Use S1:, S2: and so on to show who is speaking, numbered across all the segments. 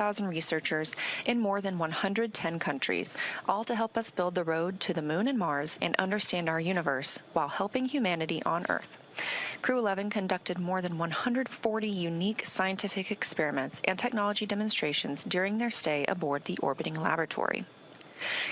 S1: 1,000 researchers in more than 110 countries, all to help us build the road to the Moon and Mars and understand our universe while helping humanity on Earth. Crew-11 conducted more than 140 unique scientific experiments and technology demonstrations during their stay aboard the orbiting laboratory.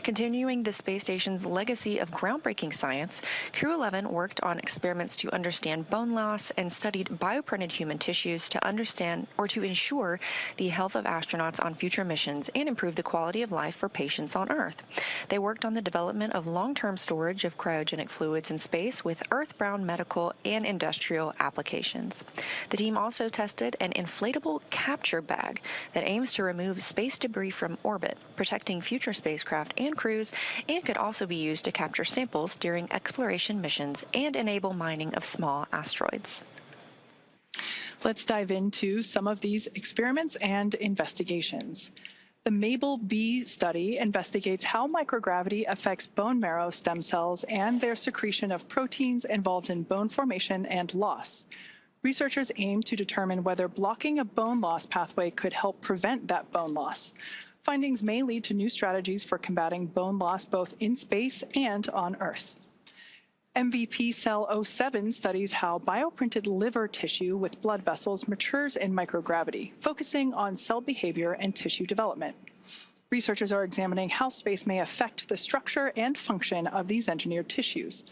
S1: Continuing the space station's legacy of groundbreaking science, Crew-11 worked on experiments to understand bone loss and studied bioprinted human tissues to understand or to ensure the health of astronauts on future missions and improve the quality of life for patients on Earth. They worked on the development of long-term storage of cryogenic fluids in space with Earth-bound medical and industrial applications. The team also tested an inflatable capture bag that aims to remove space debris from orbit, protecting future spacecraft and crews, and could also be used to capture samples during exploration missions and enable mining of small asteroids.
S2: Let's dive into some of these experiments and investigations. The MABEL-B study investigates how microgravity affects bone marrow stem cells and their secretion of proteins involved in bone formation and loss. Researchers aim to determine whether blocking a bone loss pathway could help prevent that bone loss. Findings may lead to new strategies for combating bone loss both in space and on Earth. MVP Cell 07 studies how bioprinted liver tissue with blood vessels matures in microgravity, focusing on cell behavior and tissue development. Researchers are examining how space may affect the structure and function of these engineered tissues.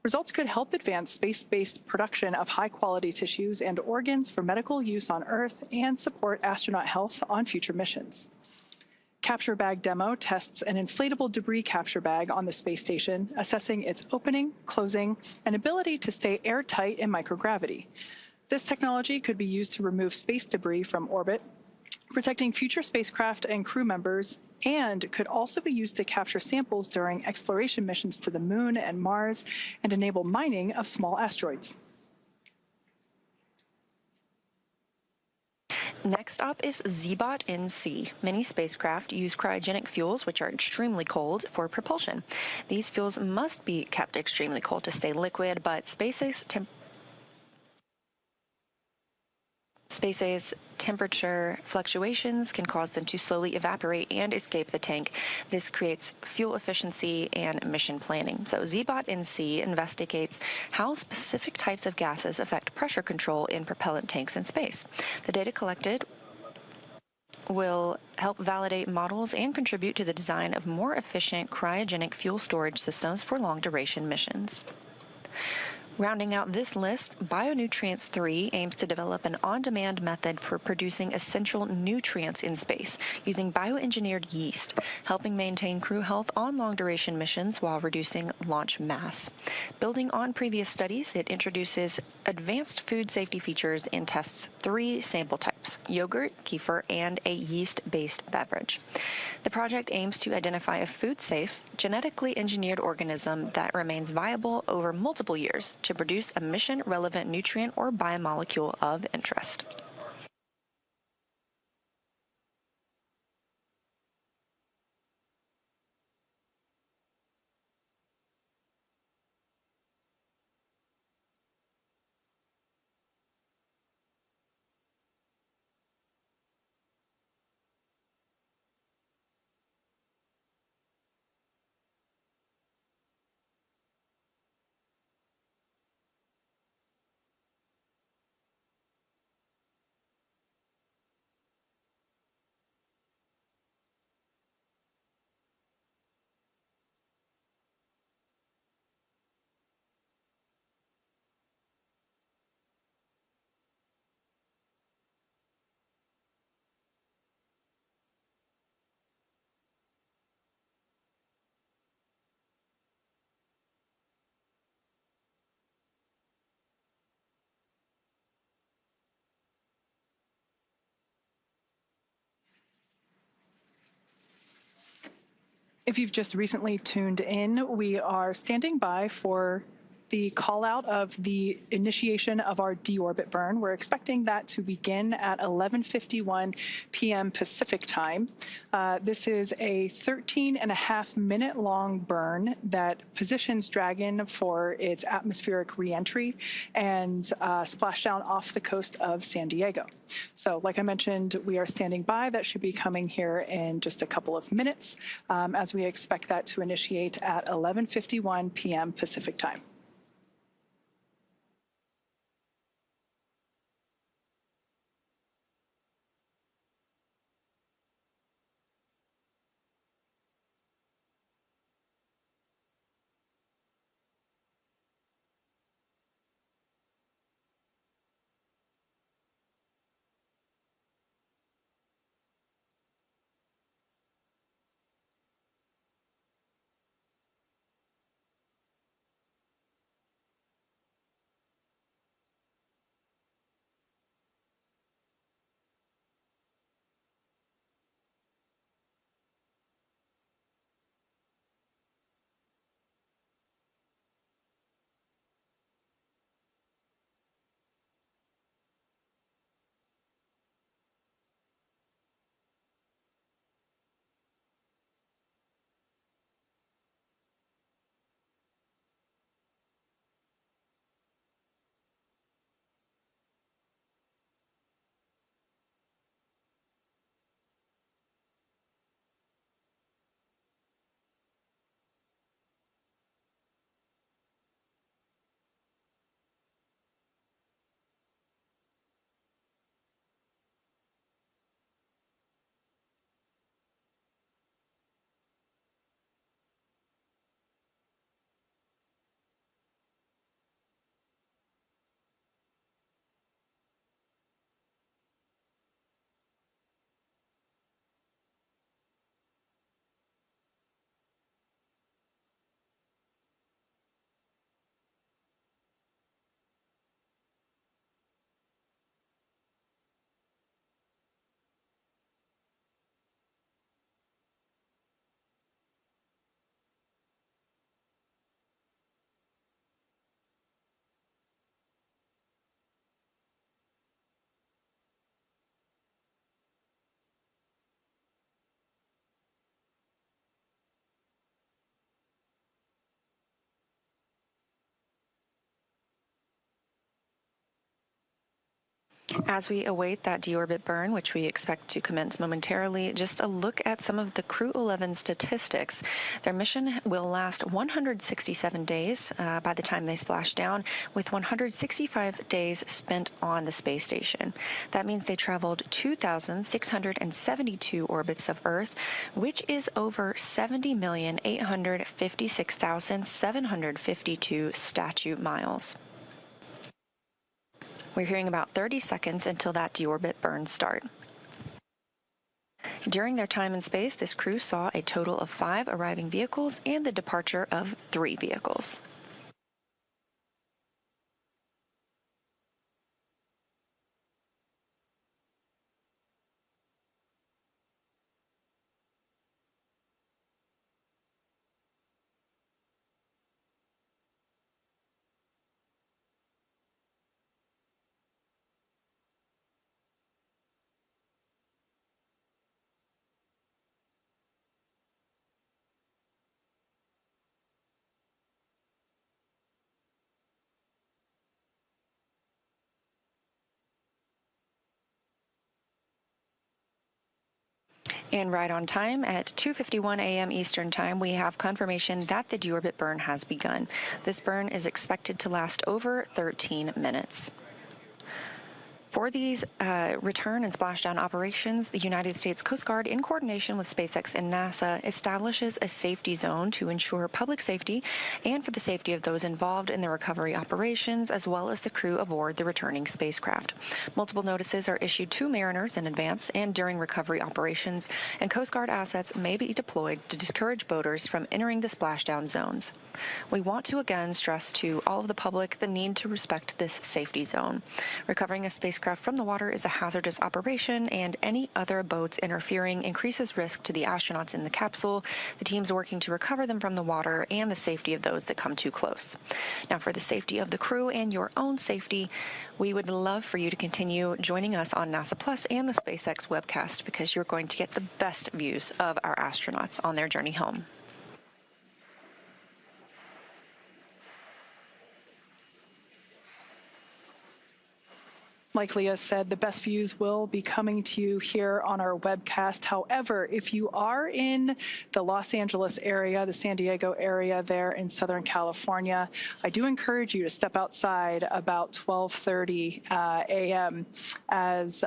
S2: Results could help advance space-based production of high-quality tissues and organs for medical use on Earth and support astronaut health on future missions. Capture Bag Demo tests an inflatable debris capture bag on the space station, assessing its opening, closing, and ability to stay airtight in microgravity. This technology could be used to remove space debris from orbit, protecting future spacecraft and crew members, and could also be used to capture samples during exploration missions to the Moon and Mars and enable mining of small asteroids.
S1: Next up is ZBOT-NC. Many spacecraft use cryogenic fuels, which are extremely cold, for propulsion. These fuels must be kept extremely cold to stay liquid, but SpaceX's temperature fluctuations can cause them to slowly evaporate and escape the tank. This creates fuel efficiency and mission planning. So ZBOT-NC investigates how specific types of gases affect pressure control in propellant tanks in space. The data collected will help validate models and contribute to the design of more efficient cryogenic fuel storage systems for long-duration missions. Rounding out this list, Bionutrients 3 aims to develop an on-demand method for producing essential nutrients in space using bioengineered yeast, helping maintain crew health on long-duration missions while reducing launch mass. Building on previous studies, it introduces advanced food safety features and tests 3 sample types: yogurt, kefir, and a yeast-based beverage. The project aims to identify a food-safe, genetically engineered organism that remains viable over multiple years to produce a mission-relevant nutrient or biomolecule of interest.
S2: If you've just recently tuned in, we are standing by for the call out of the initiation of our deorbit burn. We're expecting that to begin at 11:51 p.m. Pacific time. This is a 13.5-minute long burn that positions Dragon for its atmospheric reentry and splashdown off the coast of San Diego. So like I mentioned, we are standing by. That should be coming here in just a couple of minutes as we expect that to initiate at 11:51 p.m. Pacific time.
S1: As we await that deorbit burn, which we expect to commence momentarily, just a look at some of the Crew-11 statistics. Their mission will last 167 days by the time they splash down, with 165 days spent on the space station. That means they traveled 2,672 orbits of Earth, which is over 70,856,752 statute miles. We're hearing about 30 seconds until that deorbit burn start. During their time in space, this crew saw a total of 5 arriving vehicles and the departure of 3 vehicles. And right on time, at 2:51 a.m. Eastern Time, we have confirmation that the deorbit burn has begun. This burn is expected to last over 13 minutes. For these return and splashdown operations, the United States Coast Guard, in coordination with SpaceX and NASA, establishes a safety zone to ensure public safety and for the safety of those involved in the recovery operations, as well as the crew aboard the returning spacecraft. Multiple notices are issued to mariners in advance and during recovery operations, and Coast Guard assets may be deployed to discourage boaters from entering the splashdown zones. We want to again stress to all of the public the need to respect this safety zone. Recovering a spacecraft spacecraft from the water is a hazardous operation, and any other boats interfering increases risk to the astronauts in the capsule, the teams working to recover them from the water, and the safety of those that come too close. Now, for the safety of the crew and your own safety, we would love for you to continue joining us on NASA Plus and the SpaceX webcast, because you're going to get the best views of our astronauts on their journey home.
S2: Like Leah said, the best views will be coming to you here on our webcast. However, if you are in the Los Angeles area, the San Diego area there in Southern California, I do encourage you to step outside about 12:30 a.m. as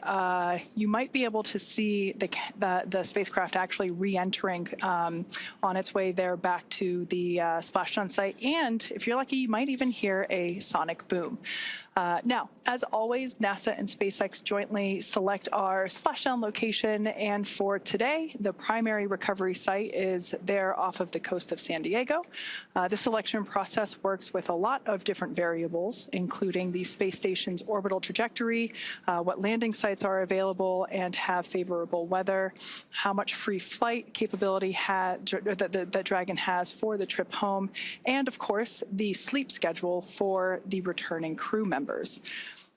S2: you might be able to see the spacecraft actually re-entering on its way there back to the splashdown site. And if you're lucky, you might even hear a sonic boom. Now, as always, NASA and SpaceX jointly select our splashdown location, and for today, the primary recovery site is there off of the coast of San Diego. This selection process works with a lot of different variables, including the space station's orbital trajectory, what landing sites are available and have favorable weather, how much free flight capability that Dragon has for the trip home, and of course, the sleep schedule for the returning crew members.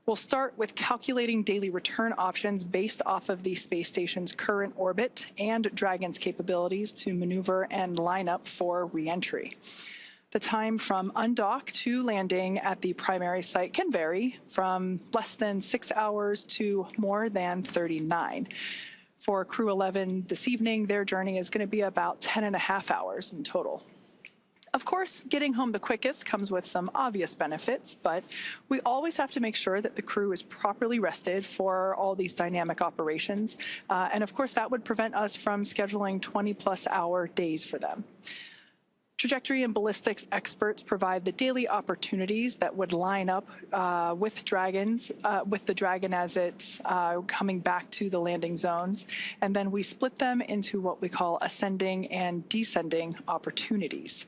S2: We'll start with calculating daily return options based off of the space station's current orbit and Dragon's capabilities to maneuver and line up for re-entry. The time from undock to landing at the primary site can vary from less than 6 hours to more than 39. For Crew-11 this evening, their journey is going to be about 10.5 hours in total. Of course, getting home the quickest comes with some obvious benefits, but we always have to make sure that the crew is properly rested for all these dynamic operations. And of course, that would prevent us from scheduling 20-plus hour days for them. Trajectory and ballistics experts provide the daily opportunities that would line up with the Dragon as it's coming back to the landing zones. And then we split them into what we call ascending and descending opportunities.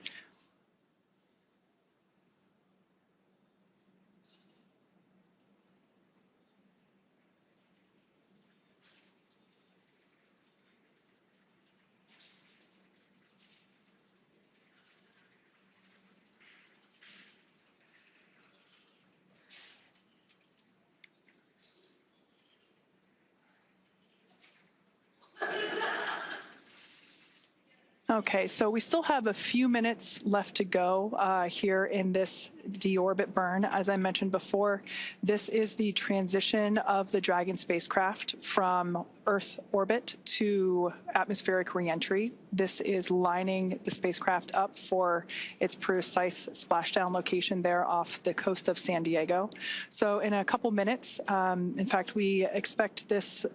S2: Okay, so we still have a few minutes left to go here in this deorbit burn. As I mentioned before, this is the transition of the Dragon spacecraft from Earth orbit to atmospheric reentry. This is lining the spacecraft up for its precise splashdown location there off the coast of San Diego. So in a couple minutes, in fact, we expect this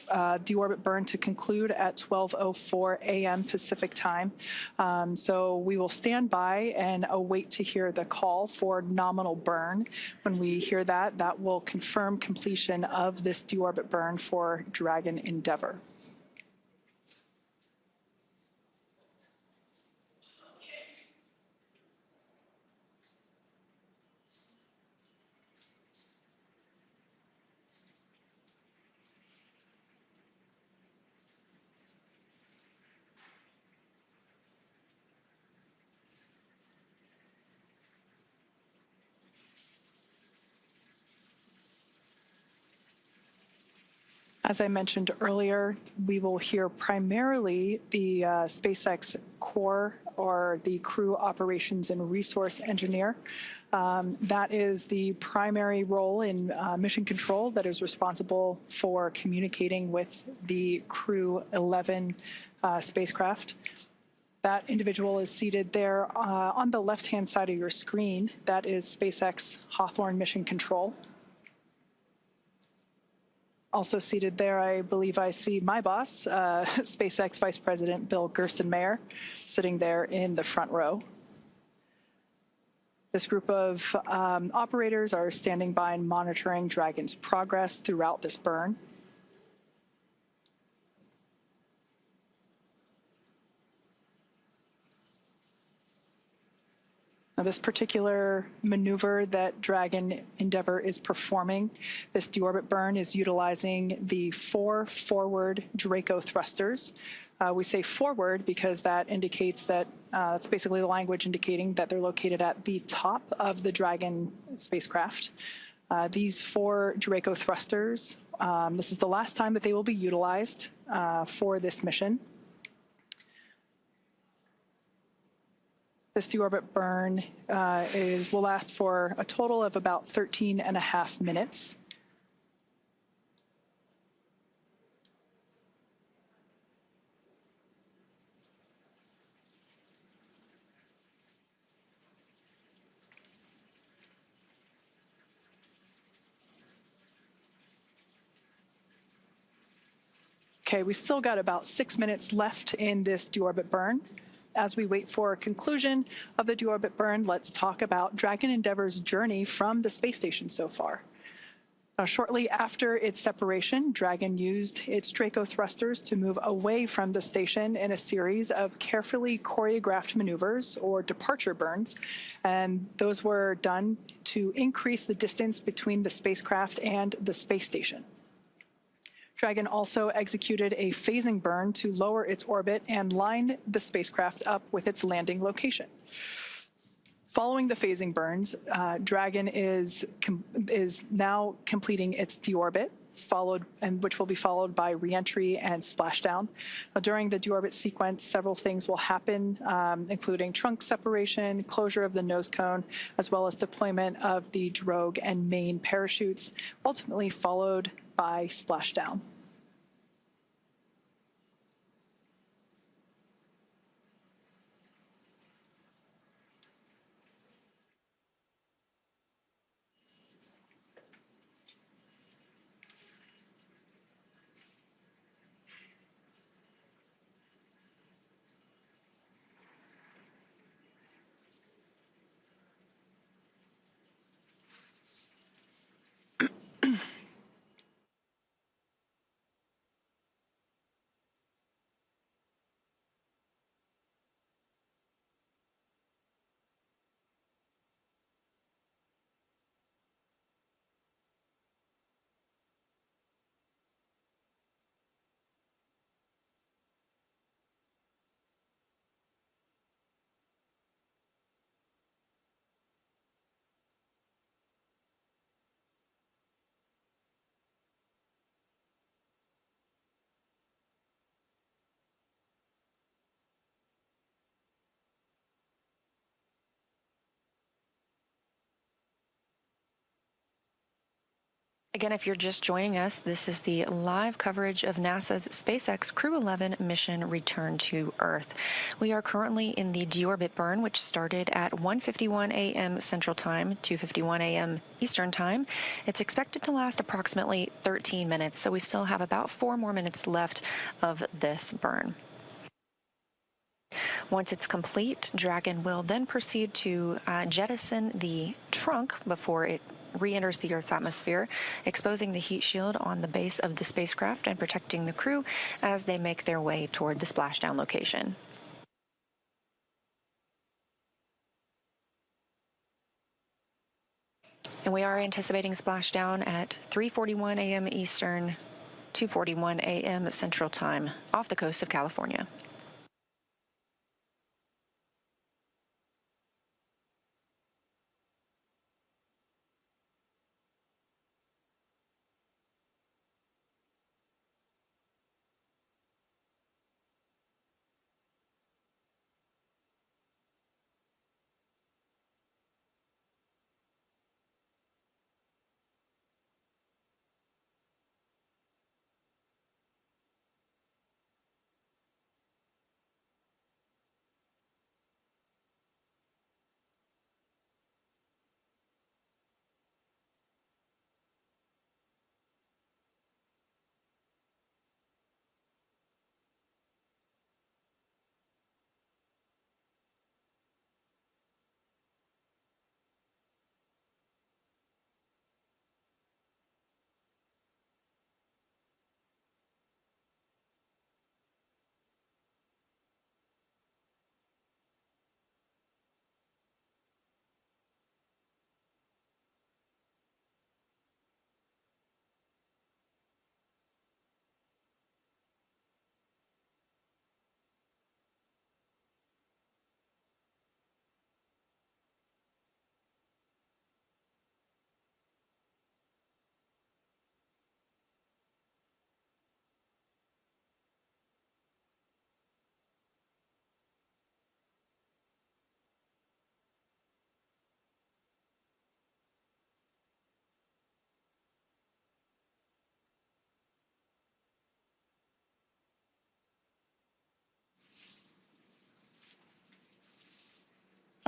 S2: deorbit burn to conclude at 12:04 a.m. Pacific time. So we will stand by and await to hear the call for nominal burn. When we hear that, that will confirm completion of this deorbit burn for Dragon Endeavour. As I mentioned earlier, we will hear primarily the SpaceX core or the crew operations and resource engineer. That is the primary role in mission control that is responsible for communicating with the Crew-11 spacecraft. That individual is seated there on the left-hand side of your screen. That is SpaceX Hawthorne Mission Control. Also seated there, I believe I see my boss, SpaceX Vice President Bill Gerstenmaier, sitting there in the front row. This group of operators are standing by and monitoring Dragon's progress throughout this burn. Now, this particular maneuver that Dragon Endeavour is performing, this deorbit burn, is utilizing the 4 forward Draco thrusters. We say forward because that indicates that it's basically the language indicating that they're located at the top of the Dragon spacecraft. These 4 Draco thrusters, this is the last time that they will be utilized for this mission. This deorbit burn will last for a total of about 13.5 minutes. Okay, we still got about 6 minutes left in this deorbit burn. As we wait for a conclusion of the deorbit burn, let's talk about Dragon Endeavour's journey from the space station so far. Now, shortly after its separation, Dragon used its Draco thrusters to move away from the station in a series of carefully choreographed maneuvers, or departure burns, and those were done to increase the distance between the spacecraft and the space station. Dragon also executed a phasing burn to lower its orbit and line the spacecraft up with its landing location. Following the phasing burns, Dragon is now completing its deorbit, which will be followed by reentry and splashdown. During the deorbit sequence, several things will happen, including trunk separation, closure of the nose cone, as well as deployment of the drogue and main parachutes, ultimately followed by splashdown.
S1: Again, if you're just joining us, this is the live coverage of NASA's SpaceX Crew-11 mission return to Earth. We are currently in the deorbit burn, which started at 1:51 a.m. Central Time, 2:51 a.m. Eastern Time. It's expected to last approximately 13 minutes, so we still have about 4 more minutes left of this burn. Once it's complete, Dragon will then proceed to jettison the trunk before it re-enters the Earth's atmosphere, exposing the heat shield on the base of the spacecraft and protecting the crew as they make their way toward the splashdown location. And we are anticipating splashdown at 3:41 a.m. Eastern, 2:41 a.m. Central Time off the coast of California.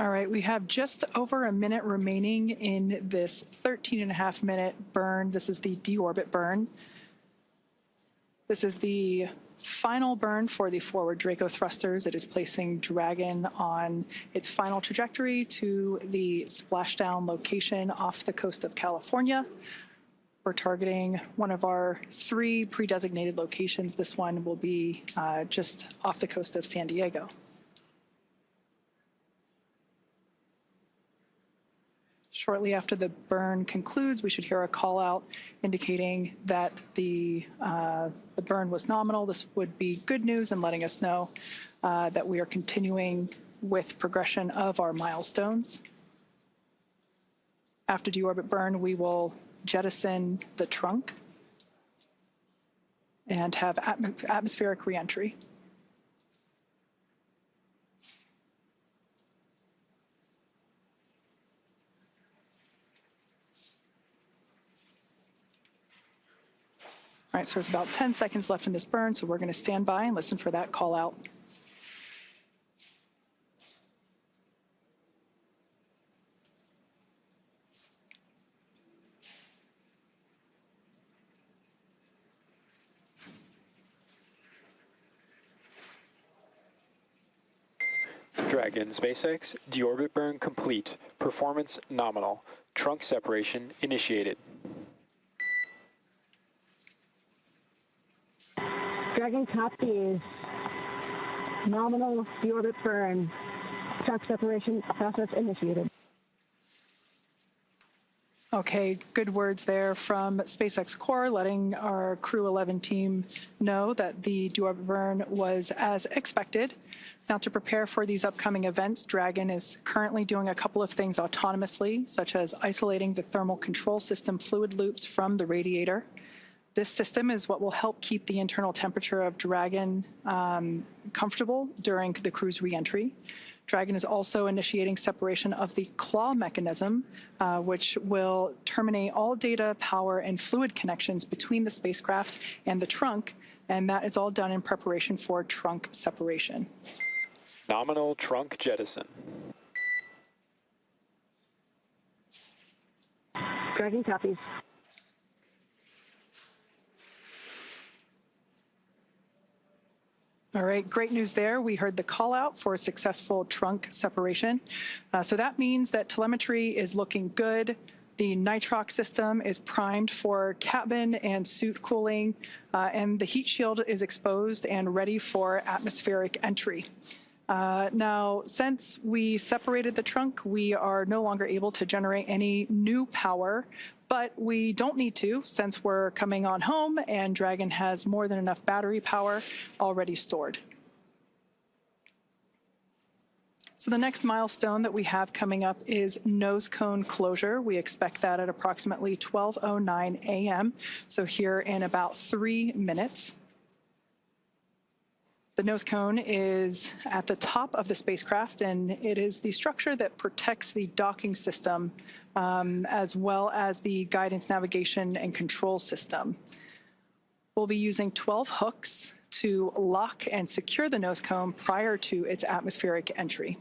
S2: All right, we have just over a minute remaining in this 13.5-minute burn. This is the deorbit burn. This is the final burn for the forward Draco thrusters. It is placing Dragon on its final trajectory to the splashdown location off the coast of California. We're targeting one of our 3 pre-designated locations. This one will be just off the coast of San Diego. Shortly after the burn concludes, we should hear a call out indicating that the burn was nominal. This would be good news and letting us know that we are continuing with progression of our milestones. After deorbit burn, we will jettison the trunk and have atmospheric reentry. All right, so there's about 10 seconds left in this burn, so we're going to stand by and listen for that call out.
S3: Dragon SpaceX, deorbit burn complete. Performance nominal. Trunk separation initiated.
S4: Dragon copies. Nominal deorbit burn. Trunk separation process initiated.
S2: Okay, good words there from SpaceX Core, letting our Crew-11 team know that the deorbit burn was as expected. Now, to prepare for these upcoming events, Dragon is currently doing a couple of things autonomously, such as isolating the thermal control system fluid loops from the radiator. This system is what will help keep the internal temperature of Dragon comfortable during the crew's reentry. Dragon is also initiating separation of the claw mechanism, which will terminate all data, power, and fluid connections between the spacecraft and the trunk, and that is all done in preparation for trunk separation.
S3: Nominal trunk jettison.
S4: Dragon copies.
S2: All right, great news there. We heard the call out for successful trunk separation. So that means that telemetry is looking good. The nitrox system is primed for cabin and suit cooling, and the heat shield is exposed and ready for atmospheric entry. Now, since we separated the trunk, we are no longer able to generate any new power, but we don't need to since we're coming on home and Dragon has more than enough battery power already stored. So the next milestone that we have coming up is nose cone closure. We expect that at approximately 12:09 a.m., so here in about 3 minutes. The nose cone is at the top of the spacecraft, and it is the structure that protects the docking system as well as the guidance, navigation, and control system. We'll be using 12 hooks to lock and secure the nose cone prior to its atmospheric entry.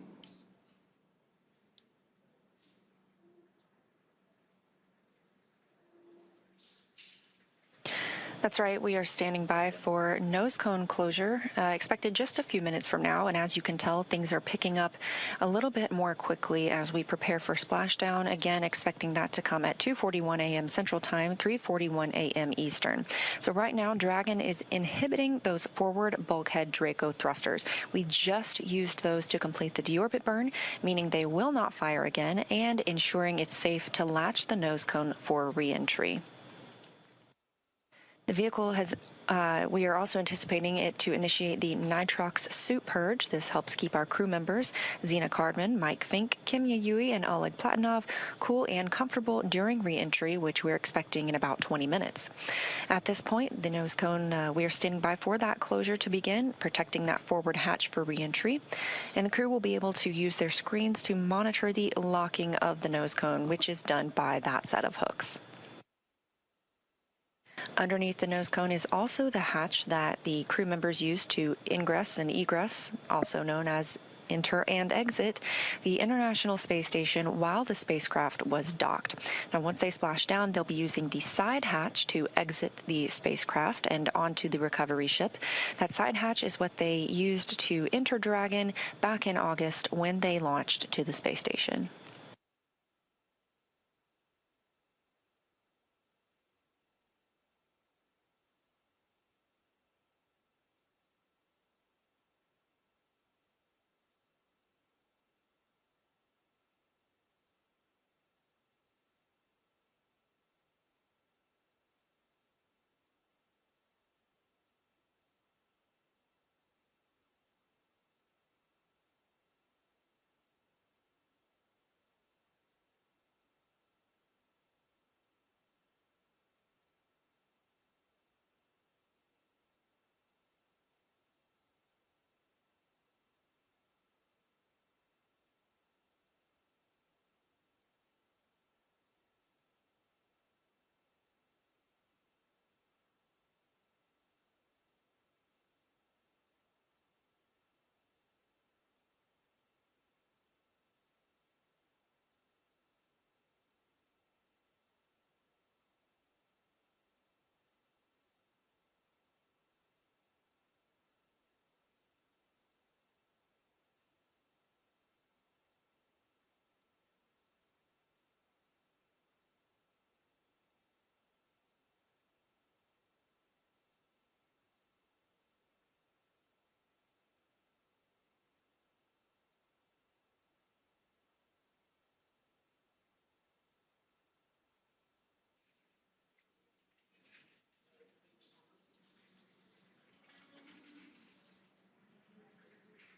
S1: That's right. We are standing by for nose cone closure, expected just a few minutes from now. And as you can tell, things are picking up a little bit more quickly as we prepare for splashdown. Again, expecting that to come at 2:41 a.m. Central Time, 3:41 a.m. Eastern. So right now, Dragon is inhibiting those forward bulkhead Draco thrusters. We just used those to complete the deorbit burn, meaning they will not fire again, and ensuring it's safe to latch the nose cone for re-entry. The vehicle has, we are also anticipating it to initiate the nitrox suit purge. This helps keep our crew members, Zena Cardman, Mike Fink, Kimya Yui, and Oleg Platonov, cool and comfortable during re-entry, which we're expecting in about 20 minutes. At this point, the nose cone, we are standing by for that closure to begin, protecting that forward hatch for re-entry. And the crew will be able to use their screens to monitor the locking of the nose cone, which is done by that set of hooks. Underneath the nose cone is also the hatch that the crew members use to ingress and egress, also known as enter and exit the International Space Station while the spacecraft was docked. Now, once they splash down, they'll be using the side hatch to exit the spacecraft and onto the recovery ship. That side hatch is what they used to enter Dragon back in August when they launched to the space station.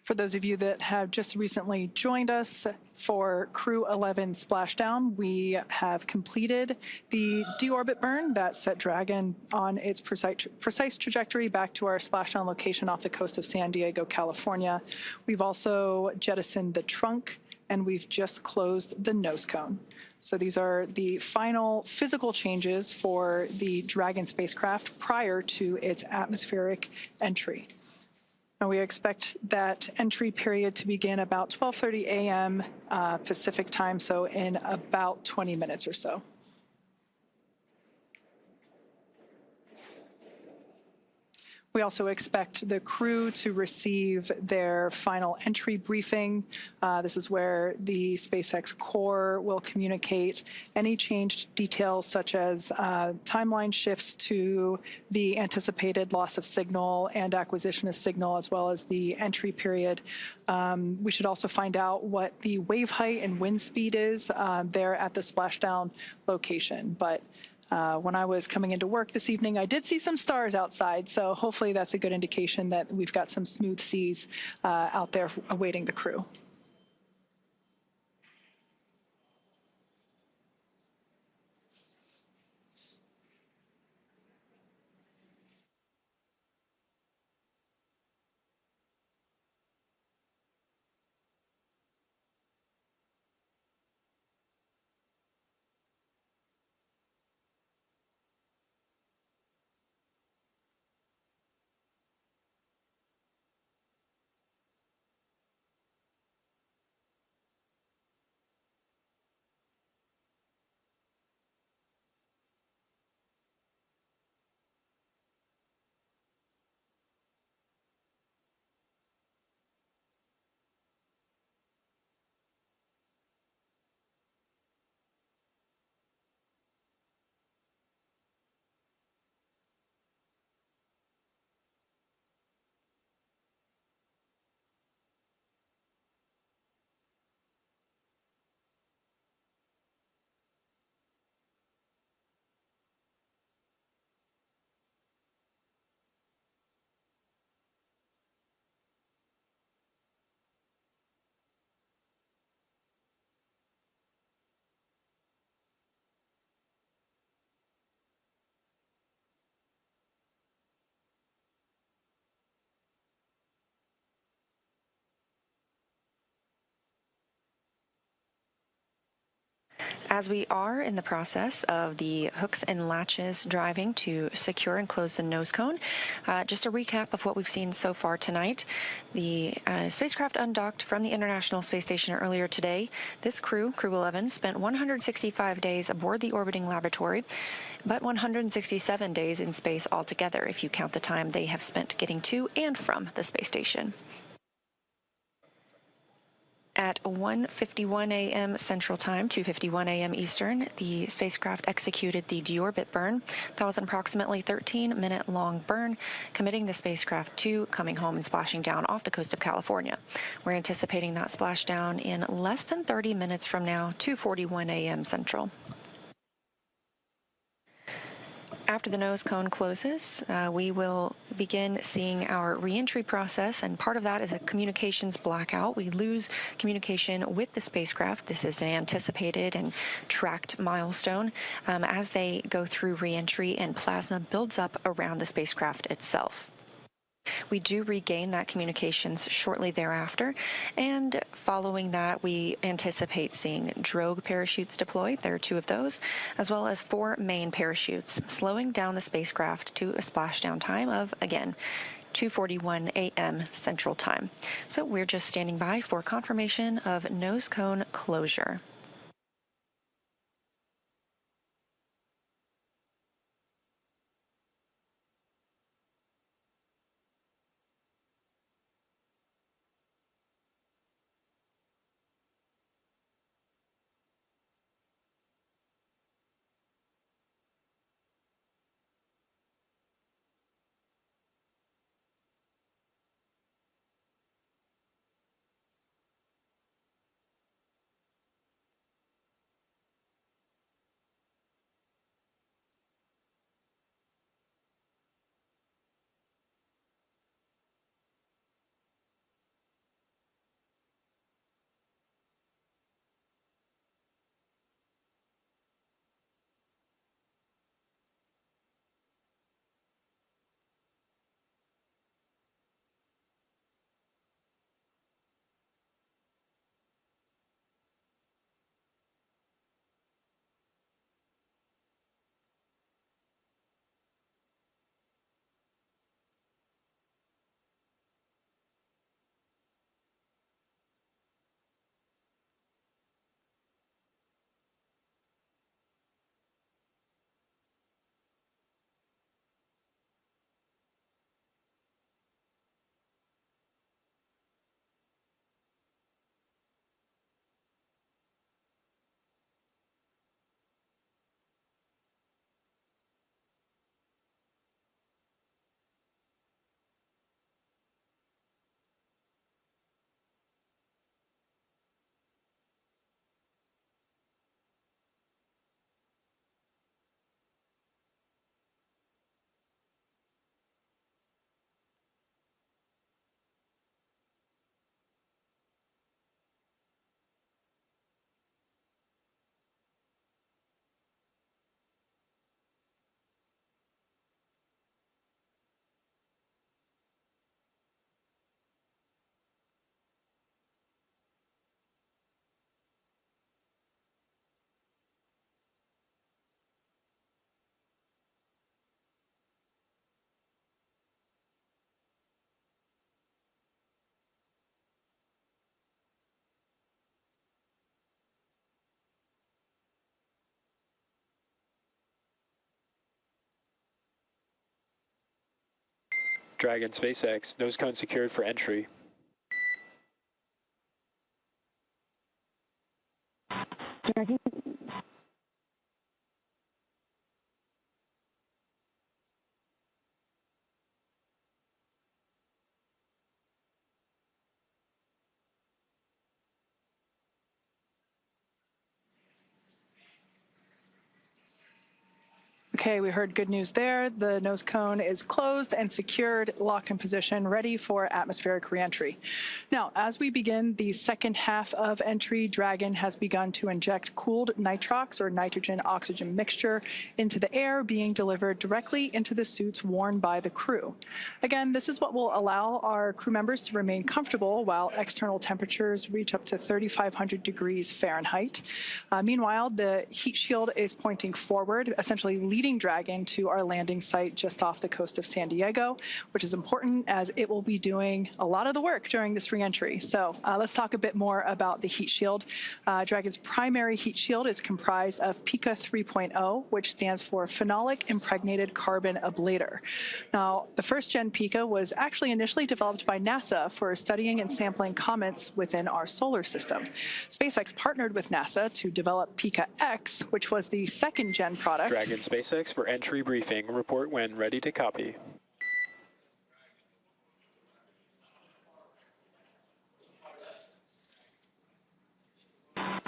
S2: For those of you that have just recently joined us for Crew-11 splashdown, we have completed the deorbit burn that set Dragon on its precise trajectory back to our splashdown location off the coast of San Diego, California. We've also jettisoned the trunk, and we've just closed the nose cone. So these are the final physical changes for the Dragon spacecraft prior to its atmospheric entry. And we expect that entry period to begin about 12:30 a.m. Pacific time, so in about 20 minutes or so. We also expect the crew to receive their final entry briefing. This is where the SpaceX core will communicate any changed details, such as timeline shifts to the anticipated loss of signal and acquisition of signal, as well as the entry period. We should also find out what the wave height and wind speed is there at the splashdown location. But when I was coming into work this evening, I did see some stars outside, so hopefully that's a good indication that we've got some smooth seas out there awaiting the crew.
S1: As we are in the process of the hooks and latches driving to secure and close the nose cone, just a recap of what we've seen so far tonight. The spacecraft undocked from the International Space Station earlier today. This Crew-11, spent 165 days aboard the orbiting laboratory, but 167 days in space altogether, if you count the time they have spent getting to and from the space station. At 1:51 a.m. Central Time, 2:51 a.m. Eastern, the spacecraft executed the deorbit burn. That was an approximately 13-minute-long burn, committing the spacecraft to coming home and splashing down off the coast of California. We're anticipating that splashdown in less than 30 minutes from now, 2:41 a.m. Central. After the nose cone closes, we will begin seeing our reentry process, and part of that is a communications blackout. We lose communication with the spacecraft. This is an anticipated and tracked milestone as they go through reentry and plasma builds up around the spacecraft itself. We do regain that communications shortly thereafter, and following that, we anticipate seeing drogue parachutes deployed. There are 2 of those, as well as 4 main parachutes, slowing down the spacecraft to a splashdown time of, again, 2:41 a.m. Central Time. So we're just standing by for confirmation of nose cone closure.
S3: Dragon SpaceX, nose cone secured for entry.
S4: Dragon.
S2: Okay, we heard good news there. The nose cone is closed and secured, locked in position, ready for atmospheric reentry. Now, as we begin the second half of entry, Dragon has begun to inject cooled nitrox or nitrogen-oxygen mixture into the air, being delivered directly into the suits worn by the crew. Again, this is what will allow our crew members to remain comfortable while external temperatures reach up to 3,500 degrees Fahrenheit. Meanwhile, the heat shield is pointing forward, essentially leading Dragon to our landing site just off the coast of San Diego, which is important as it will be doing a lot of the work during this reentry. So let's talk a bit more about the heat shield. Dragon's primary heat shield is comprised of PICA 3.0, which stands for Phenolic Impregnated Carbon Ablator. Now, the first-gen PICA was actually initially developed by NASA for studying and sampling comets within our solar system. SpaceX partnered with NASA to develop PICA X, which was the second-gen product.
S3: Dragon SpaceX for entry briefing. Report when ready to copy.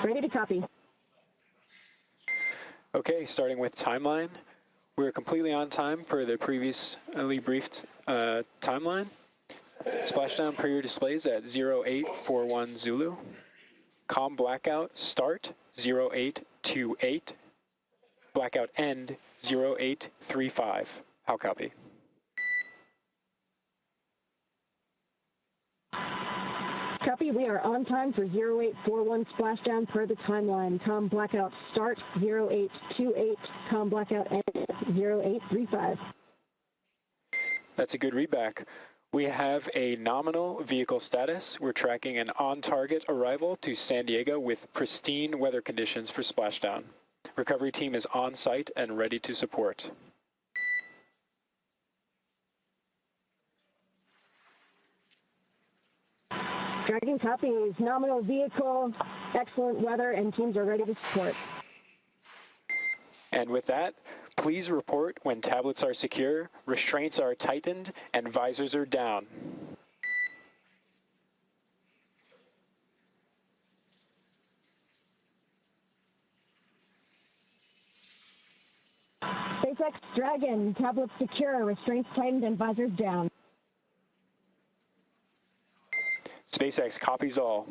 S4: Ready to copy.
S3: Okay, starting with timeline. We're completely on time for the previously briefed timeline. Splashdown period displays at 0841 Zulu. COM blackout start 0828. Blackout end 0835. How copy?
S4: Copy, we are on time for 0841 splashdown per the timeline. COM blackout start 0828, COM blackout end 0835.
S3: That's a good readback. We have a nominal vehicle status. We're tracking an on-target arrival to San Diego with pristine weather conditions for splashdown. Recovery team is on site and ready to support.
S4: Dragon copies, nominal vehicle, excellent weather, and teams are ready to support.
S3: And with that, please report when tablets are secure, restraints are tightened, and visors are down.
S4: SpaceX Dragon, tablets secure, restraints tightened, and visors down.
S3: SpaceX copies all.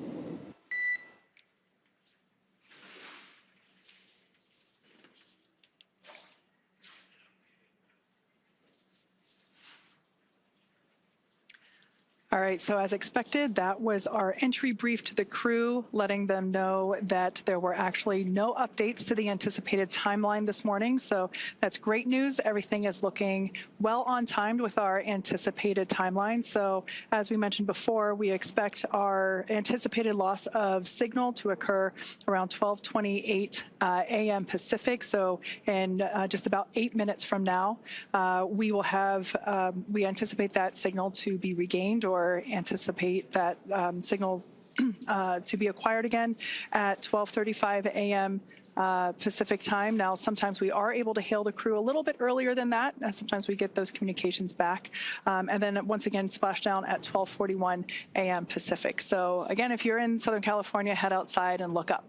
S2: All right, so as expected, that was our entry brief to the crew, letting them know that there were actually no updates to the anticipated timeline this morning. So that's great news. Everything is looking well on timed with our anticipated timeline. So as we mentioned before, we expect our anticipated loss of signal to occur around 12:28 a.m. Pacific. So in just about 8 minutes from now, we will have, we anticipate that signal to be regained or anticipate that signal to be acquired again at 12:35 a.m. Pacific time. Now, sometimes we are able to hail the crew a little bit earlier than that. Sometimes we get those communications back. And then once again, splashdown at 12:41 a.m. Pacific. So again, if you're in Southern California, head outside and look up.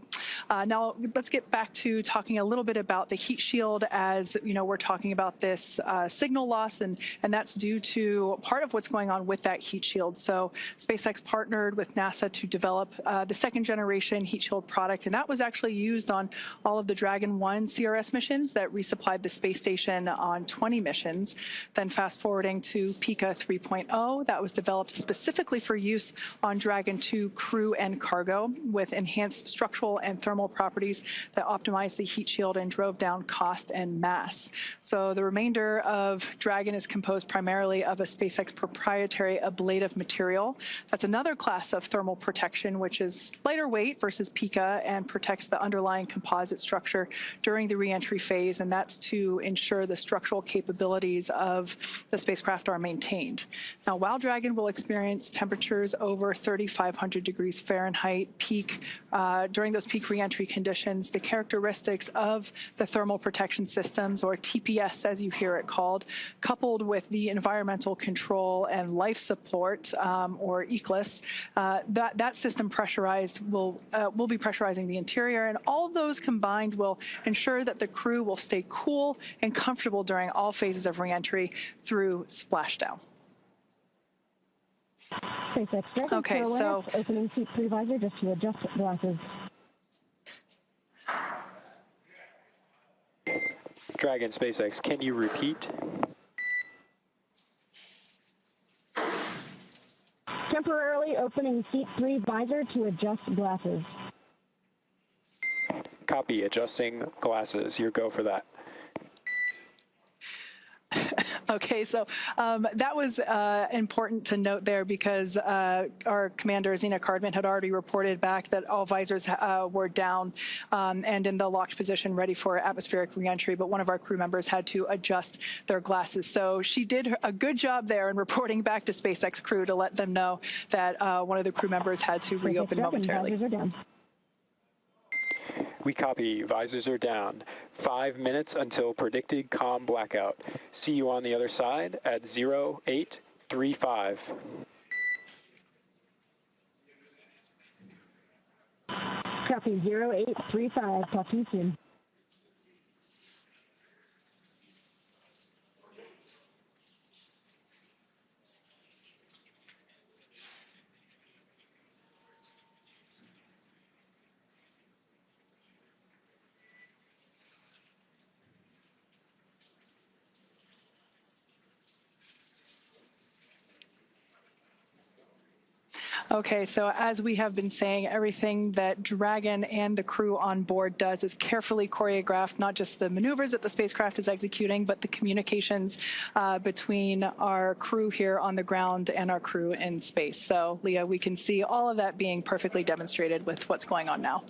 S2: Now, let's get back to talking a little bit about the heat shield. As you know, we're talking about this signal loss, and that's due to part of what's going on with that heat shield. So SpaceX partnered with NASA to develop the second generation heat shield product, and that was actually used on all of the Dragon 1 CRS missions that resupplied the space station on 20 missions. Then fast forwarding to PICA 3.0, that was developed specifically for use on Dragon 2 crew and cargo with enhanced structural and thermal properties that optimized the heat shield and drove down cost and mass. So the remainder of Dragon is composed primarily of a SpaceX proprietary ablative material. That's another class of thermal protection, which is lighter weight versus PICA and protects the underlying composite structure during the reentry phase, and that's to ensure the structural capabilities of the spacecraft are maintained. Now, while Dragon will experience temperatures over 3,500 degrees Fahrenheit peak during those peak reentry reentry conditions, the characteristics of the thermal protection systems, or TPS as you hear it called, coupled with the environmental control and life support, or ECLS, that system pressurized will be pressurizing the interior, and all those combined will ensure that the crew will stay cool and comfortable during all phases of reentry through splashdown.
S4: SpaceX Dragon,
S2: okay, so
S4: opening seat 3 visor just to adjust glasses.
S3: Dragon, SpaceX, can you repeat?
S4: Temporarily opening seat 3 visor to adjust glasses.
S3: Copy, adjusting glasses. Your go for that.
S2: Okay, so that was important to note there because our commander, Zena Cardman, had already reported back that all visors were down and in the locked position ready for atmospheric reentry, but one of our crew members had to adjust their glasses. So she did a good job there in reporting back to SpaceX Crew to let them know that one of the crew members had to reopen momentarily.
S4: Visors are down.
S3: We copy. Visors are down. 5 minutes until predicted COM blackout. See you on the other side at 0835.
S4: Copy 0835. Talk to you soon.
S2: Okay, so as we have been saying, everything that Dragon and the crew on board does is carefully choreographed, not just the maneuvers that the spacecraft is executing, but the communications between our crew here on the ground and our crew in space. So, Leah, we can see all of that being perfectly demonstrated with what's going on now.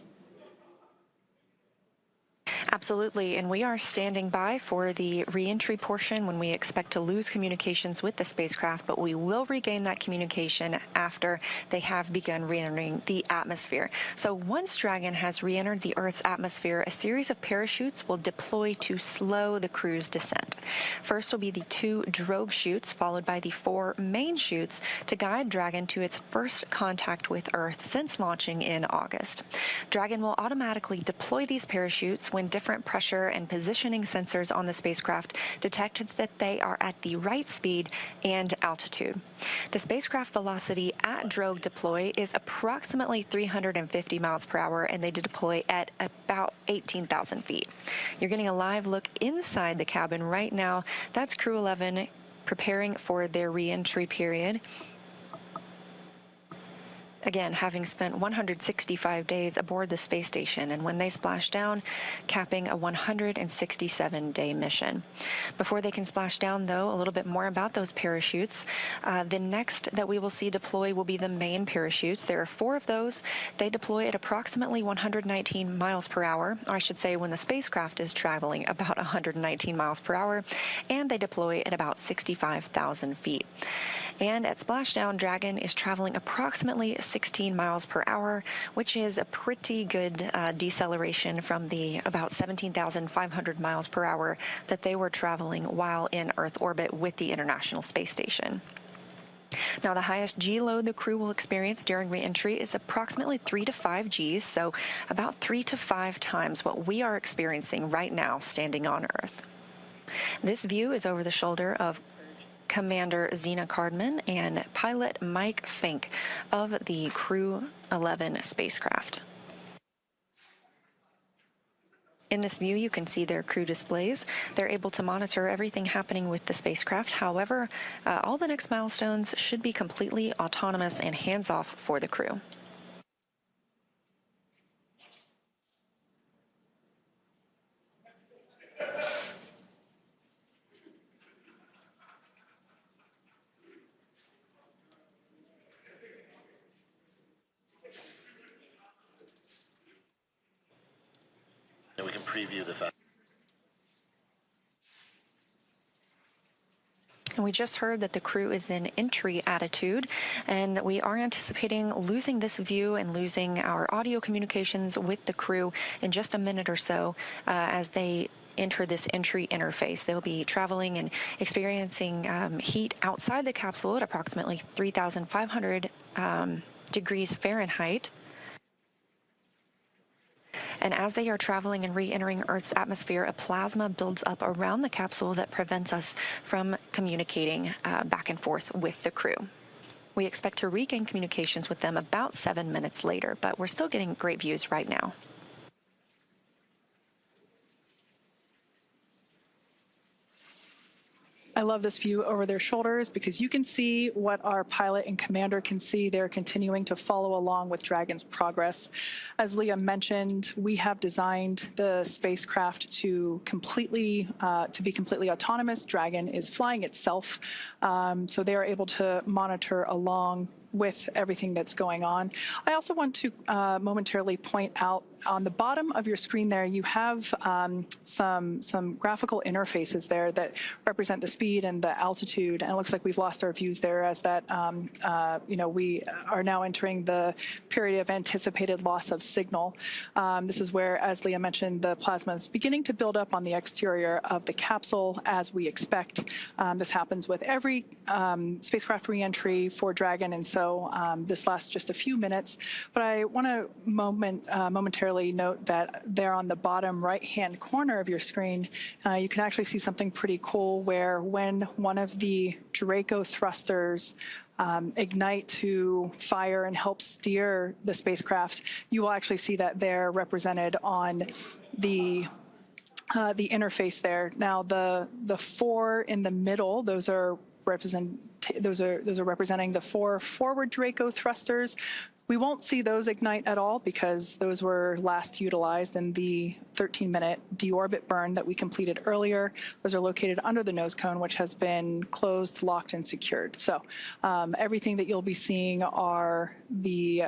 S1: Absolutely, and we are standing by for the reentry portion when we expect to lose communications with the spacecraft, but we will regain that communication after they have begun re-entering the atmosphere. So once Dragon has re-entered the Earth's atmosphere, a series of parachutes will deploy to slow the crew's descent. First will be the 2 drogue chutes, followed by the 4 main chutes to guide Dragon to its first contact with Earth since launching in August. Dragon will automatically deploy these parachutes when different pressure and positioning sensors on the spacecraft detect that they are at the right speed and altitude. The spacecraft velocity at drogue deploy is approximately 350 miles per hour, and they deploy at about 18,000 feet. You're getting a live look inside the cabin right now. That's Crew-11 preparing for their re-entry period. Again, having spent 165 days aboard the space station, and when they splash down, capping a 167-day mission. Before they can splash down, though, a little bit more about those parachutes. The next that we will see deploy will be the main parachutes. There are 4 of those. They deploy at approximately 119 miles per hour, or I should say when the spacecraft is traveling about 119 miles per hour, and they deploy at about 65,000 feet. And at splashdown, Dragon is traveling approximately 16 miles per hour, which is a pretty good deceleration from the about 17,500 miles per hour that they were traveling while in Earth orbit with the International Space Station. Now, the highest G load the crew will experience during re-entry is approximately 3 to 5 Gs, so about 3 to 5 times what we are experiencing right now standing on Earth. This view is over the shoulder of Commander Zena Cardman and pilot Mike Fink of the Crew-11 spacecraft. In this view, you can see their crew displays. They're able to monitor everything happening with the spacecraft. However, all the next milestones should be completely autonomous and hands-off for the crew.
S5: And we can preview the fact.
S1: We just heard that the crew is in entry attitude, and we are anticipating losing this view and losing our audio communications with the crew in just a minute or so as they enter this entry interface. They'll be traveling and experiencing heat outside the capsule at approximately 3,500 degrees Fahrenheit. And as they are traveling and re-entering Earth's atmosphere, a plasma builds up around the capsule that prevents us from communicating back and forth with the crew. We expect to regain communications with them about 7 minutes later, but we're still getting great views right now.
S2: I love this view over their shoulders because you can see what our pilot and commander can see. They're continuing to follow along with Dragon's progress. As Leah mentioned, we have designed the spacecraft to be completely autonomous. Dragon is flying itself, so they are able to monitor along with everything that's going on. I also want to momentarily point out on the bottom of your screen there, you have some graphical interfaces there that represent the speed and the altitude. And it looks like we've lost our views there as that, we are now entering the period of anticipated loss of signal. This is where, as Leah mentioned, the plasma is beginning to build up on the exterior of the capsule as we expect. This happens with every spacecraft reentry for Dragon, and so this lasts just a few minutes. But I want to momentarily note that there on the bottom right-hand corner of your screen, you can actually see something pretty cool where when one of the Draco thrusters ignite to fire and help steer the spacecraft, you will actually see that there represented on the interface there. Now the four in the middle, those are representing the four forward Draco thrusters. We won't see those ignite at all because those were last utilized in the 13-minute deorbit burn that we completed earlier. Those are located under the nose cone, which has been closed, locked, and secured. So everything that you'll be seeing are the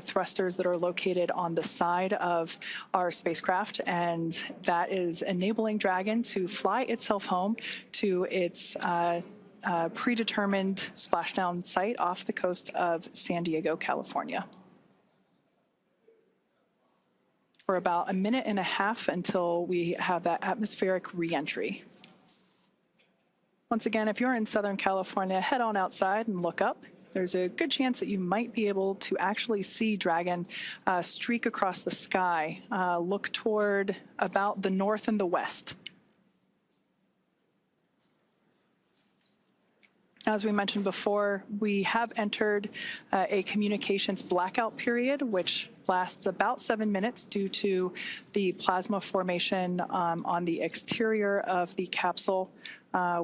S2: thrusters that are located on the side of our spacecraft, and that is enabling Dragon to fly itself home to its predetermined splashdown site off the coast of San Diego, California. For about a minute and a half until we have that atmospheric reentry. Once again, if you're in Southern California, head on outside and look up. There's a good chance that you might be able to actually see Dragon streak across the sky, look toward about the north and the west. As we mentioned before, we have entered a communications blackout period, which lasts about 7 minutes due to the plasma formation on the exterior of the capsule.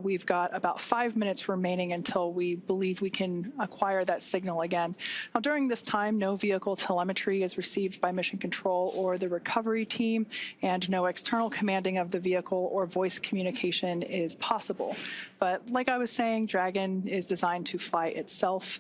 S2: We've got about 5 minutes remaining until we believe we can acquire that signal again. Now, during this time, no vehicle telemetry is received by Mission Control or the recovery team, and no external commanding of the vehicle or voice communication is possible. But like I was saying, Dragon is designed to fly itself.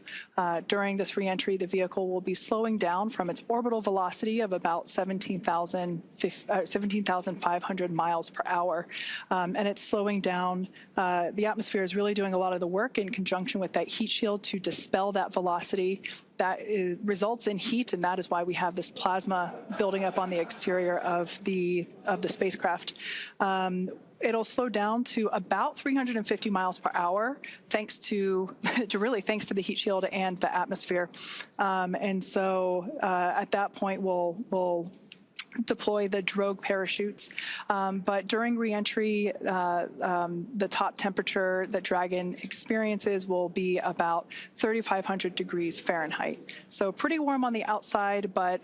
S2: During this reentry, the vehicle will be slowing down from its orbital velocity of about 17,500 miles per hour, and it's slowing down. The atmosphere is really doing a lot of the work in conjunction with that heat shield to dispel that velocity. That results in heat, and that is why we have this plasma building up on the exterior of the spacecraft. It'll slow down to about 350 miles per hour, thanks to thanks to the heat shield and the atmosphere. And so at that point, we'll deploy the drogue parachutes. But during reentry, the top temperature that Dragon experiences will be about 3,500 degrees Fahrenheit. So pretty warm on the outside, but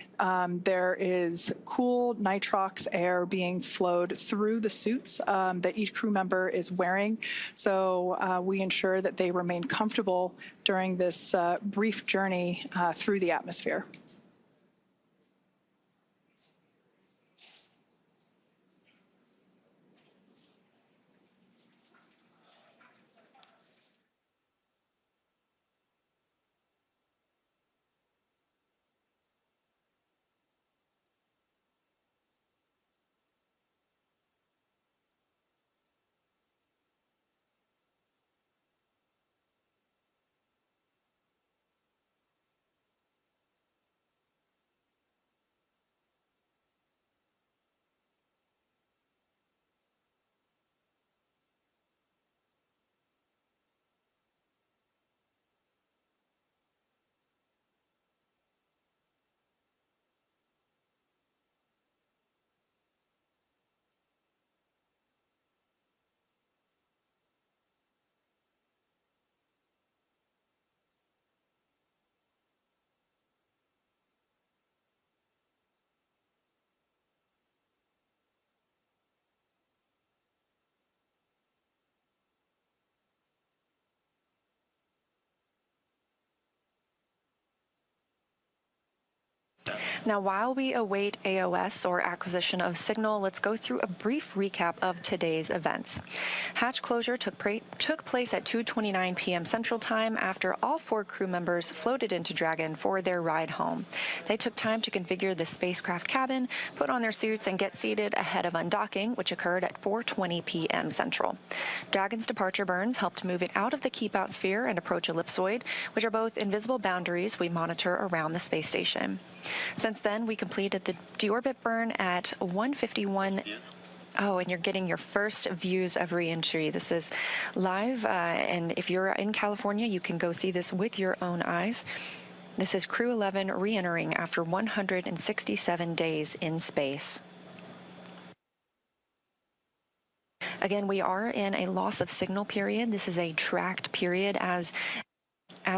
S2: there is cool nitrox air being flowed through the suits that each crew member is wearing. So we ensure that they remain comfortable during this brief journey through the atmosphere.
S1: Now, while we await AOS, or acquisition of signal, let's go through a brief recap of today's events. Hatch closure took place at 2:29 p.m. Central Time after all 4 crew members floated into Dragon for their ride home. They took time to configure the spacecraft cabin, put on their suits, and get seated ahead of undocking, which occurred at 4:20 p.m. Central. Dragon's departure burns helped move it out of the keep-out sphere and approach ellipsoid, which are both invisible boundaries we monitor around the space station. Since then, we completed the deorbit burn at 1:51. Oh, and you're getting your first views of re-entry. This is live, and if you're in California, you can go see this with your own eyes. This is Crew-11 re-entering after 167 days in space. Again, we are in a loss of signal period. This is a tracked period as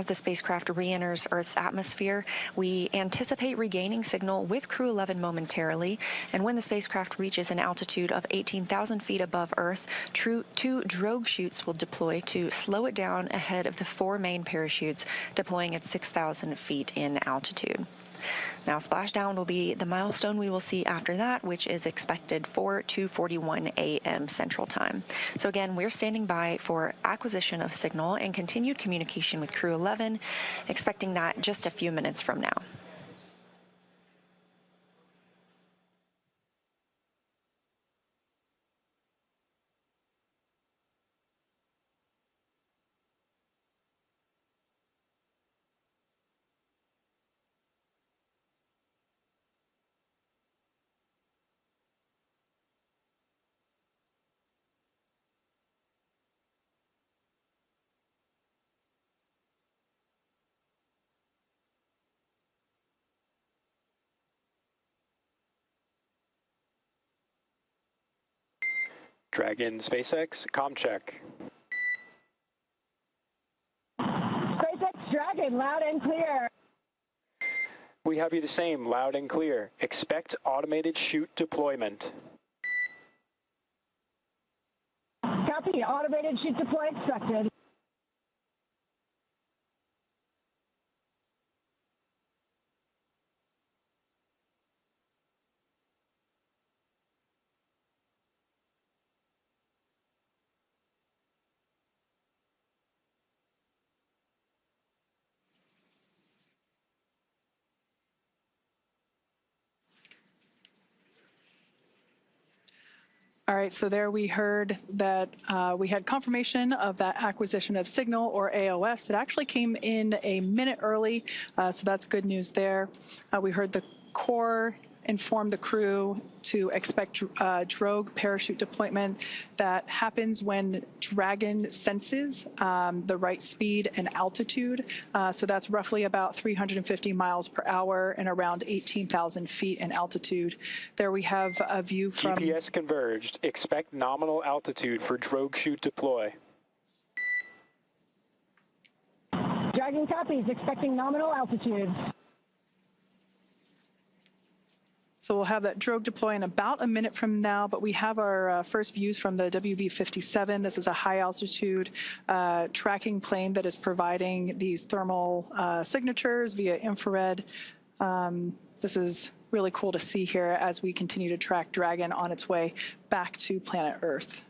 S1: the spacecraft re-enters Earth's atmosphere. We anticipate regaining signal with Crew-11 momentarily, and when the spacecraft reaches an altitude of 18,000 feet above Earth, 2 drogue chutes will deploy to slow it down ahead of the 4 main parachutes deploying at 6,000 feet in altitude. Now, splashdown will be the milestone we will see after that, which is expected for 2:41 a.m. Central Time. So again, we're standing by for acquisition of signal and continued communication with Crew-11, expecting that just a few minutes from now.
S3: Dragon SpaceX, comm check.
S4: SpaceX Dragon, loud and clear.
S3: We have you the same, loud and clear. Expect automated chute deployment.
S4: Copy, automated chute deploy expected.
S2: All right, so there we heard that we had confirmation of that acquisition of signal, or AOS. It actually came in a minute early, so that's good news there. We heard the core inform the crew to expect drogue parachute deployment that happens when Dragon senses the right speed and altitude. So that's roughly about 350 miles per hour and around 18,000 feet in altitude. There we have a view from...
S3: GPS converged. Expect nominal altitude for drogue chute deploy.
S4: Dragon copies, expecting nominal altitude.
S2: So we'll have that drogue deploy in about a minute from now, but we have our first views from the WB-57. This is a high-altitude tracking plane that is providing these thermal signatures via infrared. This is really cool to see here as we continue to track Dragon on its way back to planet Earth.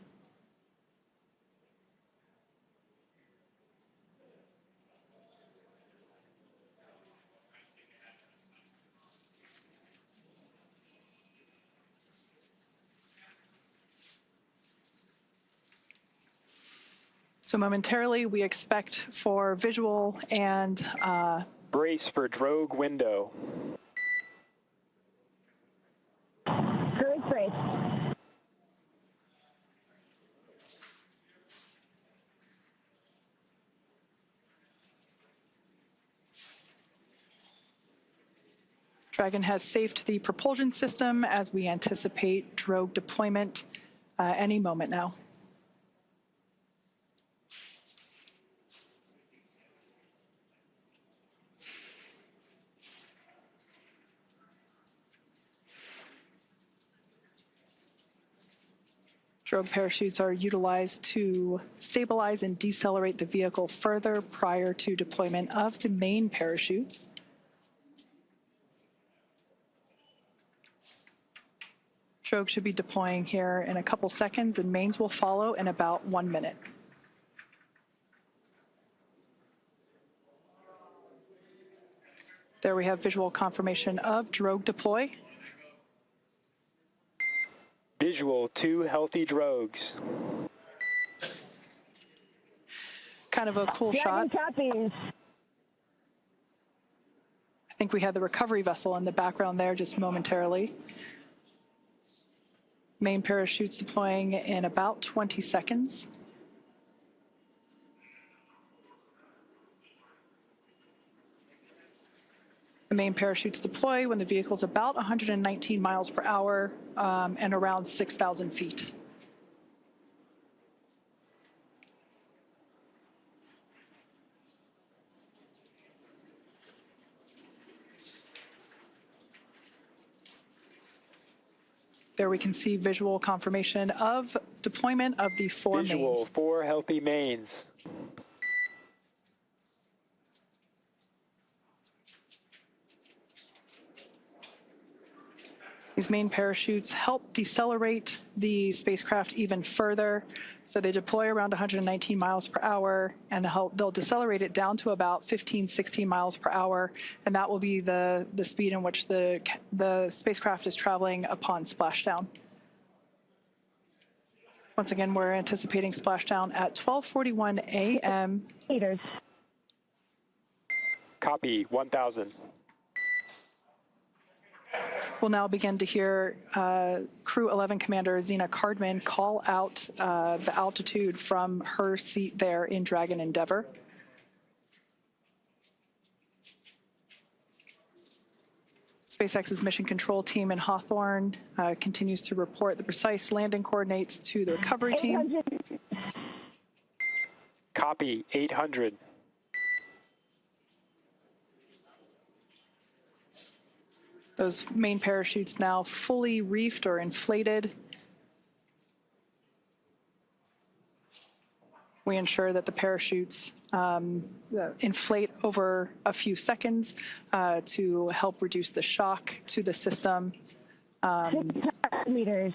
S2: So momentarily, we expect for visual and...
S3: Brace for drogue window.
S4: Crew brace.
S2: Dragon has safed the propulsion system as we anticipate drogue deployment any moment now. Drogue parachutes are utilized to stabilize and decelerate the vehicle further prior to deployment of the main parachutes. Drogue should be deploying here in a couple seconds, and mains will follow in about 1 minute. There we have visual confirmation of drogue deploy.
S3: Visual, 2 healthy drogues.
S2: Kind of a cool shot.
S4: Copies.
S2: I think we had the recovery vessel in the background there just momentarily. Main parachutes deploying in about 20 seconds. The main parachutes deploy when the vehicle's about 119 miles per hour and around 6,000 feet. There we can see visual confirmation of deployment of the 4 mains.
S3: Visual, 4 healthy mains.
S2: These main parachutes help decelerate the spacecraft even further. So they deploy around 119 miles per hour, and they'll decelerate it down to about 15, 16 miles per hour, and that will be the speed in which the spacecraft is traveling upon splashdown. Once again, we're anticipating splashdown at 12:41 a.m.
S4: Meters.
S3: Copy, 1,000.
S2: We'll now begin to hear Crew-11 Commander Zena Cardman call out the altitude from her seat there in Dragon Endeavour. SpaceX's mission control team in Hawthorne continues to report the precise landing coordinates to the recovery team.
S4: 800.
S3: Copy, 800.
S2: Those main parachutes now fully reefed or inflated. We ensure that the parachutes inflate over a few seconds to help reduce the shock to the system.
S4: 600 meters.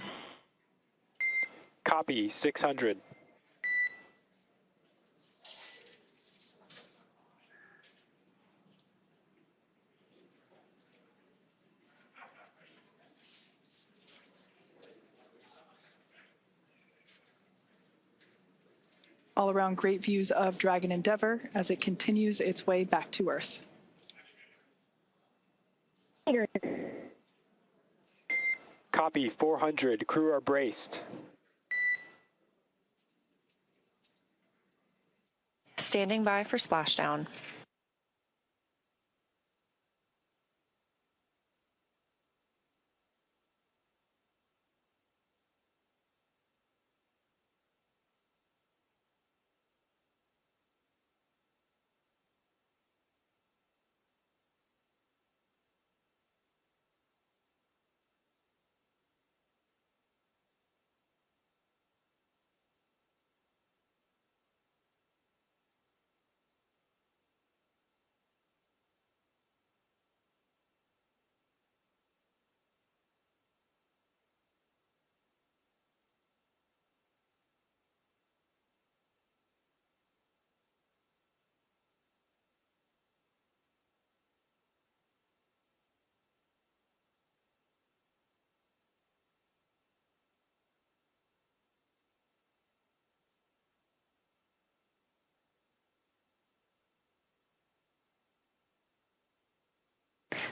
S3: Copy, 600.
S2: All around great views of Dragon Endeavour as it continues its way back to Earth.
S3: Copy, 400. Crew are braced.
S1: Standing by for splashdown.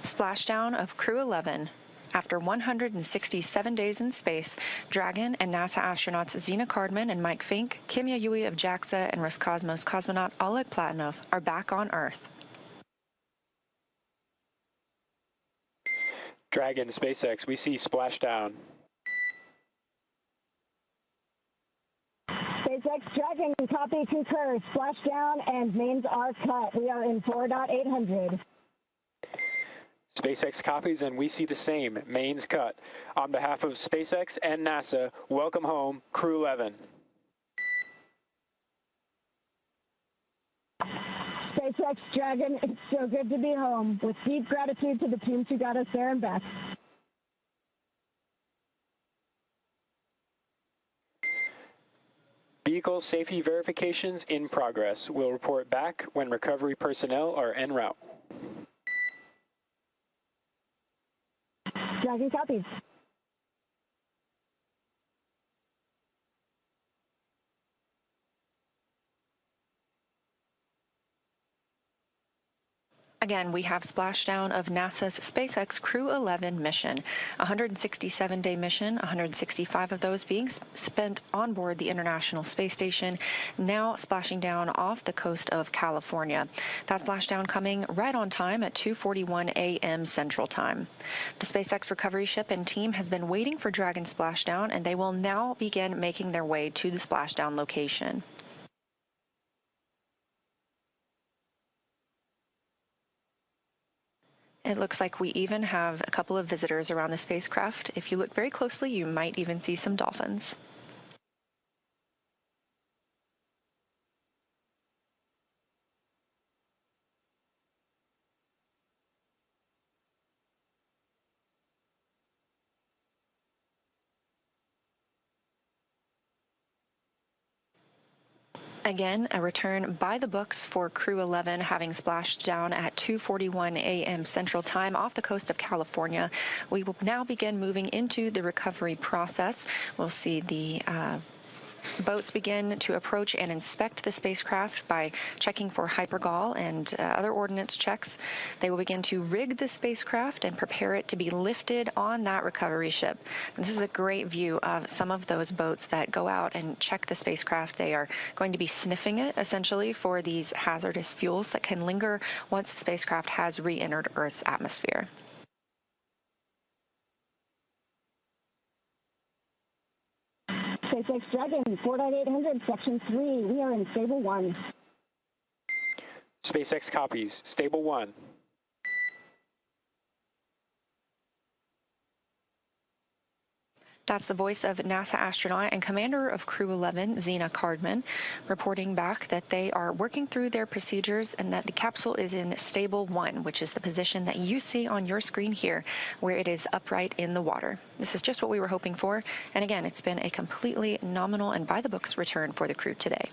S1: Splashdown of Crew-11. After 167 days in space, Dragon and NASA astronauts Zena Cardman and Mike Fink, Kim Yayoi of JAXA, and Roscosmos cosmonaut Oleg Platonov are back on Earth.
S3: Dragon, SpaceX, we see splashdown.
S4: SpaceX Dragon, copy, concur. Splashdown and mains are cut. We are in 4.800.
S3: SpaceX copies, and we see the same. Mains cut. On behalf of SpaceX and NASA, welcome home, Crew-11.
S4: SpaceX Dragon, it's so good to be home. With deep gratitude to the teams who got us there and back.
S3: vehicle safety verifications in progress. We'll report back when recovery personnel are en route.
S4: Dragon copies.
S1: Again, we have splashdown of NASA's SpaceX Crew-11 mission, a 167-day mission, 165 of those being spent on board the International Space Station, now splashing down off the coast of California. That splashdown coming right on time at 2:41 a.m. Central Time. The SpaceX recovery ship and team has been waiting for Dragon splashdown, and they will now begin making their way to the splashdown location. It looks like we even have a couple of visitors around the spacecraft. If you look very closely, you might even see some dolphins. Again, a return by the books for Crew-11, having splashed down at 2:41 a.m. Central Time off the coast of California. We will now begin moving into the recovery process. We'll see the boats begin to approach and inspect the spacecraft by checking for hypergol and other ordnance checks. They will begin to rig the spacecraft and prepare it to be lifted on that recovery ship. And this is a great view of some of those boats that go out and check the spacecraft. They are going to be sniffing it, essentially, for these hazardous fuels that can linger once the spacecraft has re-entered Earth's atmosphere.
S4: SpaceX Dragon, 4.800, Section 3. We are in Stable 1.
S3: SpaceX copies. Stable 1.
S1: That's the voice of NASA astronaut and commander of Crew-11, Zena Cardman, reporting back that they are working through their procedures and that the capsule is in Stable 1, which is the position that you see on your screen here, where it is upright in the water. This is just what we were hoping for, and again, it's been a completely nominal and by-the-books return for the crew today.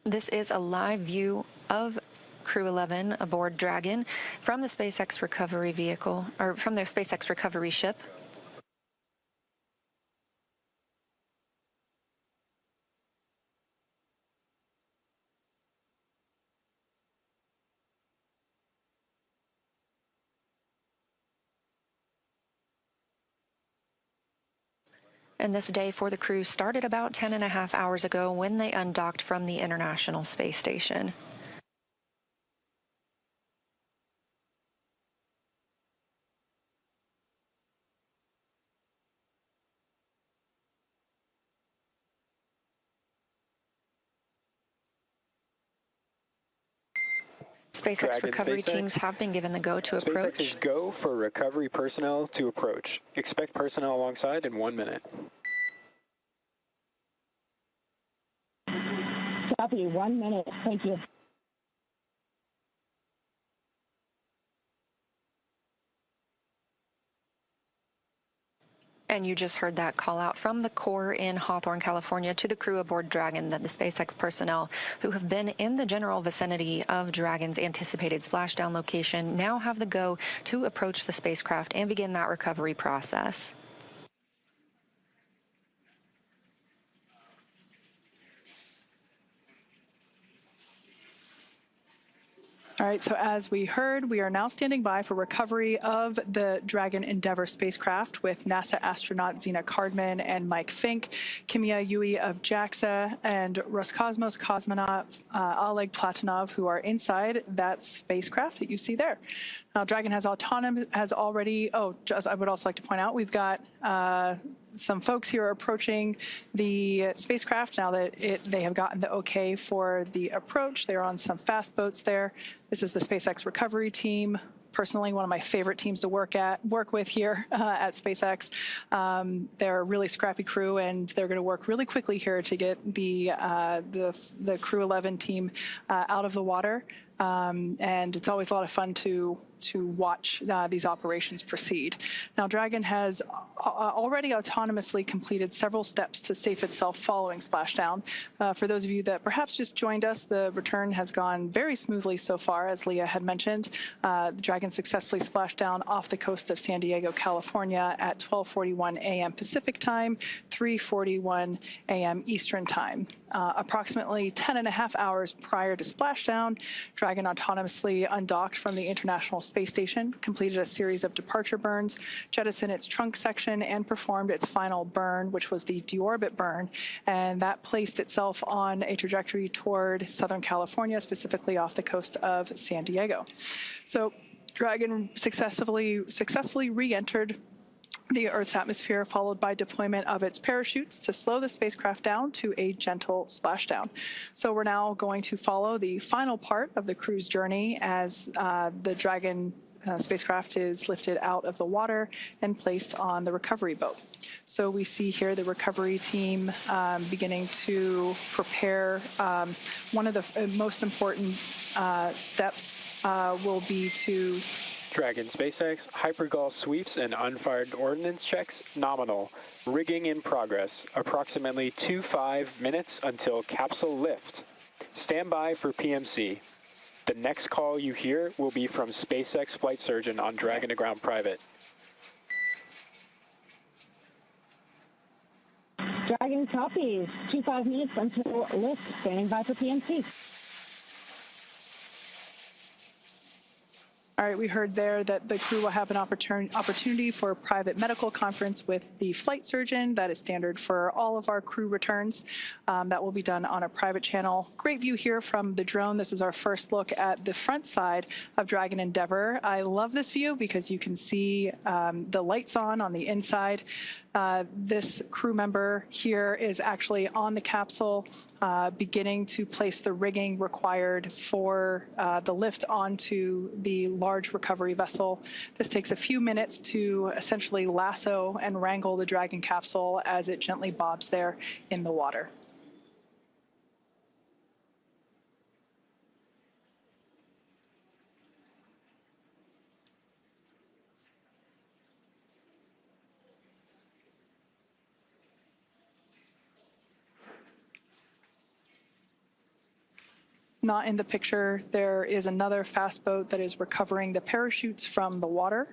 S1: This is a live view of Crew-11 aboard Dragon from the SpaceX recovery vehicle, or from the SpaceX recovery ship. And this day for the crew started about 10.5 hours ago when they undocked from the International Space Station. SpaceX recovery teams have been given the go to approach.
S3: SpaceX is go for recovery personnel to approach. Expect personnel alongside in 1 minute.
S4: Copy, 1 minute. Thank you.
S1: And you just heard that call out from the Corps in Hawthorne, California, to the crew aboard Dragon, that the SpaceX personnel who have been in the general vicinity of Dragon's anticipated splashdown location now have the go to approach the spacecraft and begin that recovery process.
S2: All right, so as we heard, we are now standing by for recovery of the Dragon Endeavour spacecraft with NASA astronaut Zena Cardman and Mike Fink, Kimia Yui of JAXA, and Roscosmos cosmonaut Oleg Platonov, who are inside that spacecraft that you see there. Now, Dragon has already, I would also like to point out, we've got some folks here are approaching the spacecraft now that they have gotten the okay for the approach. They're on some fast boats there. This is the SpaceX recovery team. Personally, one of my favorite teams to work with here at SpaceX. They're a really scrappy crew, and they're going to work really quickly here to get the Crew-11 team out of the water. And it's always a lot of fun to watch these operations proceed. Now, Dragon has already autonomously completed several steps to safe itself following splashdown. For those of you that perhaps just joined us, the return has gone very smoothly so far, as Leah had mentioned. The Dragon successfully splashed down off the coast of San Diego, California at 12:41 a.m. Pacific time, 3:41 a.m. Eastern time. Approximately 10.5 hours prior to splashdown, Dragon autonomously undocked from the International Space Station, completed a series of departure burns, jettisoned its trunk section, and performed its final burn, which was the deorbit burn. And that placed itself on a trajectory toward Southern California, specifically off the coast of San Diego. So Dragon successfully re-entered the Earth's atmosphere, followed by deployment of its parachutes to slow the spacecraft down to a gentle splashdown. So we're now going to follow the final part of the crew's journey as the Dragon spacecraft is lifted out of the water and placed on the recovery boat. So we see here the recovery team beginning to prepare. One of the most important steps will be to
S3: Dragon SpaceX, hypergol sweeps and unfired ordnance checks, nominal. Rigging in progress, approximately 25 minutes until capsule lift. Stand by for PMC. The next call you hear will be from SpaceX flight surgeon on Dragon to Ground Private.
S4: Dragon copies. 25 minutes until lift. Standing by for PMC.
S2: All right, we heard there that the crew will have an opportunity for a private medical conference with the flight surgeon. That is standard for all of our crew returns. That will be done on a private channel. Great view here from the drone. This is our first look at the front side of Dragon Endeavour. I love this view because you can see the lights on the inside. This crew member here is actually on the capsule, beginning to place the rigging required for the lift onto the large recovery vessel. This takes a few minutes to essentially lasso and wrangle the Dragon capsule as it gently bobs there in the water. Not in the picture, there is another fast boat that is recovering the parachutes from the water.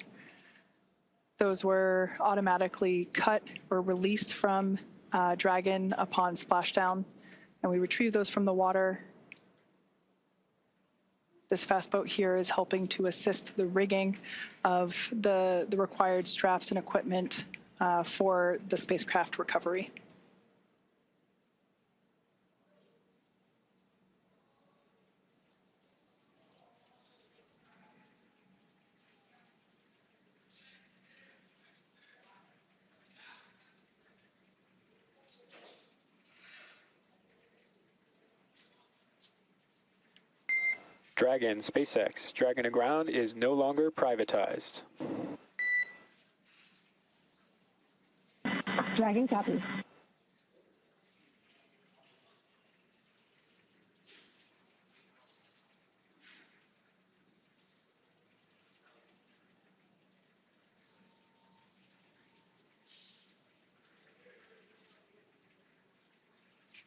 S2: Those were automatically cut or released from Dragon upon splashdown, and we retrieved those from the water. This fast boat here is helping to assist the rigging of the required straps and equipment for the spacecraft recovery.
S3: Dragon SpaceX, Dragon to Ground is no longer privatized.
S4: Dragon copies.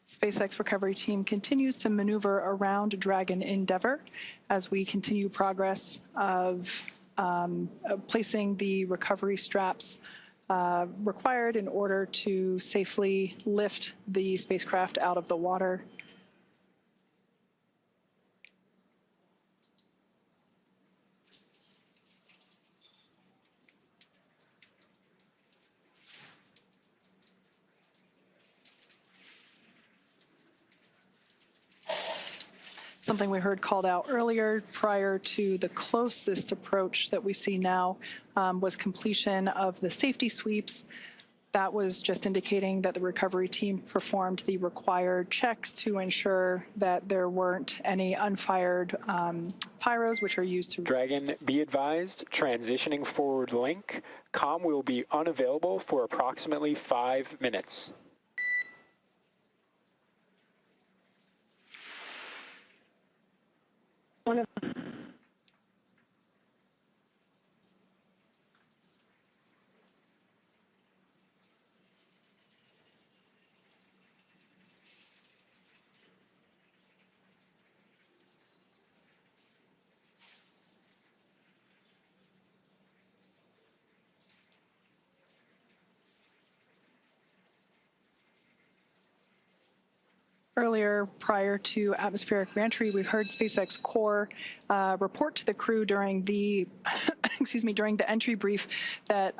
S2: SpaceX recovery team continues to maneuver around Dragon Endeavour as we continue progress of placing the recovery straps required in order to safely lift the spacecraft out of the water. Something we heard called out earlier prior to the closest approach that we see now was completion of the safety sweeps. That was just indicating that the recovery team performed the required checks to ensure that there weren't any unfired pyros, which are used to...
S3: Dragon, be advised, transitioning forward link. Comm will be unavailable for approximately 5 minutes.
S2: Earlier, prior to atmospheric reentry, we heard SpaceX Core report to the crew during the, during the entry brief that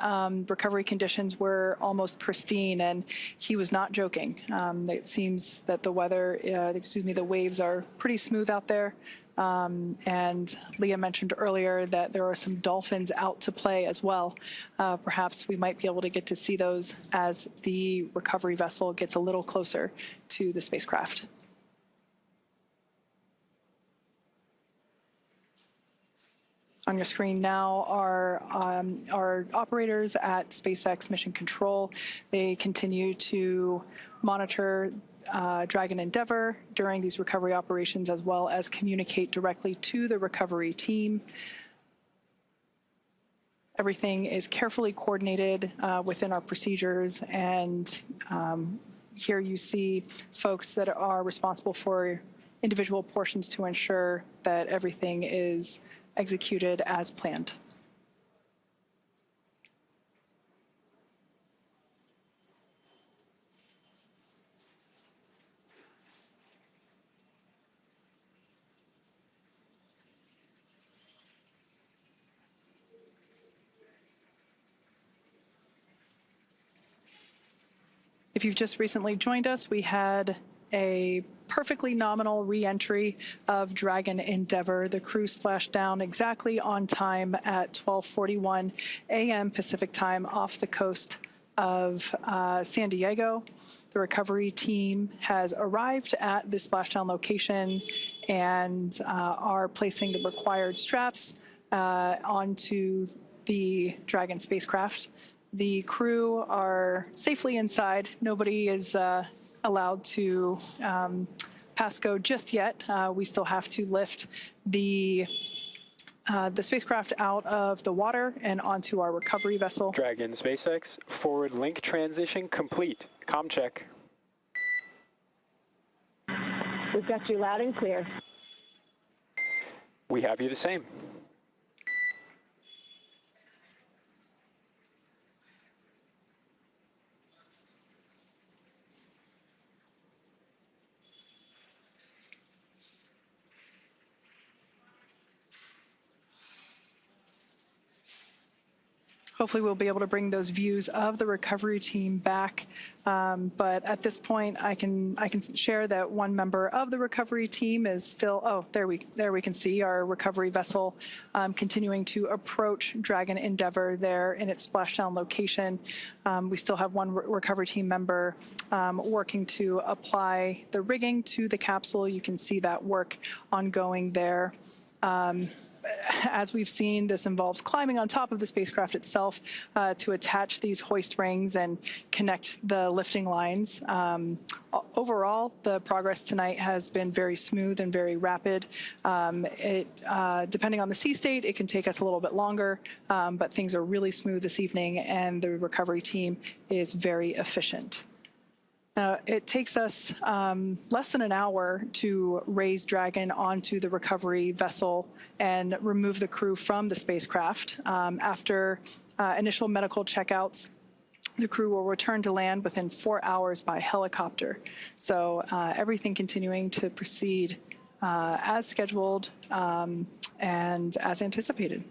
S2: recovery conditions were almost pristine, and he was not joking. It seems that the weather, the waves are pretty smooth out there. And Leah mentioned earlier that there are some dolphins out to play as well. Perhaps we might be able to get to see those as the recovery vessel gets a little closer to the spacecraft. On your screen now are our operators at SpaceX Mission Control. They continue to monitor Dragon Endeavour during these recovery operations, as well as communicate directly to the recovery team. Everything is carefully coordinated within our procedures, and here you see folks that are responsible for individual portions to ensure that everything is executed as planned. If you've just recently joined us, we had a perfectly nominal re-entry of Dragon Endeavour. The crew splashed down exactly on time at 12:41 a.m. Pacific time off the coast of San Diego. The recovery team has arrived at the splashdown location and are placing the required straps onto the Dragon spacecraft. The crew are safely inside. Nobody is allowed to pass go just yet. We still have to lift the spacecraft out of the water and onto our recovery vessel.
S3: Dragon SpaceX, forward link transition complete. Comm check.
S4: We've got you loud and clear.
S3: We have you the same.
S2: Hopefully we'll be able to bring those views of the recovery team back. But at this point, I can share that one member of the recovery team is still, oh, there we can see our recovery vessel continuing to approach Dragon Endeavour there in its splashdown location. We still have one recovery team member working to apply the rigging to the capsule. You can see that work ongoing there. As we've seen, this involves climbing on top of the spacecraft itself to attach these hoist rings and connect the lifting lines. Overall, the progress tonight has been very smooth and very rapid. Depending on the sea state, it can take us a little bit longer, but things are really smooth this evening, and the recovery team is very efficient. It takes us less than an hour to raise Dragon onto the recovery vessel and remove the crew from the spacecraft. After initial medical checkouts, the crew will return to land within 4 hours by helicopter. So everything continuing to proceed as scheduled and as anticipated.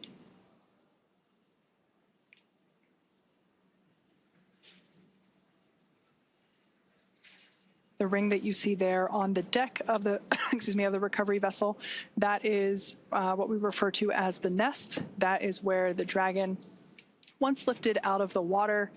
S2: The ring that you see there on the deck of the, of the recovery vessel, that is what we refer to as the nest. That is where the Dragon once lifted out of the water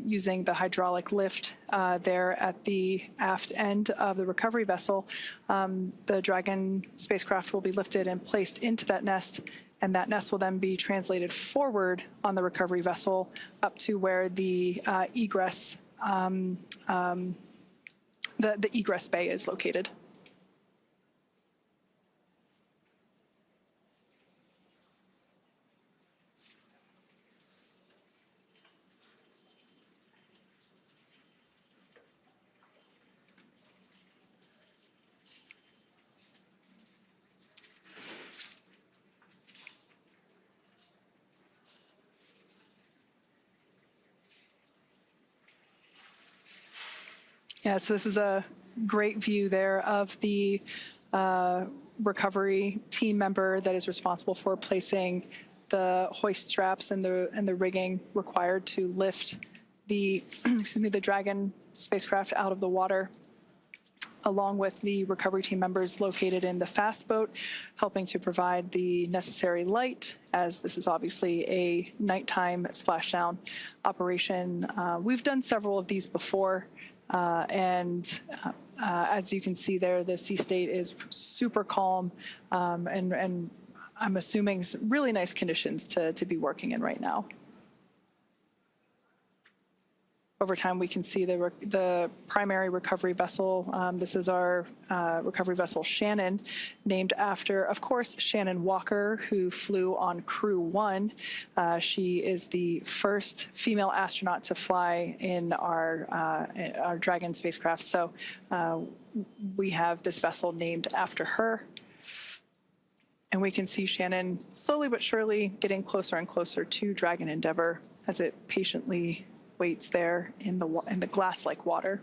S2: using the hydraulic lift there at the aft end of the recovery vessel, the Dragon spacecraft will be lifted and placed into that nest, and that nest will then be translated forward on the recovery vessel up to where the egress the egress bay is located. Yeah, so this is a great view there of the recovery team member that is responsible for placing the hoist straps and the rigging required to lift the the Dragon spacecraft out of the water, along with the recovery team members located in the fast boat, helping to provide the necessary light, as this is obviously a nighttime splashdown operation. We've done several of these before. As you can see there, the sea state is super calm, and I'm assuming some really nice conditions to be working in right now. Over time, we can see the primary recovery vessel. This is our recovery vessel Shannon, named after, of course, Shannon Walker, who flew on Crew-11. She is the first female astronaut to fly in our Dragon spacecraft. So we have this vessel named after her. And we can see Shannon slowly but surely getting closer and closer to Dragon Endeavour as it patiently waits there in the glass-like water.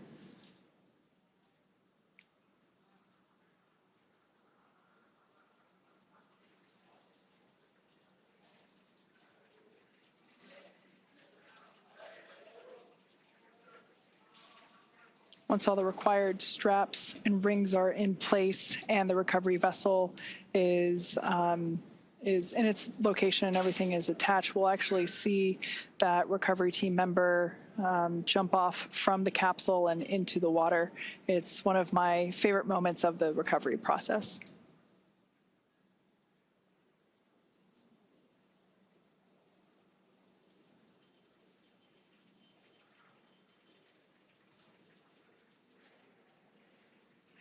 S2: Once all the required straps and rings are in place and the recovery vessel is in its location and everything is attached, we'll actually see that recovery team member jump off from the capsule and into the water. It's one of my favorite moments of the recovery process.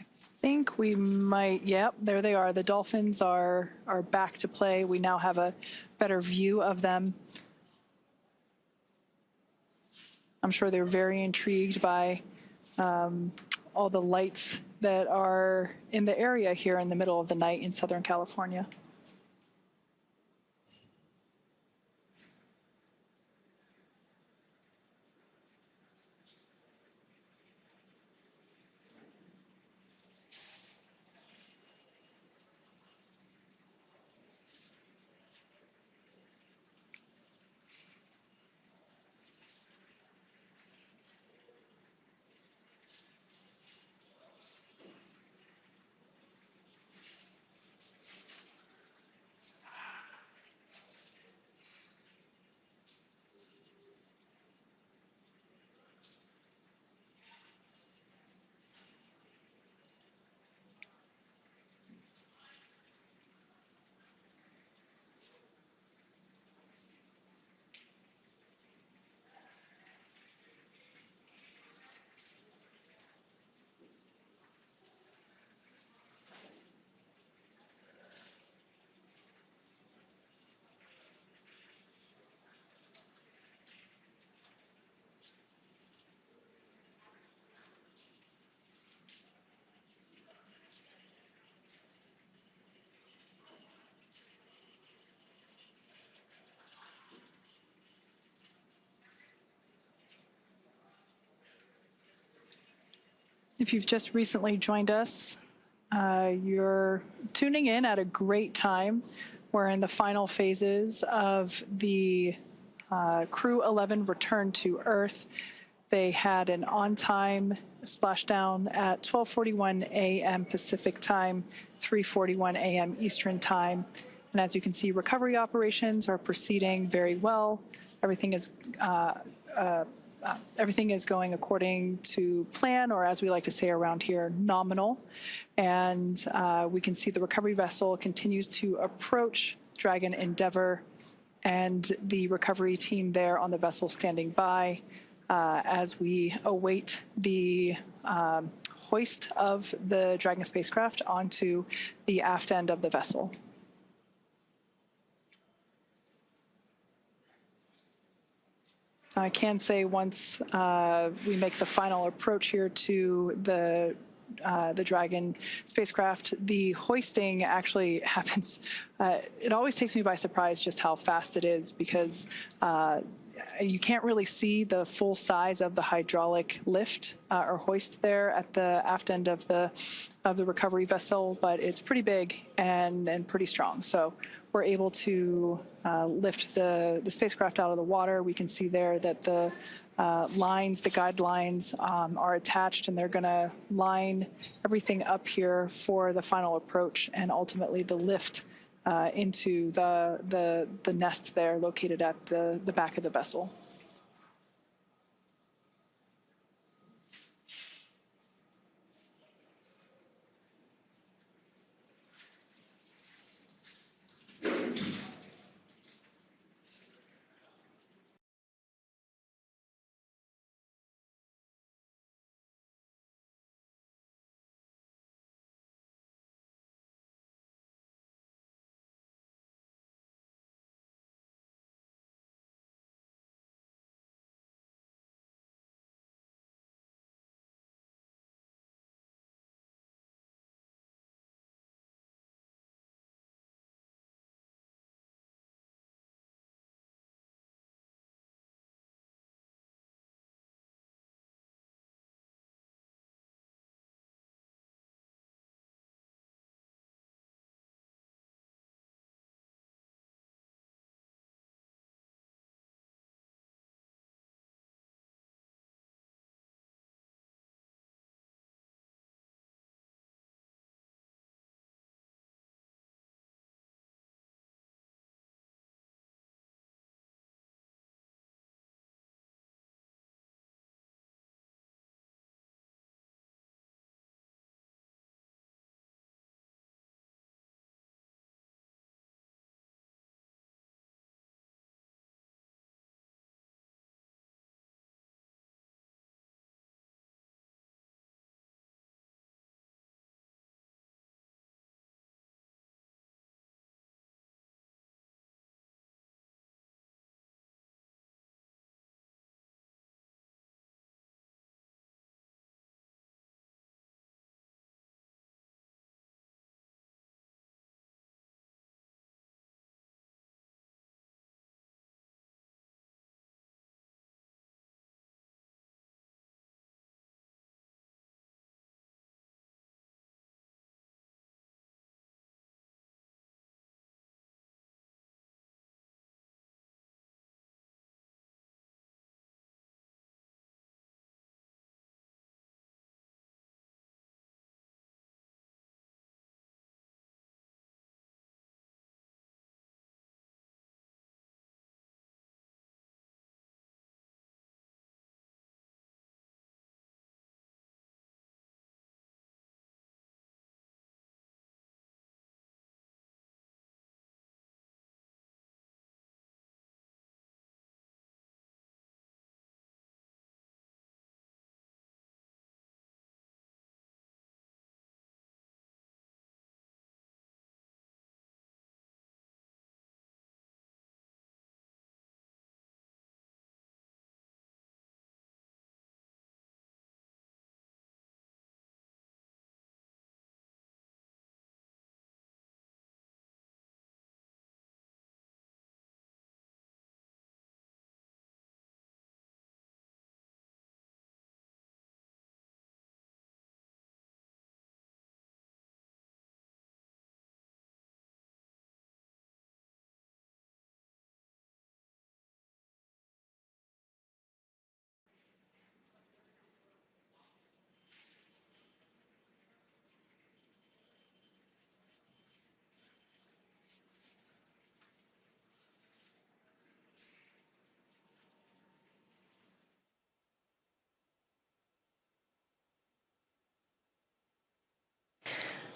S2: I think we might, yep, there they are. The dolphins are back to play. We now have a better view of them. I'm sure they're very intrigued by all the lights that are in the area here in the middle of the night in Southern California. If you've just recently joined us, you're tuning in at a great time. We're in the final phases of the Crew-11 return to Earth. They had an on-time splashdown at 12:41 a.m. Pacific time, 3:41 a.m. Eastern time. And as you can see, recovery operations are proceeding very well. everything is everything is going according to plan, or as we like to say around here, nominal. And we can see the recovery vessel continues to approach Dragon Endeavour, and the recovery team there on the vessel standing by as we await the hoist of the Dragon spacecraft onto the aft end of the vessel. I can say once we make the final approach here to the Dragon spacecraft, the hoisting actually happens. It always takes me by surprise just how fast it is, because you can't really see the full size of the hydraulic lift or hoist there at the aft end of the recovery vessel, but it's pretty big and pretty strong. So we're able to lift the spacecraft out of the water. We can see there that the lines, the guidelines are attached, and they're going to line everything up here for the final approach and ultimately the lift into the nest there located at the back of the vessel.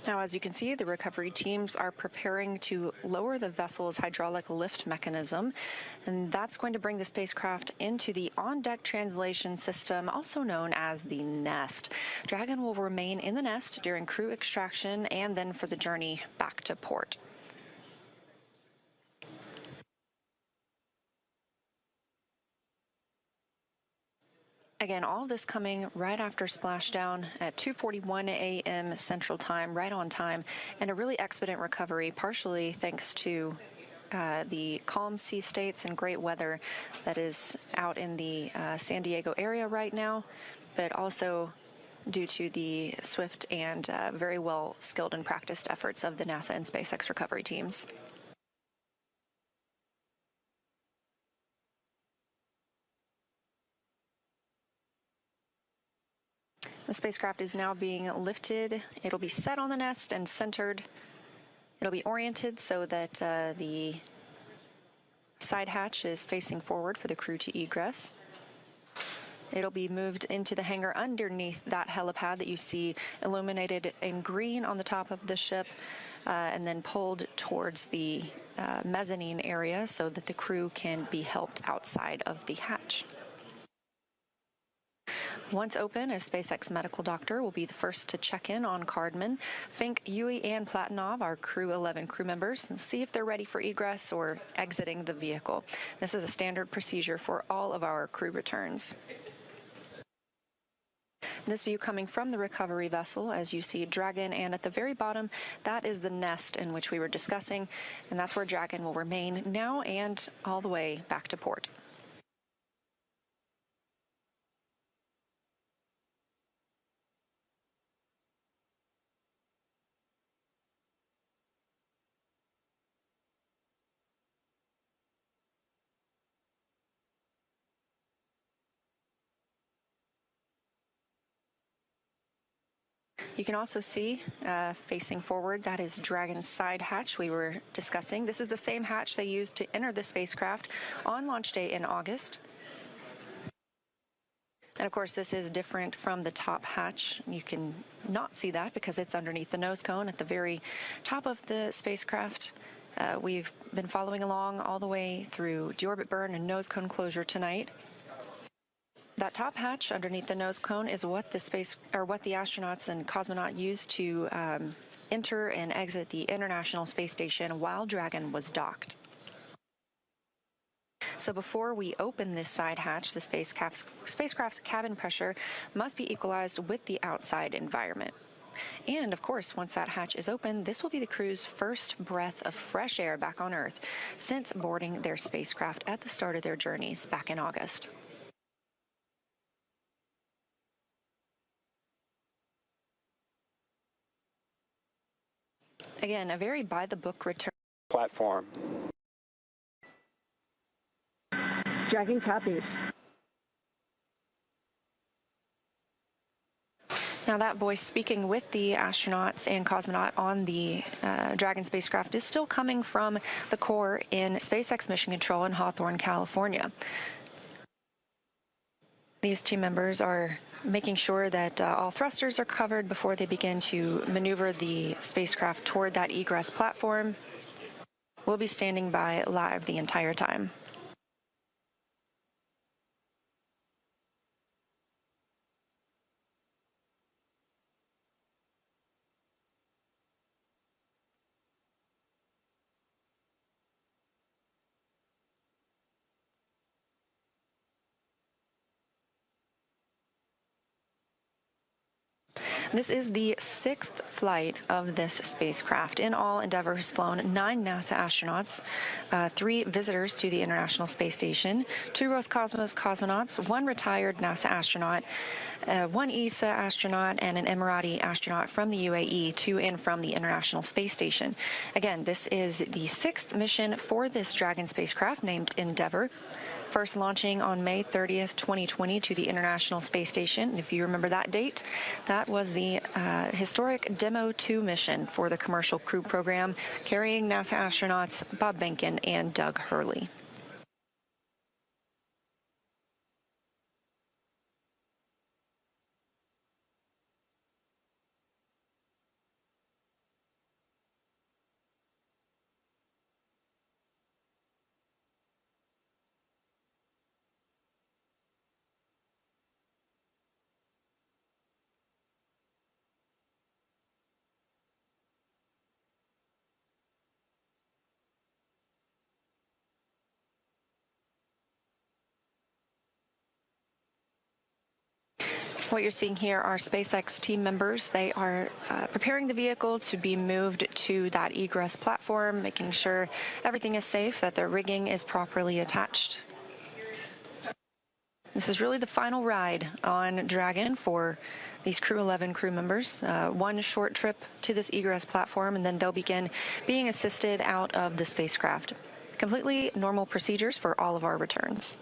S1: Now, as you can see, the recovery teams are preparing to lower the vessel's hydraulic lift mechanism, and that's going to bring the spacecraft into the on-deck translation system, also known as the nest. Dragon will remain in the nest during crew extraction and then for the journey back to port. Again, all of this coming right after splashdown at 2:41 a.m. Central Time, right on time, and a really expedient recovery, partially thanks to the calm sea states and great weather that is out in the San Diego area right now, but also due to the swift and very well skilled and practiced efforts of the NASA and SpaceX recovery teams. The spacecraft is now being lifted. It'll be set on the nest and centered. It'll be oriented so that the side hatch is facing forward for the crew to egress. It'll be moved into the hangar underneath that helipad that you see illuminated in green on the top of the ship, and then pulled towards the mezzanine area so that the crew can be helped outside of the hatch. Once open, a SpaceX medical doctor will be the first to check in on Cardman, Fink, Yui, and Platonov, our Crew-11 crew members, and see if they're ready for egress or exiting the vehicle. This is a standard procedure for all of our crew returns. This view coming from the recovery vessel, as you see Dragon, and at the very bottom, that is the nest in which we were discussing, and that's where Dragon will remain now and all the way back to port. You can also see, facing forward, that is Dragon's side hatch we were discussing. This is the same hatch they used to enter the spacecraft on launch day in August. And of course, this is different from the top hatch. You can not see that because it's underneath the nose cone at the very top of the spacecraft. We've been following along all the way through deorbit burn and nose cone closure tonight. That top hatch underneath the nose cone is what the astronauts and cosmonaut used to enter and exit the International Space Station while Dragon was docked. So before we open this side hatch, the spacecraft's cabin pressure must be equalized with the outside environment. And of course, once that hatch is open, this will be the crew's first breath of fresh air back on Earth since boarding their spacecraft at the start of their journeys back in August. Again, a very by-the-book return.
S3: Platform.
S4: Dragon copies.
S1: Now, that voice speaking with the astronauts and cosmonaut on the Dragon spacecraft is still coming from the core in SpaceX Mission Control in Hawthorne, California. These team members are making sure that all thrusters are covered before they begin to maneuver the spacecraft toward that egress platform. We'll be standing by live the entire time. This is the 6th flight of this spacecraft. In all, Endeavour has flown 9 NASA astronauts, 3 visitors to the International Space Station, 2 Roscosmos cosmonauts, 1 retired NASA astronaut, 1 ESA astronaut, and an Emirati astronaut from the UAE to and from the International Space Station. Again, this is the 6th mission for this Dragon spacecraft named Endeavour. First launching on May 30th, 2020 to the International Space Station. And if you remember that date, that was the historic Demo 2 mission for the Commercial Crew Program, carrying NASA astronauts Bob Behnken and Doug Hurley. What you're seeing here are SpaceX team members. They are preparing the vehicle to be moved to that egress platform, making sure everything is safe, that the rigging is properly attached. This is really the final ride on Dragon for these Crew-11 crew members. One short trip to this egress platform, and then they'll begin being assisted out of the spacecraft. Completely normal procedures for all of our returns.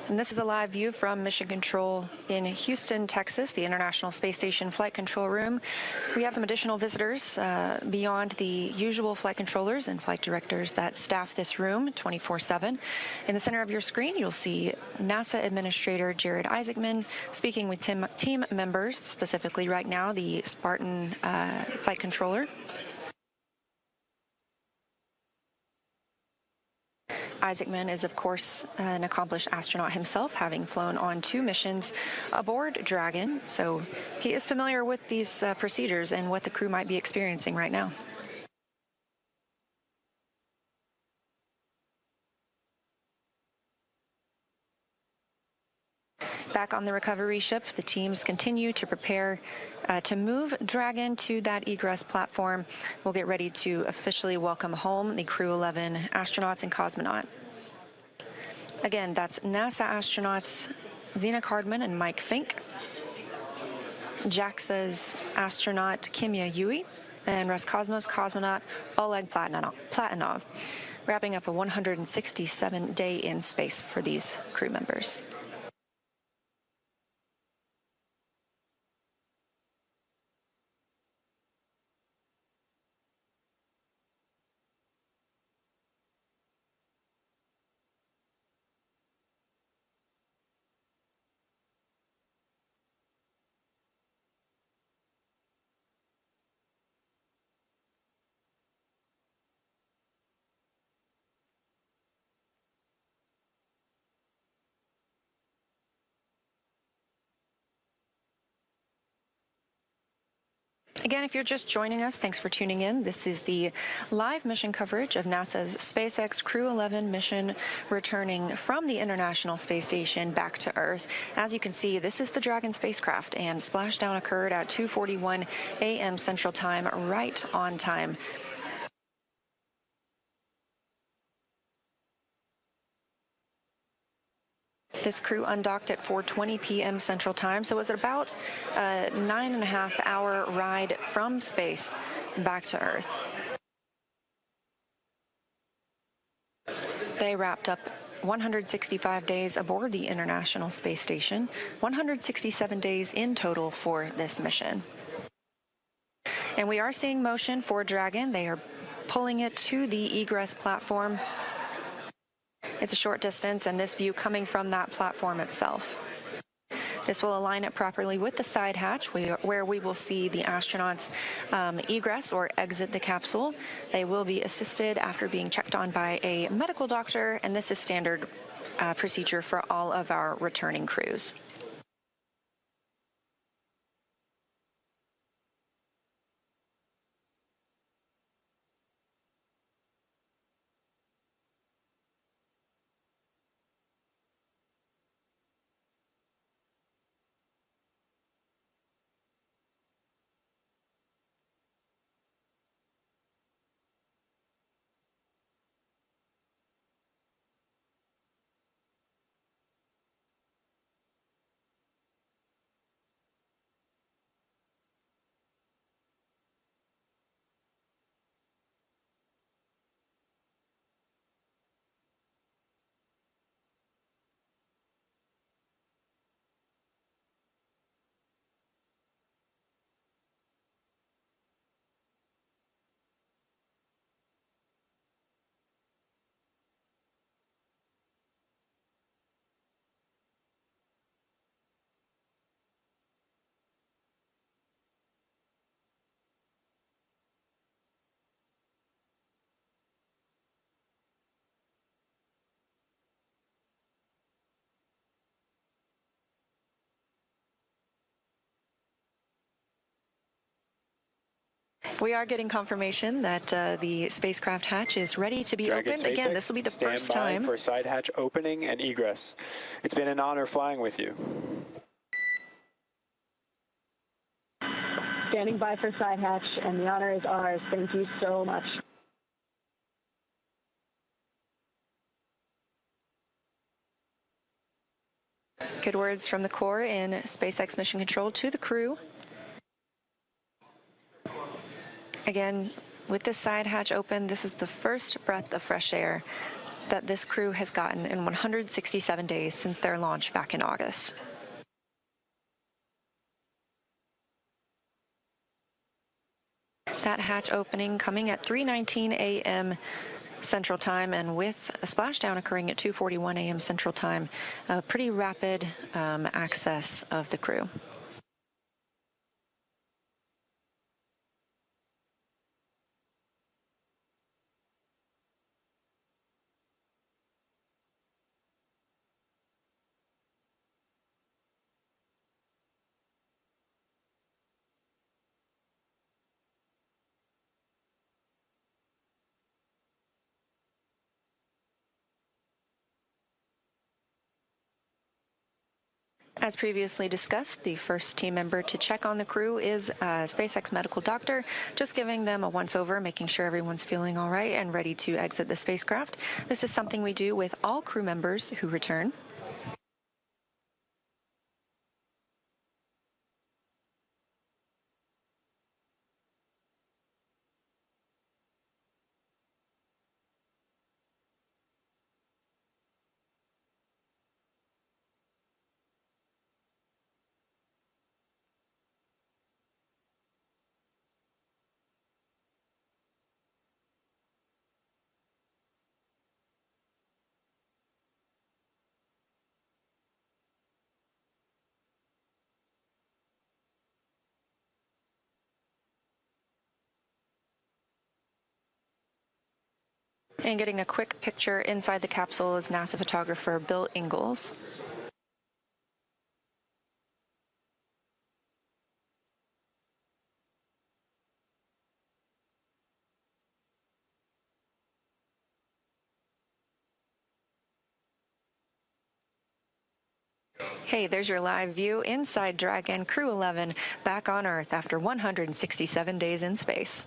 S1: And this is a live view from Mission Control in Houston, Texas, the International Space Station Flight Control Room. We have some additional visitors beyond the usual flight controllers and flight directors that staff this room 24/7. In the center of your screen, you'll see NASA Administrator Jared Isaacman speaking with team members, specifically right now the Spartan flight controller. Isaacman is, of course, an accomplished astronaut himself, having flown on 2 missions aboard Dragon, so he is familiar with these procedures and what the crew might be experiencing right now. Back on the recovery ship, the teams continue to prepare to move Dragon to that egress platform. We'll get ready to officially welcome home the Crew-11 astronauts and cosmonaut. Again, that's NASA astronauts Zena Cardman and Mike Fink, JAXA's astronaut Kimya Yui, and Roscosmos cosmonaut Oleg Platonov, wrapping up a 167-day in space for these crew members. Again, if you're just joining us, thanks for tuning in. This is the live mission coverage of NASA's SpaceX Crew-11 mission returning from the International Space Station back to Earth. As you can see, this is the Dragon spacecraft, and splashdown occurred at 2:41 a.m. Central Time, right on time. This crew undocked at 4:20 p.m. Central Time, so it was about a 9.5-hour ride from space back to Earth. They wrapped up 165 days aboard the International Space Station, 167 days in total for this mission. And we are seeing motion for Dragon. They are pulling it to the egress platform. It's a short distance, and this view coming from that platform itself. This will align it properly with the side hatch, where we will see the astronauts egress or exit the capsule. They will be assisted after being checked on by a medical doctor, and this is standard procedure for all of our returning crews. We are getting confirmation that the spacecraft hatch is ready to be
S3: Dragon
S1: opened.
S3: SpaceX,
S1: Again, this will be the first time.
S3: Stand by for side hatch opening and egress. It's been an honor flying with you.
S4: Standing by for side hatch, and the honor is ours. Thank you so much.
S1: Good words from the Corps in SpaceX Mission Control to the crew. Again, with this side hatch open, this is the first breath of fresh air that this crew has gotten in 167 days since their launch back in August. That hatch opening coming at 3:19 a.m. Central Time, and with a splashdown occurring at 2:41 a.m. Central Time, a pretty rapid access of the crew. As previously discussed, the first team member to check on the crew is a SpaceX medical doctor, just giving them a once-over, making sure everyone's feeling all right and ready to exit the spacecraft. This is something we do with all crew members who return. And getting a quick picture inside the capsule is NASA photographer Bill Ingalls. Hey, there's your live view inside Dragon Crew-11 back on Earth after 167 days in space.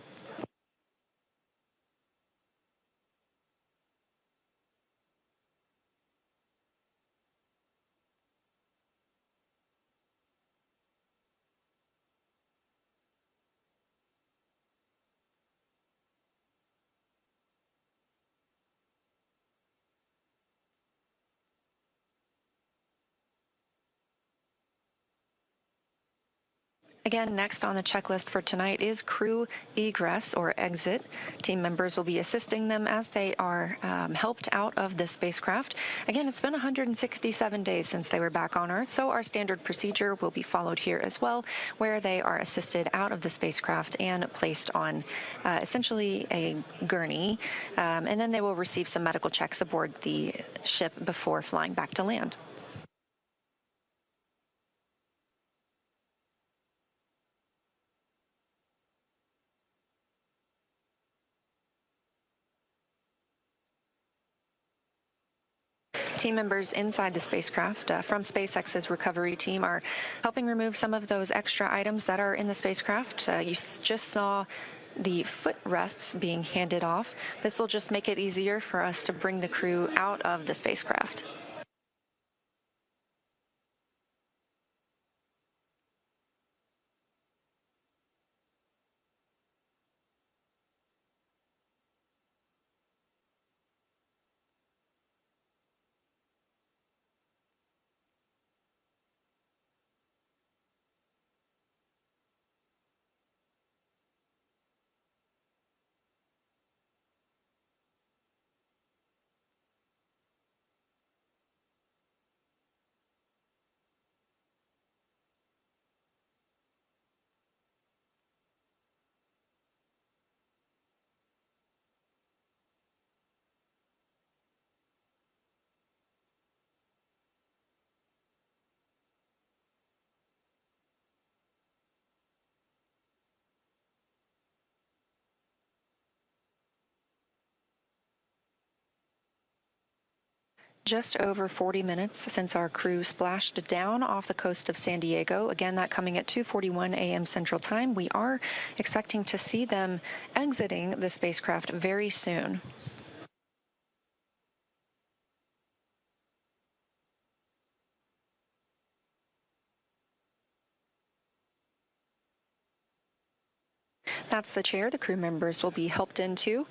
S1: Again, next on the checklist for tonight is crew egress or exit. Team members will be assisting them as they are helped out of the spacecraft. Again, it's been 167 days since they were back on Earth, so our standard procedure will be followed here as well, where they are assisted out of the spacecraft and placed on essentially a gurney, and then they will receive some medical checks aboard the ship before flying back to land. Team members inside the spacecraft from SpaceX's recovery team are helping remove some of those extra items that are in the spacecraft. You just saw the footrests being handed off. This will just make it easier for us to bring the crew out of the spacecraft. Just over 40 minutes since our crew splashed down off the coast of San Diego. Again, that coming at 2:41 a.m. Central Time. We are expecting to see them exiting the spacecraft very soon. That's the chair the crew members will be helped into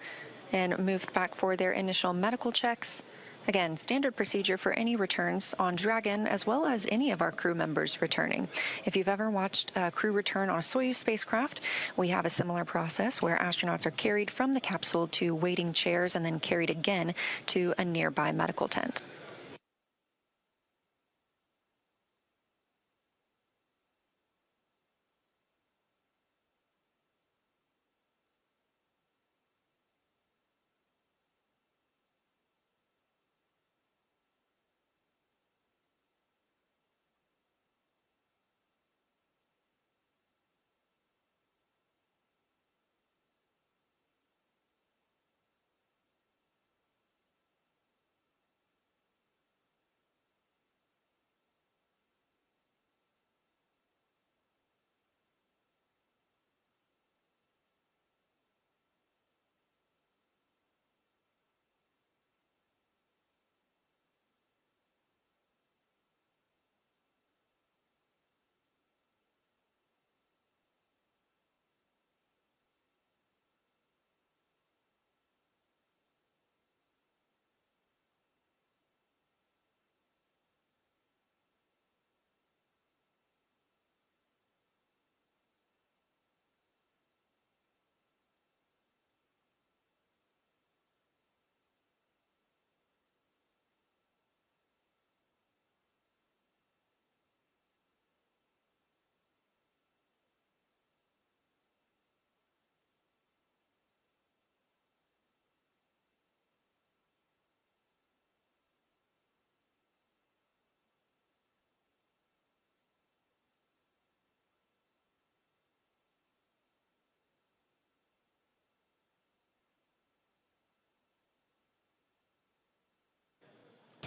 S1: and moved back for their initial medical checks. Again, standard procedure for any returns on Dragon, as well as any of our crew members returning. If you've ever watched a crew return on a Soyuz spacecraft, we have a similar process where astronauts are carried from the capsule to waiting chairs and then carried again to a nearby medical tent.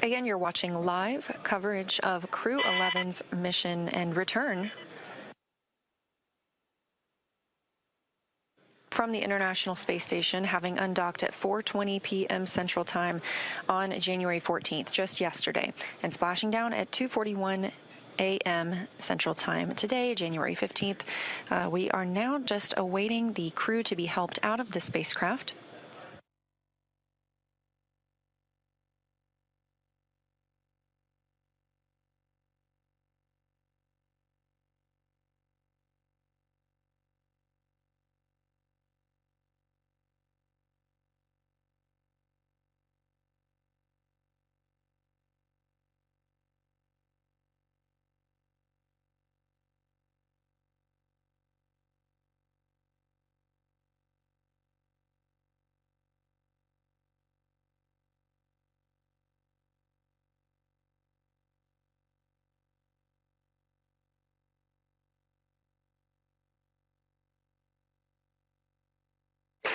S1: Again, you're watching live coverage of Crew-11's mission and return from the International Space Station, having undocked at 4:20 p.m. Central Time on January 14th, just yesterday, and splashing down at 2:41 a.m. Central Time today, January 15th. We are now just awaiting the crew to be helped out of the spacecraft.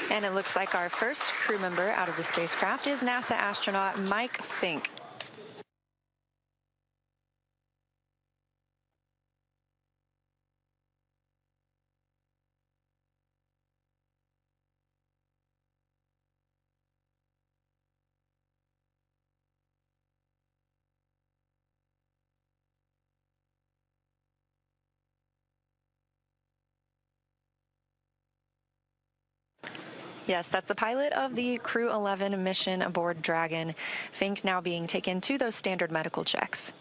S1: And it looks like our first crew member out of the spacecraft is NASA astronaut Mike Fink. Yes, that's the pilot of the Crew-11 mission aboard Dragon. Fink now being taken to those standard medical checks.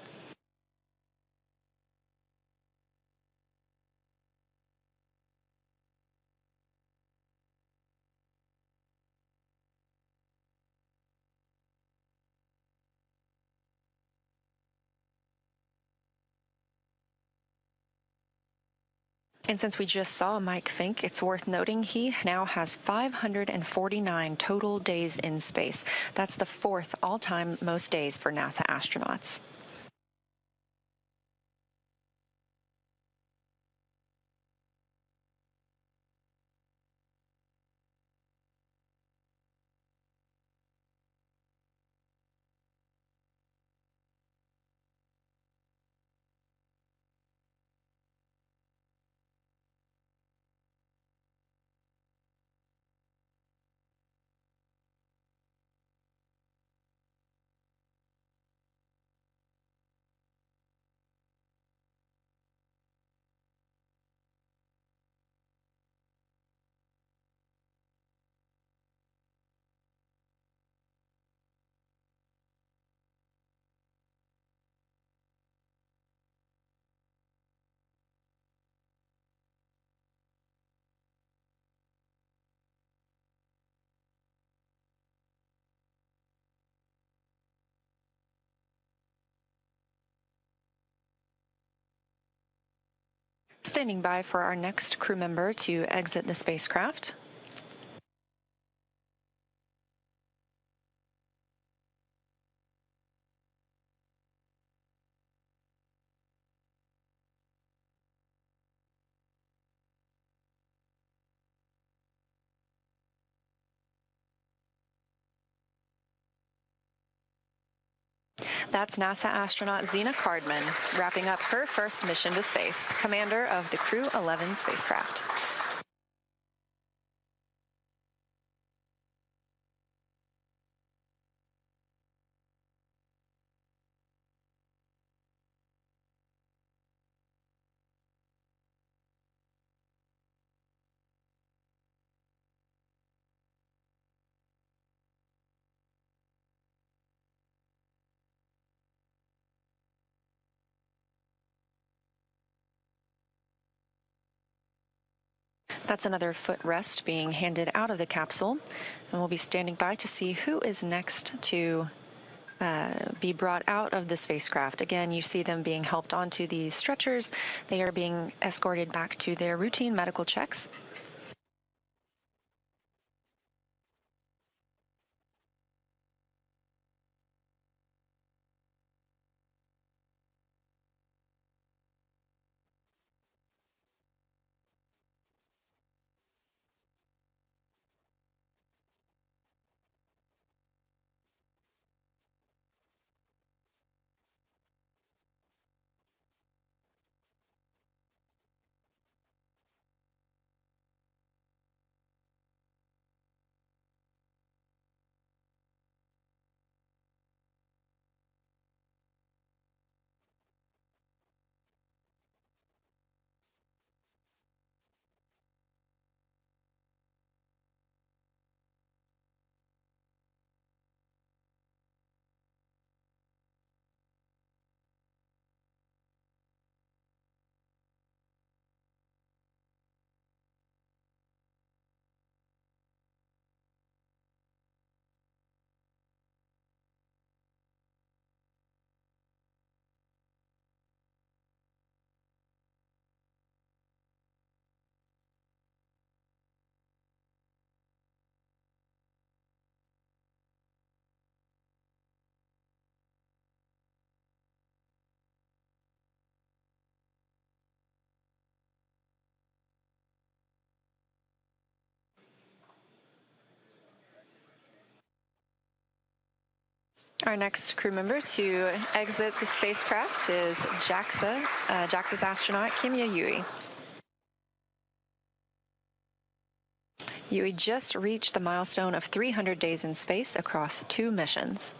S1: And since we just saw Mike Fink, it's worth noting he now has 549 total days in space. That's the fourth all-time most days for NASA astronauts. Standing by for our next crew member to exit the spacecraft. That's NASA astronaut Zena Cardman, wrapping up her first mission to space, commander of the Crew-11 spacecraft. That's another footrest being handed out of the capsule, and we'll be standing by to see who is next to be brought out of the spacecraft. Again, you see them being helped onto these stretchers. They are being escorted back to their routine medical checks. Our next crew member to exit the spacecraft is JAXA's astronaut Kimya Yui. Yui just reached the milestone of 300 days in space across 2 missions.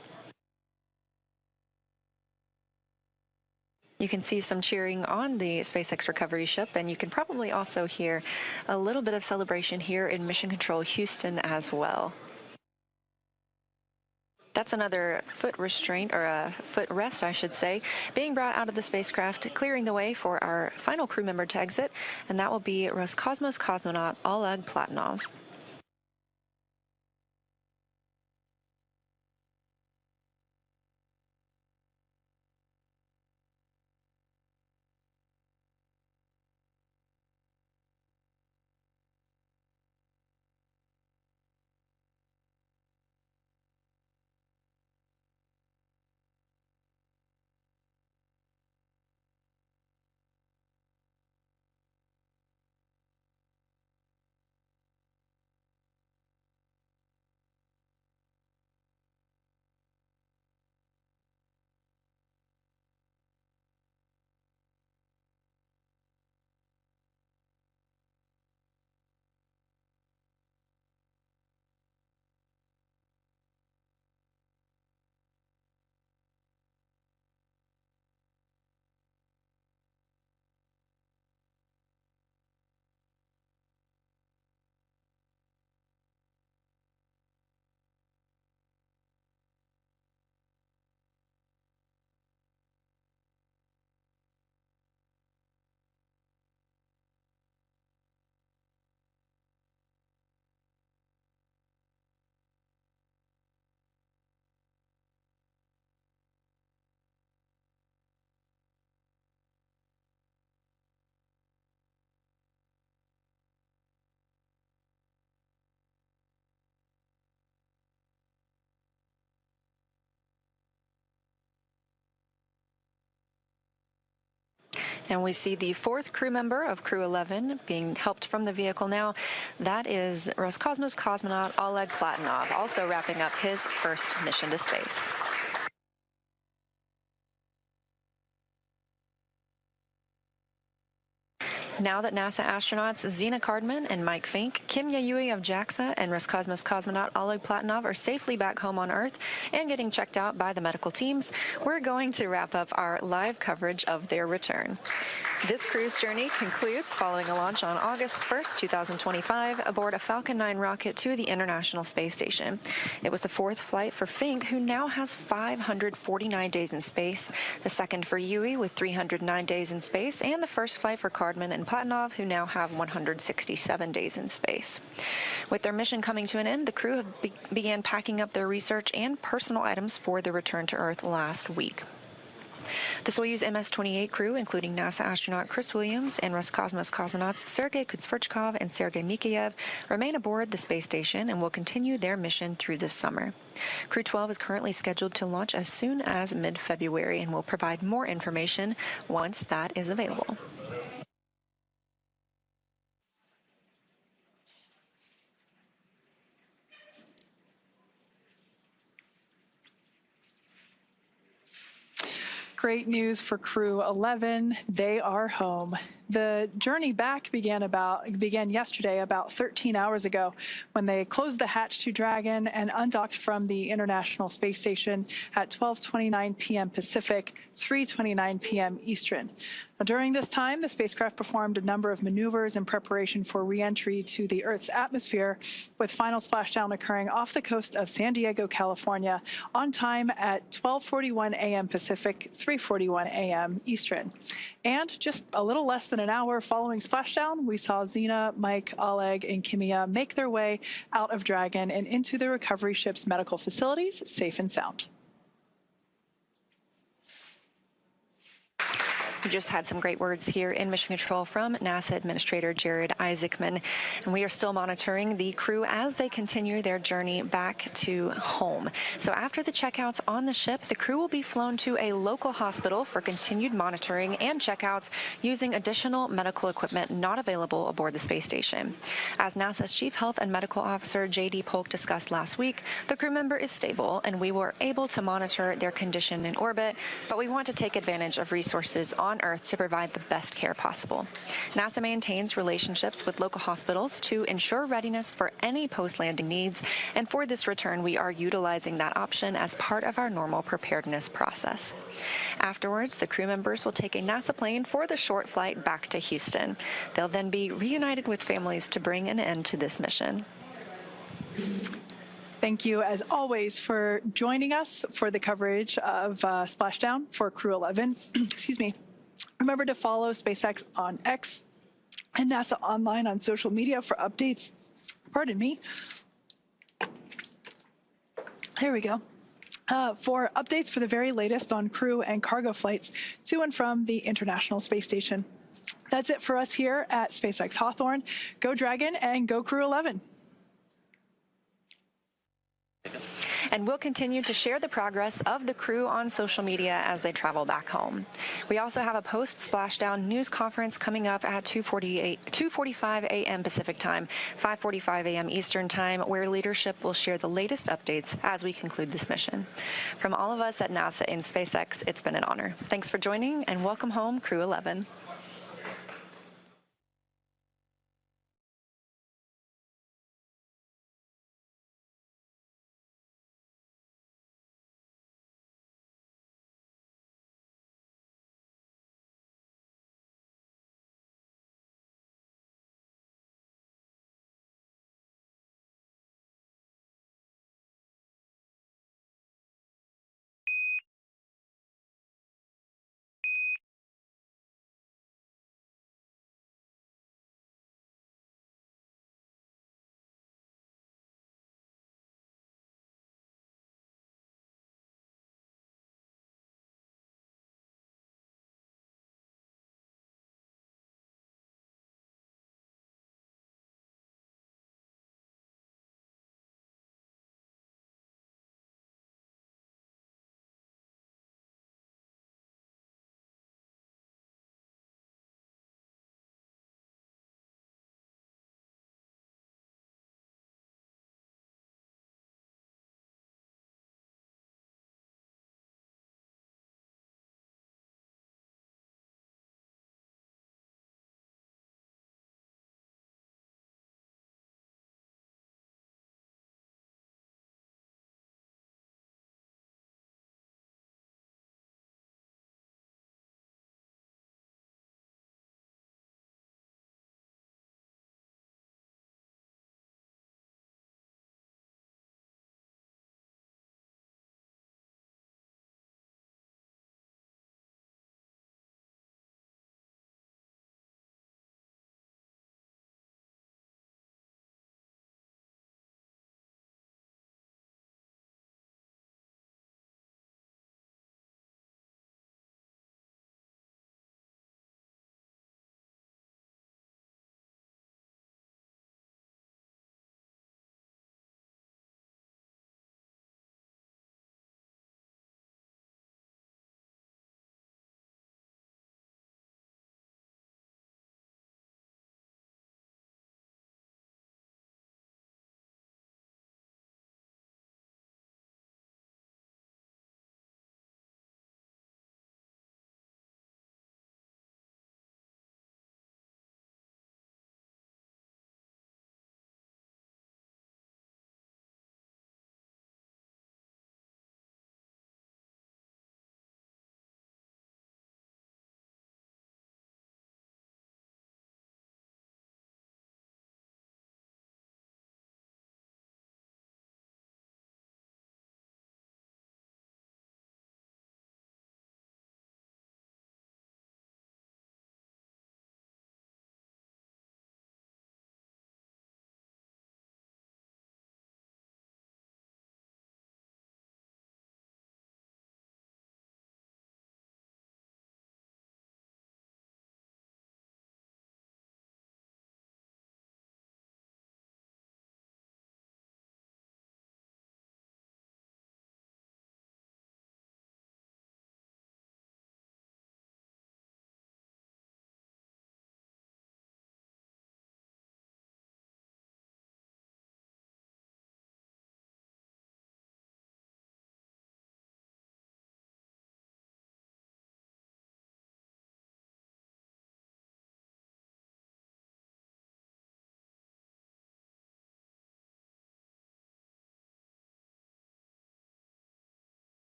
S1: You can see some cheering on the SpaceX recovery ship, and you can probably also hear a little bit of celebration here in Mission Control Houston as well. That's another foot restraint, or a foot rest, I should say, being brought out of the spacecraft, clearing the way for our final crew member to exit, and that will be Roscosmos cosmonaut Oleg Platonov. And we see the fourth crew member of Crew-11 being helped from the vehicle now. That is Roscosmos cosmonaut Oleg Platonov, also wrapping up his first mission to space. Now that NASA astronauts Zena Cardman and Mike Fink, Kim Yayui of JAXA, and Roscosmos cosmonaut Oleg Platonov are safely back home on Earth and getting checked out by the medical teams, we're going to wrap up our live coverage of their return. This crew's journey concludes following a launch on August 1st, 2025, aboard a Falcon 9 rocket to the International Space Station. It was the fourth flight for Fink, who now has 549 days in space, the second for Yui with 309 days in space, and the first flight for Cardman and Platonov, who now have 167 days in space. With their mission coming to an end, the crew began packing up their research and personal items for the return to Earth last week. The Soyuz MS-28 crew, including NASA astronaut Chris Williams and Roscosmos cosmonauts Sergei Kutsverchkov and Sergei Mikheyev, remain aboard the space station and will continue their mission through this summer. Crew-12 is currently scheduled to launch as soon as mid-February and will provide more information once that is available.
S2: Great news for Crew-11. They are home. The journey back began yesterday, about 13 hours ago, when they closed the hatch to Dragon and undocked from the International Space Station at 12:29 p.m. Pacific, 3:29 p.m. Eastern. Now, during this time, the spacecraft performed a number of maneuvers in preparation for re-entry to the Earth's atmosphere, with final splashdown occurring off the coast of San Diego, California, on time at 12:41 a.m. Pacific, 3:41 a.m. Eastern. And just a little less than an hour following splashdown, we saw Zena, Mike, Oleg, and Kimia make their way out of Dragon and into the recovery ship's medical facilities, safe and sound.
S1: We just had some great words here in Mission Control from NASA Administrator Jared Isaacman, and we are still monitoring the crew as they continue their journey back to home. So after the checkouts on the ship, the crew will be flown to a local hospital for continued monitoring and checkouts using additional medical equipment not available aboard the space station. As NASA's Chief Health and Medical Officer J.D. Polk discussed last week, the crew member is stable and we were able to monitor their condition in orbit, but we want to take advantage of resources on Earth to provide the best care possible. NASA maintains relationships with local hospitals to ensure readiness for any post-landing needs, and for this return, we are utilizing that option as part of our normal preparedness process. Afterwards, the crew members will take a NASA plane for the short flight back to Houston. They'll then be reunited with families to bring an end to this mission.
S2: Thank you, as always, for joining us for the coverage of Splashdown for Crew-11. Excuse me. Remember to follow SpaceX on X and NASA Online on social media for updates. Pardon me. There we go. For updates for the very latest on crew and cargo flights to and from the International Space Station. That's it for us here at SpaceX Hawthorne. Go Dragon and go Crew-11.
S1: And we'll continue to share the progress of the crew on social media as they travel back home. We also have a post-splashdown news conference coming up at 2:45 a.m. Pacific time, 5:45 a.m. Eastern time, where leadership will share the latest updates as we conclude this mission. From all of us at NASA and SpaceX, it's been an honor. Thanks for joining, and welcome home, Crew-11.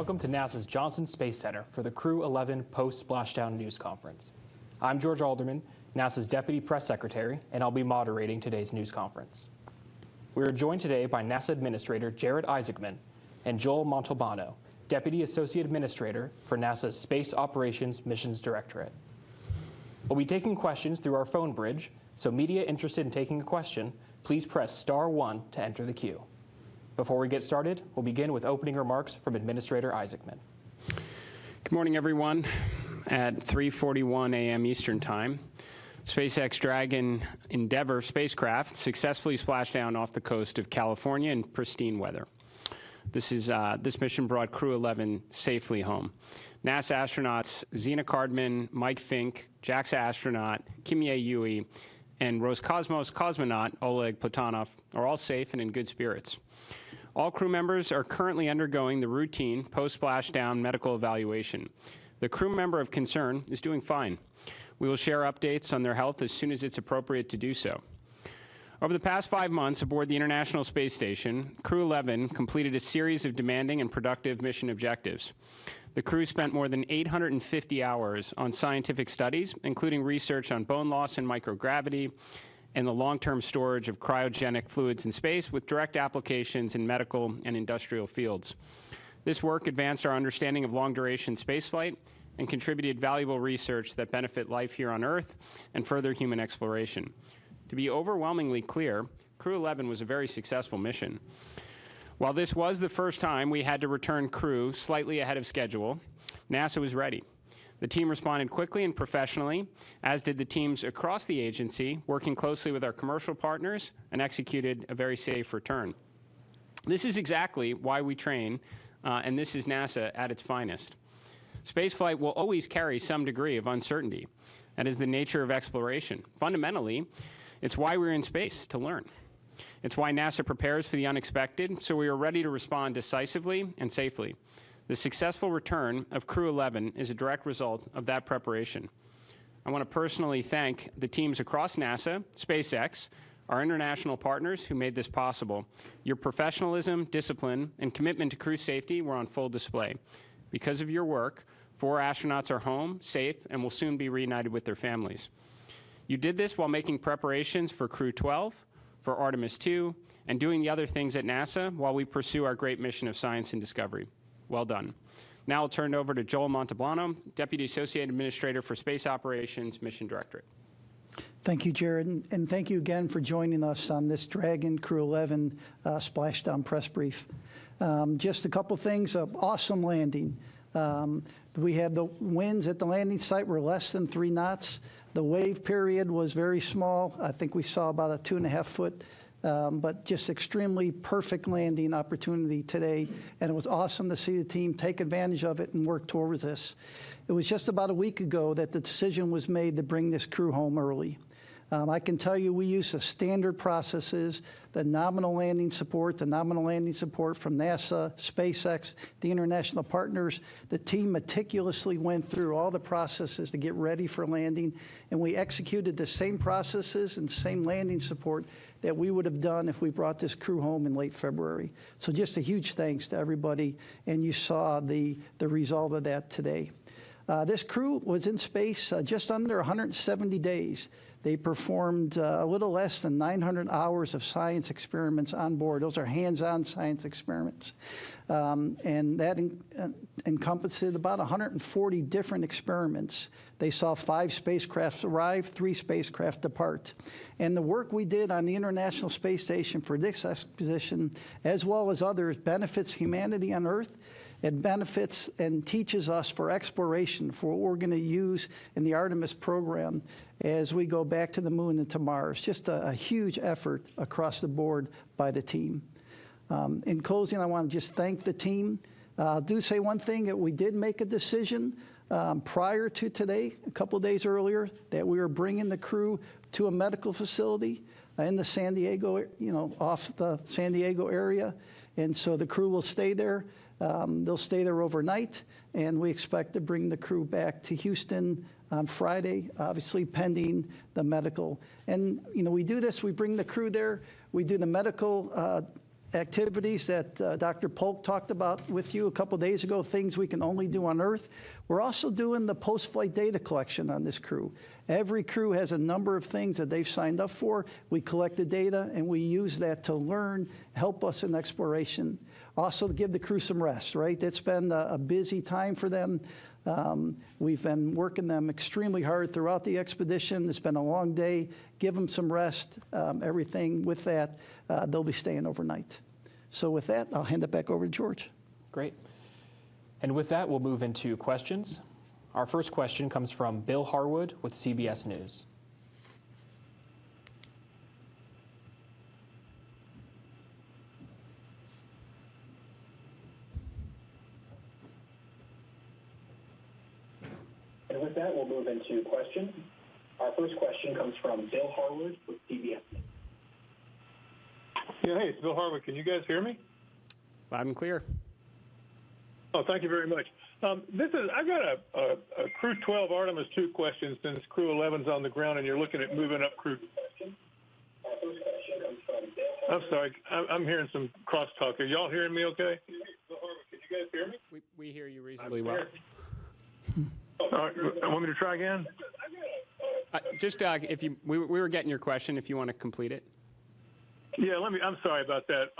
S6: welcome to NASA's Johnson Space Center for the Crew-11 post-splashdown news conference. I'm George Alderman, NASA's Deputy Press Secretary, and I'll be moderating today's news conference. We are joined today by NASA Administrator Jared Isaacman and Joel Montalbano, Deputy Associate Administrator for NASA's Space Operations Missions Directorate. We'll be taking questions through our phone bridge, so media interested in taking a question, please press *1 to enter the queue. Before we get started, we'll begin with opening remarks from Administrator Isaacman.
S7: Good morning, everyone. At 3:41 a.m. Eastern Time, SpaceX Dragon Endeavour spacecraft successfully splashed down off the coast of California in pristine weather. This mission brought Crew-11 safely home. NASA astronauts Zena Cardman, Mike Fink, JAXA astronaut Kimye Yui, and Roscosmos cosmonaut Oleg Platonov are all safe and in good spirits. All crew members are currently undergoing the routine post-splashdown medical evaluation. The crew member of concern is doing fine. We will share updates on their health as soon as it's appropriate to do so. Over the past 5 months aboard the International Space Station, Crew-11 completed a series of demanding and productive mission objectives. The crew spent more than 850 hours on scientific studies, including research on bone loss and microgravity, and the long-term storage of cryogenic fluids in space with direct applications in medical and industrial fields. This work advanced our understanding of long-duration spaceflight and contributed valuable research that benefit life here on Earth and further human exploration. To be overwhelmingly clear, Crew-11 was a very successful mission. While this was the first time we had to return crew slightly ahead of schedule, NASA was ready. The team responded quickly and professionally, as did the teams across the agency, working closely with our commercial partners, and executed a very safe return. This is exactly why we train, and this is NASA at its finest. Spaceflight will always carry some degree of uncertainty. That is the nature of exploration. Fundamentally, it's why we're in space, to learn. It's why NASA prepares for the unexpected, so we are ready to respond decisively and safely. The successful return of Crew-11 is a direct result of that preparation. I want to personally thank the teams across NASA, SpaceX, our international partners who made this possible. Your professionalism, discipline, and commitment to crew safety were on full display. Because of your work, 4 astronauts are home, safe, and will soon be reunited with their families. You did this while making preparations for Crew-12, for Artemis II, and doing the other things at NASA while we pursue our great mission of science and discovery. Well done. Now I'll turn it over to Joel Montalbano, Deputy Associate Administrator for Space Operations Mission Directorate.
S8: Thank you, Jared, and thank you again for joining us on this Dragon Crew-11 splashdown press brief. Just a couple things, awesome landing. We had the winds at the landing site were less than 3 knots. The wave period was very small. I think we saw about a 2.5 foot, but just extremely perfect landing opportunity today. And it was awesome to see the team take advantage of it and work towards this. It was just about a week ago that the decision was made to bring this crew home early. I can tell you we use the standard processes, the nominal landing support from NASA, SpaceX, the international partners. The team meticulously went through all the processes to get ready for landing, and we executed the same processes and same landing support that we would have done if we brought this crew home in late February. So just a huge thanks to everybody, and you saw the result of that today. This crew was in space just under 170 days. They performed a little less than 900 hours of science experiments on board. Those are hands-on science experiments. And that encompassed about 140 different experiments. They saw 5 spacecraft arrive, 3 spacecraft depart. And the work we did on the International Space Station for this expedition, as well as others, benefits humanity on Earth. It benefits and teaches us for exploration, for what we're going to use in the Artemis program as we go back to the moon and to Mars. Just a huge effort across the board by the team. In closing, I want to just thank the team. I'll do say one thing, that we did make a decision prior to today, a couple of days earlier, that we were bringing the crew to a medical facility in the San Diego, off the San Diego area. And so the crew will stay there. They'll stay there overnight, and we expect to bring the crew back to Houston on Friday, obviously pending the medical. And, we do this, we bring the crew there, we do the medical activities that Dr. Polk talked about with you a couple days ago, things we can only do on Earth. We're also doing the post-flight data collection on this crew. Every crew has a number of things that they've signed up for. We collect the data, and we use that to learn, help us in exploration. Also to give the crew some rest, right? It's been a busy time for them. We've been working them extremely hard throughout the expedition. It's been a long day. Give them some rest. Everything with that, they'll be staying overnight. So with that, I'll hand it back over to George.
S6: Great. And with that, we'll move into questions. Our first question comes from Bill Harwood with CBS News.
S9: And with that, we'll move into questions. Our first question comes from Bill Harwood with CBS.
S10: Yeah, hey, it's Bill Harwood. Can you guys hear me?
S7: Loud and clear.
S10: Oh, thank you very much. I've got a Crew-12 Artemis II question since Crew-11's on the ground and you're looking at moving up Crew. I'm sorry, I'm hearing some crosstalk. Are y'all hearing me okay? Bill Harwood, can you guys hear me?
S7: We hear you reasonably well.
S10: All right, want me to try again?
S7: If you, we were getting your question. If you want to complete it.
S10: Yeah, I'm sorry about that.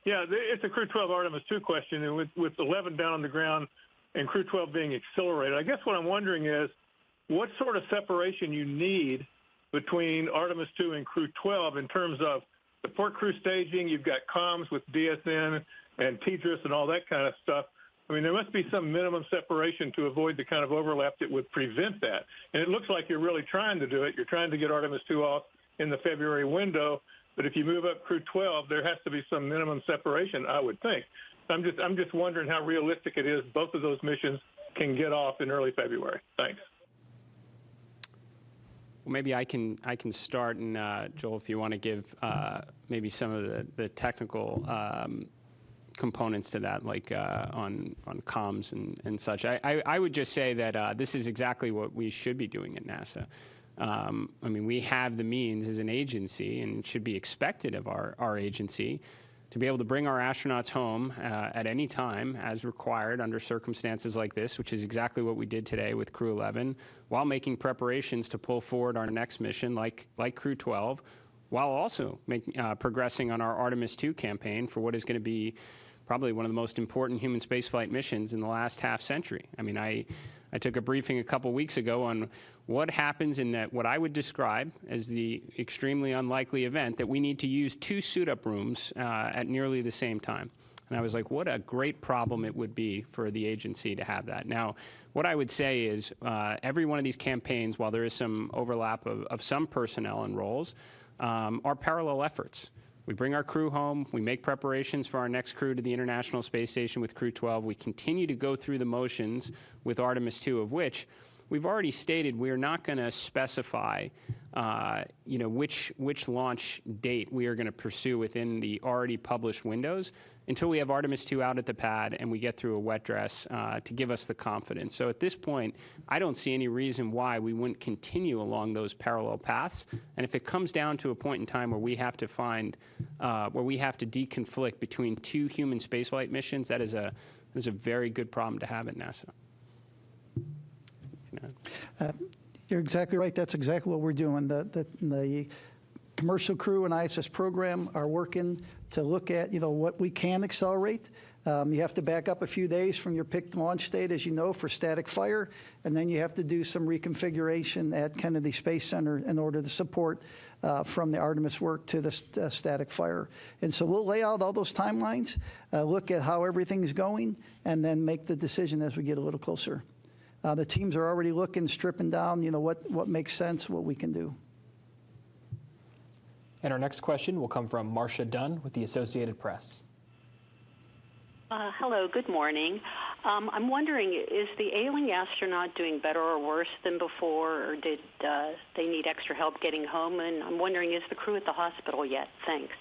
S10: Yeah, it's a Crew-12 Artemis II question, and with 11 down on the ground and Crew-12 being accelerated, I guess what I'm wondering is what sort of separation you need between Artemis II and Crew-12 in terms of support crew staging. You've got comms with DSN and TDRS and all that kind of stuff. I mean, there must be some minimum separation to avoid the kind of overlap that would prevent that. And it looks like you're really trying to do it. You're trying to get Artemis II off in the February window. But if you move up Crew-12, there has to be some minimum separation, I would think. I'm just wondering how realistic it is both of those missions can get off in early February. Thanks.
S7: Well, maybe I can start, and Joel, if you want to give maybe some of the technical components to that, like on comms and such. I would just say that this is exactly what we should be doing at NASA. I mean, we have the means as an agency, and it should be expected of our agency, to be able to bring our astronauts home at any time as required under circumstances like this, which is exactly what we did today with Crew-11, while making preparations to pull forward our next mission like Crew-12, while also progressing on our Artemis II campaign for what is going to be probably one of the most important human spaceflight missions in the last half century. I mean, I took a briefing a couple weeks ago on what happens in that what I would describe as the extremely unlikely event that we need to use 2 suit-up rooms at nearly the same time. And I was like, what a great problem it would be for the agency to have that. Now, what I would say is every one of these campaigns, while there is some overlap of some personnel and roles, are parallel efforts. We bring our crew home. We make preparations for our next crew to the International Space Station with Crew-12. We continue to go through the motions with Artemis II, of which we've already stated we are not going to specify, which launch date we are going to pursue within the already published windows until we have Artemis II out at the pad and we get through a wet dress to give us the confidence. So at this point, I don't see any reason why we wouldn't continue along those parallel paths. And if it comes down to a point in time where we have to deconflict between 2 human spaceflight missions, that is a very good problem to have at NASA.
S8: You're exactly right. That's exactly what we're doing. The commercial crew and ISS program are working to look at, what we can accelerate. You have to back up a few days from your picked launch date, as you know, for static fire, and then you have to do some reconfiguration at Kennedy Space Center in order to support from the Artemis work to the static fire. And so we'll lay out all those timelines, look at how everything's going, and then make the decision as we get a little closer. The teams are already looking, stripping down, what makes sense, what we can do.
S6: And our next question will come from Marcia Dunn with the Associated Press.
S11: Hello, good morning. I'm wondering, is the ailing astronaut doing better or worse than before, or did they need extra help getting home? And I'm wondering, is the crew at the hospital yet? Thanks.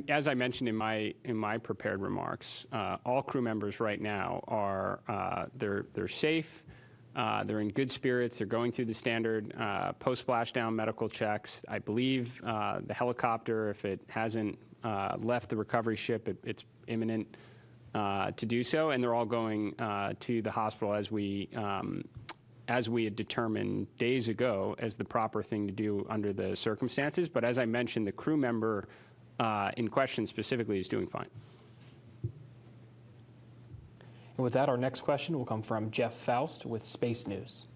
S7: As I mentioned in my prepared remarks, all crew members right now are they're safe. They're in good spirits. They're going through the standard post-splashdown medical checks. I believe the helicopter, if it hasn't left the recovery ship, it's imminent to do so, and they're all going to the hospital as we had determined days ago as the proper thing to do under the circumstances. But as I mentioned, the crew member in question specifically is doing fine.
S6: And with that, our next question will come from Jeff Faust with Space News.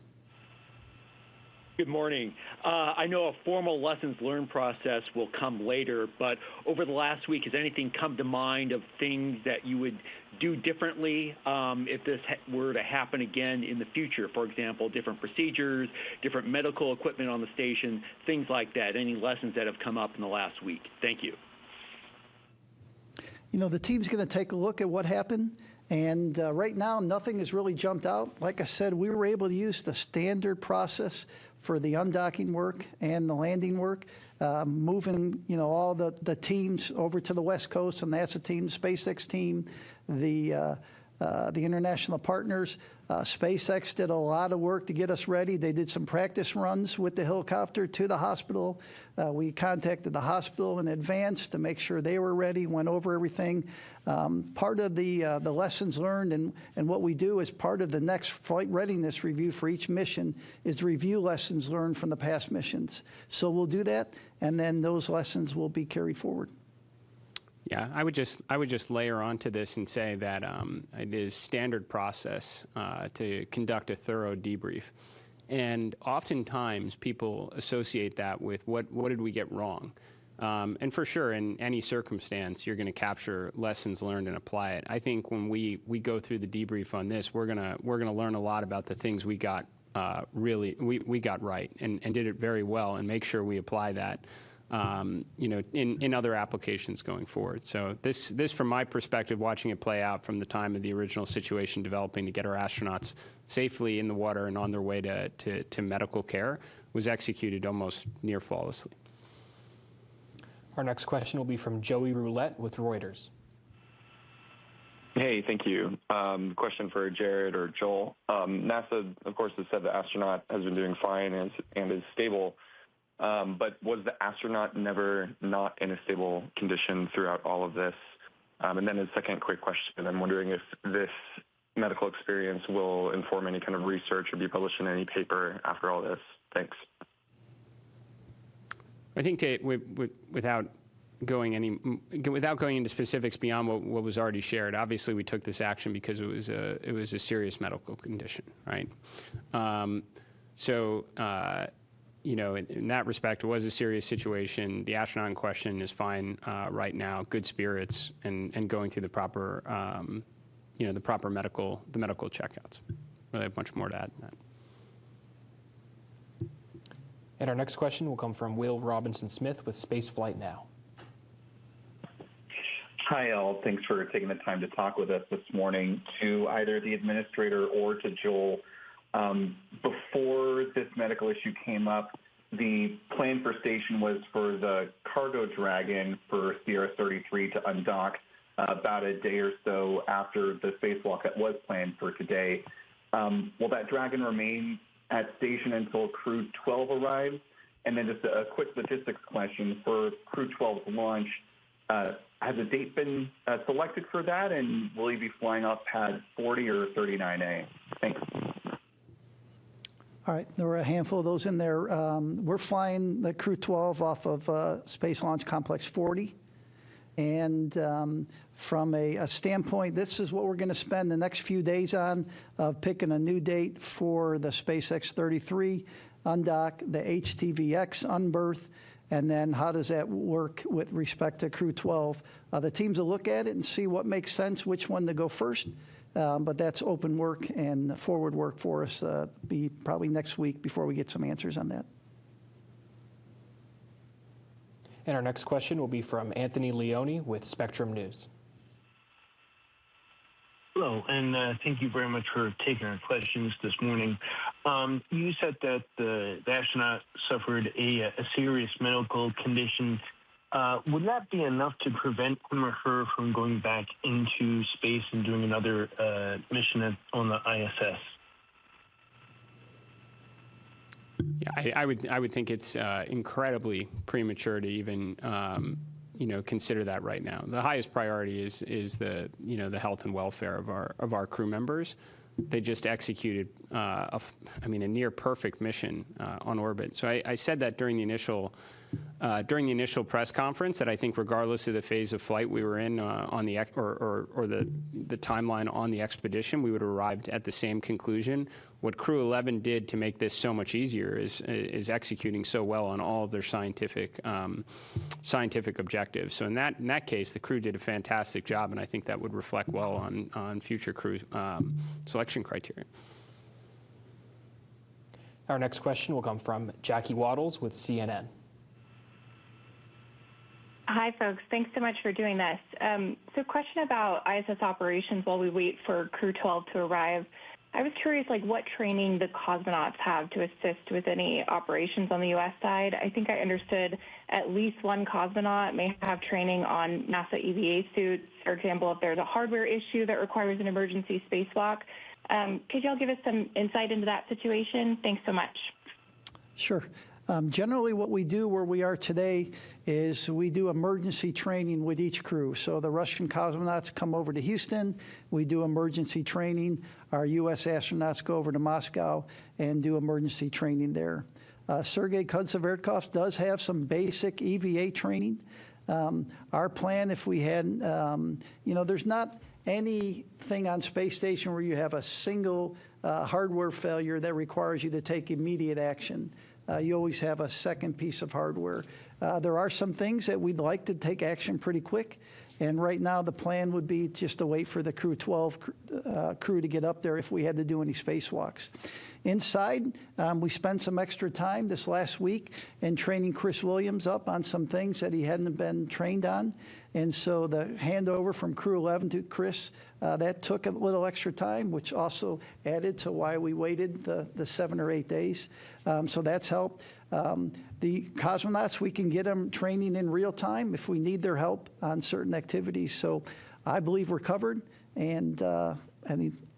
S12: Good morning. I know a formal lessons learned process will come later, but over the last week, has anything come to mind of things that you would do differently if this were to happen again in the future? For example, different procedures, different medical equipment on the station, things like that. Any lessons that have come up in the last week? Thank you.
S8: You know, the team's going to take a look at what happened. And right now, nothing has really jumped out. Like I said, we were able to use the standard process for the undocking work and the landing work, moving, you know, all the teams over to the West Coast, the NASA team, the SpaceX team, the international partners. SpaceX did a lot of work to get us ready. They did some practice runs with the helicopter to the hospital. We contacted the hospital in advance to make sure they were ready, went over everything. Part of the lessons learned and what we do as part of the next flight readiness review for each mission is to review lessons learned from the past missions. So we'll do that, and then those lessons will be carried forward.
S7: Yeah, I would just layer onto this and say that it is standard process to conduct a thorough debrief, and oftentimes people associate that with what did we get wrong, and for sure in any circumstance you're going to capture lessons learned and apply it. I think when we go through the debrief on this, we're gonna learn a lot about the things we got we got right and did it very well, and make sure we apply that. You know, in other applications going forward. So this, from my perspective, watching it play out from the time of the original situation developing to get our astronauts safely in the water and on their way to medical care, was executed almost near flawlessly.
S6: Our next question will be from Joey Roulette with Reuters.
S13: Hey, thank you. Question for Jared or Joel. NASA, of course, has said the astronaut has been doing fine and is stable. But was the astronaut never not in a stable condition throughout all of this? And then a second quick question, I'm wondering if this medical experience will inform any kind of research or be published in any paper after all this. Thanks.
S7: I think without going into specifics beyond what was already shared, obviously we took this action because it was a serious medical condition, right? You know, in that respect, it was a serious situation. The astronaut in question is fine right now, good spirits, and going through the proper, you know, the proper medical checkouts. Really have much more to add than that.
S6: And our next question will come from Will Robinson-Smith with Spaceflight Now.
S14: Hi, all. Thanks for taking the time to talk with us this morning. To either the administrator or to Joel, before this medical issue came up, the plan for station was for the cargo Dragon for Sierra 33 to undock about a day or so after the spacewalk that was planned for today. Will that Dragon remain at station until Crew 12 arrives? And then just a quick logistics question for Crew 12's launch. Has a date been selected for that, and will he be flying off pad 40 or 39A? Thanks.
S8: All right, there were a handful of those in there. We're flying the Crew 12 off of Space Launch Complex 40. And from a standpoint, this is what we're going to spend the next few days on, picking a new date for the SpaceX 33 undock, the HTVX unberth, and then how does that work with respect to Crew 12. The teams will look at it and see what makes sense, which one to go first. But that's open work and forward work for us. Be probably next week before we get some answers on that.
S6: And our next question will be from Anthony Leone with Spectrum News.
S15: Hello, and thank you very much for taking our questions this morning. You said that the astronaut suffered a serious medical condition. Would that be enough to prevent him or her from going back into space and doing another mission on the ISS?
S7: Yeah, I would think it's incredibly premature to even consider that right now. The highest priority is the the health and welfare of our crew members. They just executed a near perfect mission on orbit. So I said that during the initial press conference that I think regardless of the phase of flight we were in on the the timeline on the expedition, we would have arrived at the same conclusion. What Crew-11 did to make this so much easier is executing so well on all of their scientific objectives. So in that case, the crew did a fantastic job, and I think that would reflect well on future crew selection criteria.
S6: Our next question will come from Jackie Waddles with CNN.
S16: Hi, folks. Thanks so much for doing this. So question about ISS operations while we wait for Crew-12 to arrive. I was curious, what training the cosmonauts have to assist with any operations on the U.S. side. I think I understood at least one cosmonaut may have training on NASA EVA suits, for example, if there's a hardware issue that requires an emergency spacewalk. Could y'all give us some insight into that situation? Thanks so much.
S8: Sure. Generally, what we do where we are today is we do emergency training with each crew. So the Russian cosmonauts come over to Houston. We do emergency training. Our U.S. astronauts go over to Moscow and do emergency training there. Sergei Kudzevertkov does have some basic EVA training. Our plan, if we had, there's not anything on space station where you have a single hardware failure that requires you to take immediate action. You always have a second piece of hardware. There are some things that we'd like to take action pretty quick, and right now the plan would be just to wait for the Crew-12 crew to get up there if we had to do any spacewalks. Inside, we spent some extra time this last week in training Chris Williams up on some things that he hadn't been trained on. And so the handover from Crew-11 to Chris, that took a little extra time, which also added to why we waited the 7 or 8 days. So that's helped. The cosmonauts, we can get them training in real time if we need their help on certain activities. So I believe we're covered, and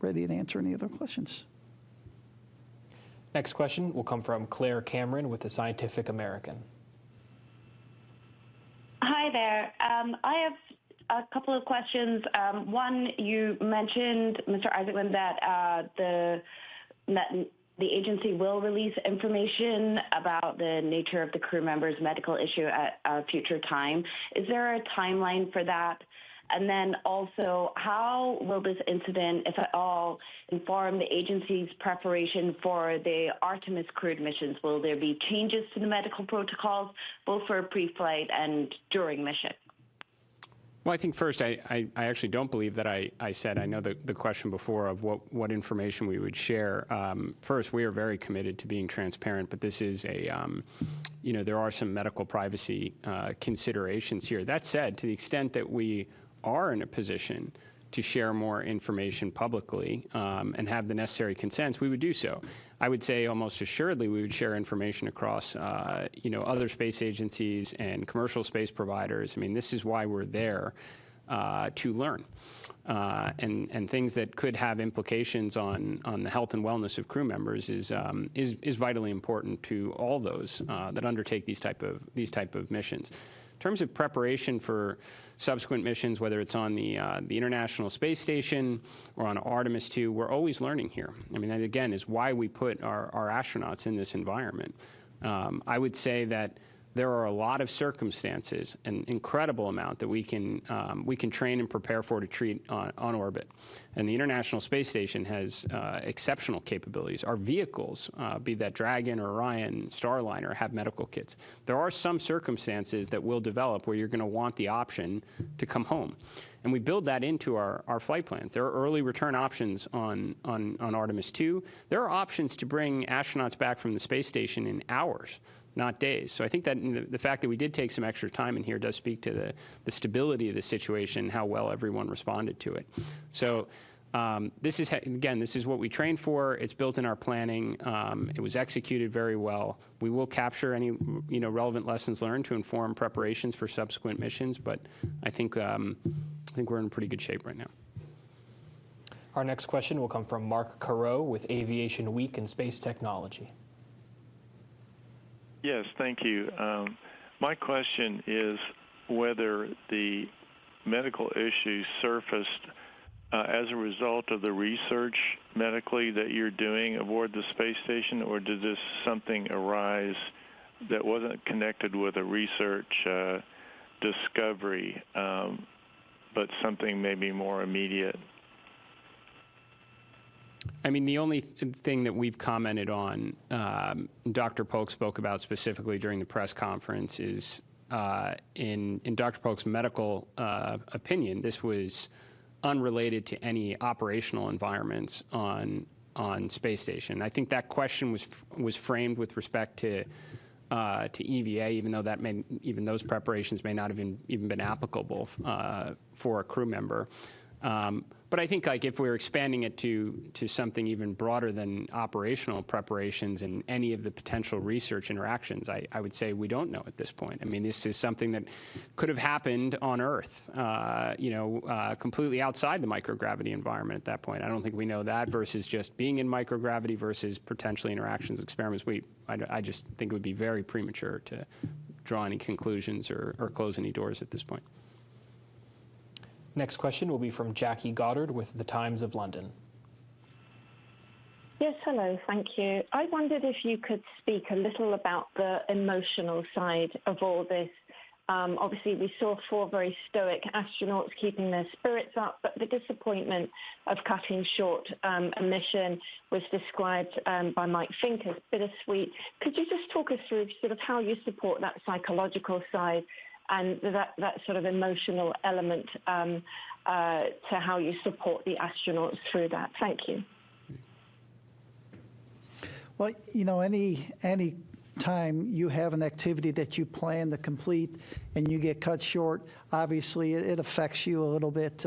S8: ready to answer any other questions.
S6: Next question will come from Claire Cameron with the Scientific American.
S17: Hi there. I have a couple of questions. One, you mentioned, Mr. Isaacman, that the agency will release information about the nature of the crew member's medical issue at a future time. Is there a timeline for that? And then also, how will this incident, if at all, inform the agency's preparation for the Artemis crewed missions? Will there be changes to the medical protocols, both for pre-flight and during mission?
S7: Well, I think first, I actually don't believe that I said, I know the question before of what information we would share. First, we are very committed to being transparent, but this is there are some medical privacy considerations here. That said, to the extent that we are in a position to share more information publicly and have the necessary consents, we would do so. I would say almost assuredly we would share information across other space agencies and commercial space providers. I mean, this is why we're there to learn. And things that could have implications on the health and wellness of crew members is vitally important to all those that undertake these type of missions. In terms of preparation for subsequent missions, whether it's on the International Space Station or on Artemis II, we're always learning here. I mean, that again is why we put our astronauts in this environment. I would say that there are a lot of circumstances, an incredible amount that we can train and prepare for to treat on orbit. And the International Space Station has exceptional capabilities. Our vehicles, be that Dragon or Orion, Starliner, have medical kits. There are some circumstances that will develop where you're going to want the option to come home. And we build that into our flight plans. There are early return options on Artemis II. There are options to bring astronauts back from the space station in hours, not days. So I think that the fact that we did take some extra time in here does speak to the stability of the situation, how well everyone responded to it. So this is what we trained for. It's built in our planning. It was executed very well. We will capture any relevant lessons learned to inform preparations for subsequent missions. But I think we're in pretty good shape right now.
S6: Our next question will come from Mark Carreau with Aviation Week and Space Technology.
S18: Yes, thank you. My question is whether the medical issues surfaced as a result of the research medically that you're doing aboard the space station, or did this something arise that wasn't connected with a research discovery, but something maybe more immediate?
S7: I mean, the only thing that we've commented on, Dr. Polk spoke about specifically during the press conference, is in Dr. Polk's medical opinion, this was unrelated to any operational environments on space station. I think that question was framed with respect to EVA, even though even those preparations may not have even been applicable for a crew member. But I think, like, if we're expanding it to something even broader than operational preparations and any of the potential research interactions, I would say we don't know at this point. I mean, this is something that could have happened on Earth, completely outside the microgravity environment at that point. I don't think we know that versus just being in microgravity versus potentially interactions, experiments. I just think it would be very premature to draw any conclusions or close any doors at this point.
S6: Next question will be from Jackie Goddard with The Times of London.
S19: Yes, hello, thank you. I wondered if you could speak a little about the emotional side of all this. Obviously, we saw 4 very stoic astronauts keeping their spirits up, but the disappointment of cutting short a mission was described by Mike Fink as bittersweet. Could you just talk us through sort of how you support that psychological side and that sort of emotional element to how you support the astronauts through that? Thank you.
S8: Well, you know, any time you have an activity that you plan to complete and you get cut short, obviously it affects you a little bit.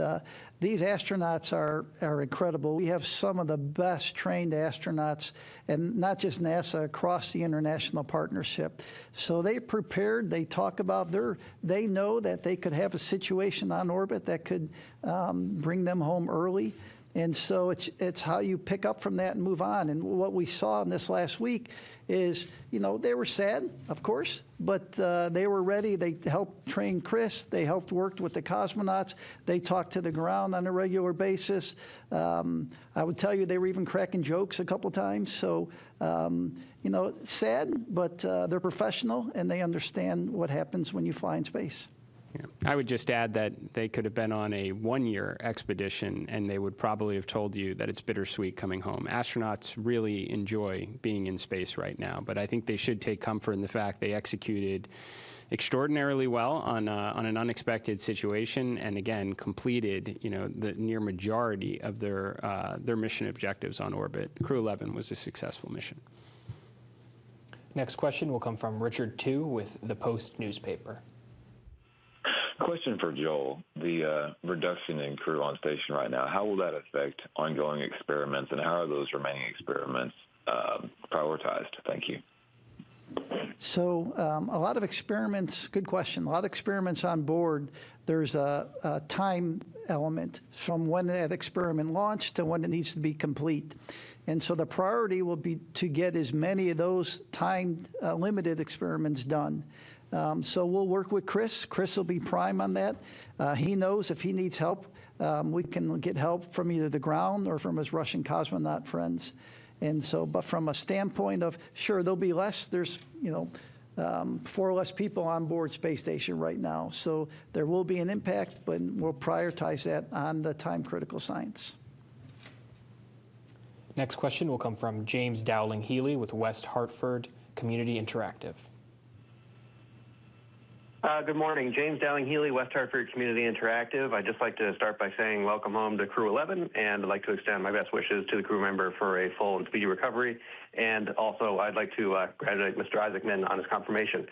S8: These astronauts are incredible. We have some of the best trained astronauts, and not just NASA, across the international partnership. So they prepared, they talk about they know that they could have a situation on orbit that could bring them home early. And so it's how you pick up from that and move on. And what we saw in this last week is, you know, they were sad, of course, but they were ready. They helped train Chris. They helped work with the cosmonauts. They talked to the ground on a regular basis. I would tell you they were even cracking jokes a couple times. So, you know, sad, but they're professional and they understand what happens when you fly in space.
S7: Yeah. I would just add that they could have been on a 1-year expedition and they would probably have told you that it's bittersweet coming home. Astronauts really enjoy being in space right now, but I think they should take comfort in the fact they executed extraordinarily well on an unexpected situation, and again completed, you know, the near majority of their mission objectives on orbit. Crew-11 was a successful mission.
S6: Next question will come from Richard Tu with the Post newspaper.
S20: Question for Joel. The reduction in crew on station right now, how will that affect ongoing experiments, and how are those remaining experiments prioritized? Thank you.
S8: So a lot of experiments, good question, a lot of experiments on board. There's a time element from when that experiment launched to when it needs to be complete. And so the priority will be to get as many of those time-limited experiments done. So we'll work with Chris. Chris will be prime on that. He knows if he needs help, we can get help from either the ground or from his Russian cosmonaut friends. And so, but from a standpoint of, sure, there'll be less. There's, you know, 4 less people on board space station right now. So there will be an impact, but we'll prioritize that on the time-critical science.
S6: Next question will come from James Dowling Healy with West Hartford Community Interactive.
S21: Good morning. James Dowling Healy, West Hartford Community Interactive. I'd just like to start by saying welcome home to Crew-11, and I'd like to extend my best wishes to the crew member for a full and speedy recovery. And also, I'd like to congratulate Mr. Isaacman on his confirmation.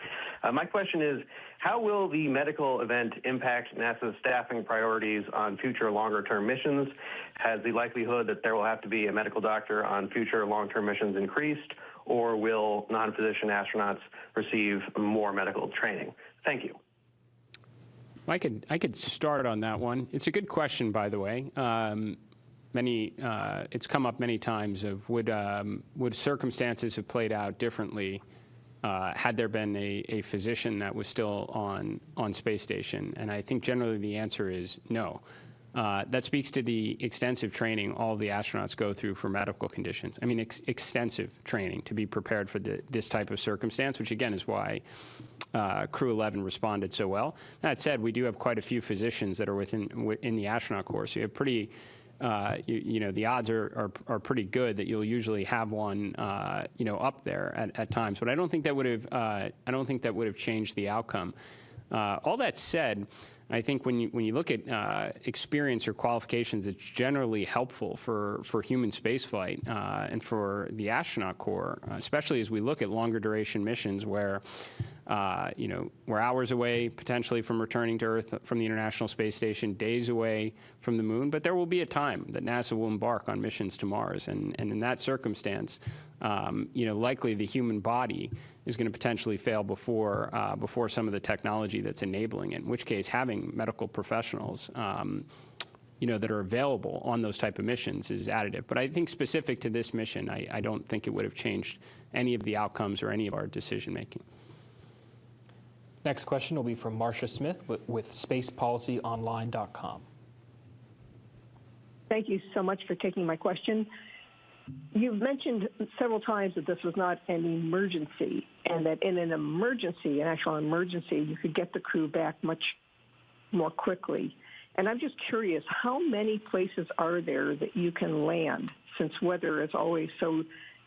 S21: My question is, how will the medical event impact NASA's staffing priorities on future longer-term missions? Has the likelihood that there will have to be a medical doctor on future long-term missions increased, or will non-physician astronauts receive more medical training? Thank you.
S7: I could start on that one. It's a good question, by the way. It's come up many times of would circumstances have played out differently had there been a physician that was still on space station? And I think generally the answer is no. That speaks to the extensive training all of the astronauts go through for medical conditions. I mean, extensive training to be prepared for this type of circumstance, which again is why Crew-11 responded so well. That said, we do have quite a few physicians that are in the astronaut corps. So you have pretty, the odds are pretty good that you'll usually have one, up there at times. But I don't think that would have changed the outcome. All that said, I think when you look at experience or qualifications, it's generally helpful for human spaceflight and for the astronaut corps, especially as we look at longer duration missions where, we're hours away potentially from returning to Earth from the International Space Station, days away from the Moon. But there will be a time that NASA will embark on missions to Mars, and in that circumstance, likely the human body is going to potentially fail before some of the technology that's enabling it, in which case having medical professionals that are available on those type of missions is additive. But I think specific to this mission, I don't think it would have changed any of the outcomes or any of our decision making.
S6: Next question will be from Marcia Smith with spacepolicyonline.com.
S5: Thank you so much for taking my question. You've mentioned several times that this was not an emergency, and that in an actual emergency, you could get the crew back much more quickly. And I'm just curious, how many places are there that you can land, since weather is always so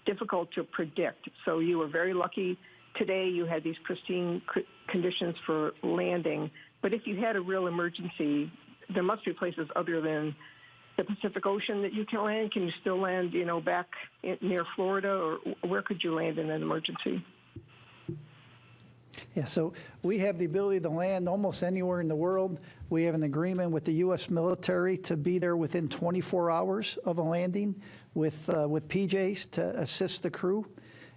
S5: difficult to predict? So you were very lucky today. You had these pristine conditions for landing. But if you had a real emergency, there must be places other than the Pacific Ocean that you can land. Can you still land, back near Florida, or where could you land in an emergency?
S8: Yeah, so we have the ability to land almost anywhere in the world. We have an agreement with the U.S. military to be there within 24 hours of a landing with PJs to assist the crew.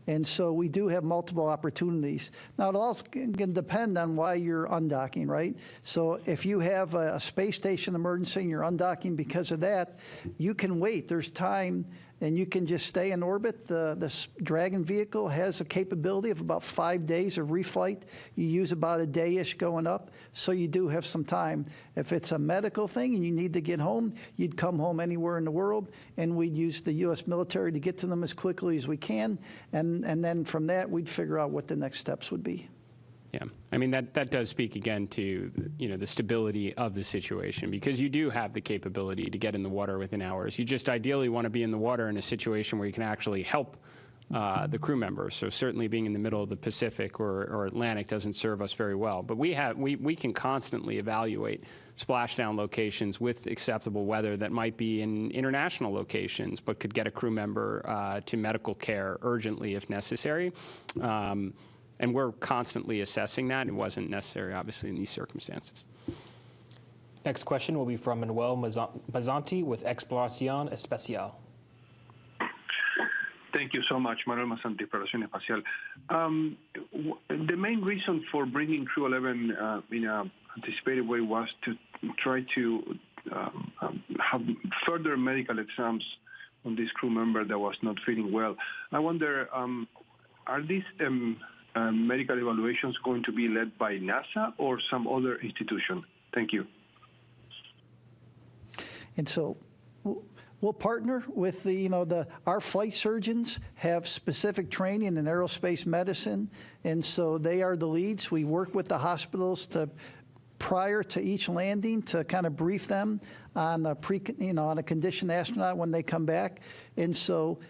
S8: And so we do have multiple opportunities. Now, it also can depend on why you're undocking, right? So if you have a space station emergency and you're undocking because of that, you can wait. There's time, and you can just stay in orbit. The Dragon vehicle has a capability of about 5 days of reflight. You use about a day-ish going up, so you do have some time. If it's a medical thing and you need to get home, you'd come home anywhere in the world, and we'd use the U.S. military to get to them as quickly as we can, and then from that, we'd figure out what the next steps would be.
S7: Yeah, I mean, that does speak again to, the stability of the situation, because you do have the capability to get in the water within hours. You just ideally want to be in the water in a situation where you can actually help the crew members. So certainly being in the middle of the Pacific or Atlantic doesn't serve us very well. But we can constantly evaluate splashdown locations with acceptable weather that might be in international locations, but could get a crew member to medical care urgently if necessary. And we're constantly assessing that. It wasn't necessary, obviously, in these circumstances.
S6: Next question will be from Manuel Mazzanti with Exploración Espacial.
S22: Thank you so much, Manuel Mazzanti, Exploración Espacial. The main reason for bringing Crew-11 in an anticipated way was to try to have further medical exams on this crew member that was not feeling well. I wonder, are these medical evaluations going to be led by NASA or some other institution? Thank you.
S8: And so we'll partner with our flight surgeons have specific training in aerospace medicine, and so they are the leads. We work with the hospitals prior to each landing to kind of brief them on on a conditioned astronaut when they come back. And so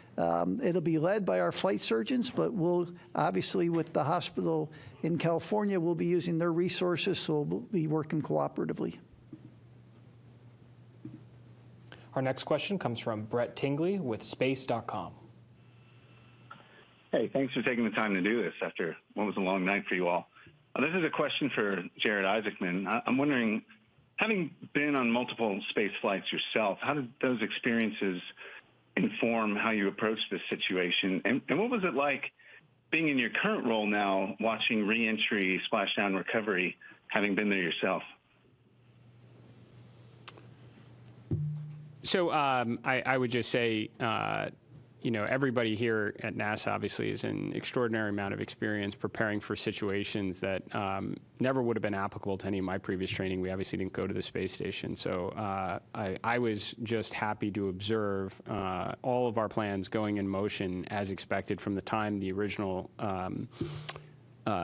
S8: it'll be led by our flight surgeons, but we'll obviously, with the hospital in California, we'll be using their resources, so we'll be working cooperatively.
S6: Our next question comes from Brett Tingley with space.com.
S23: Hey, thanks for taking the time to do this after what was a long night for you all. This is a question for Jared Isaacman. I'm wondering, having been on multiple space flights yourself, how did those experiences inform how you approach this situation? And what was it like being in your current role now, watching re-entry, splashdown recovery, having been there yourself?
S7: So I would just say everybody here at NASA obviously is an extraordinary amount of experience preparing for situations that never would have been applicable to any of my previous training. We obviously didn't go to the space station. So I was just happy to observe all of our plans going in motion as expected from the time the original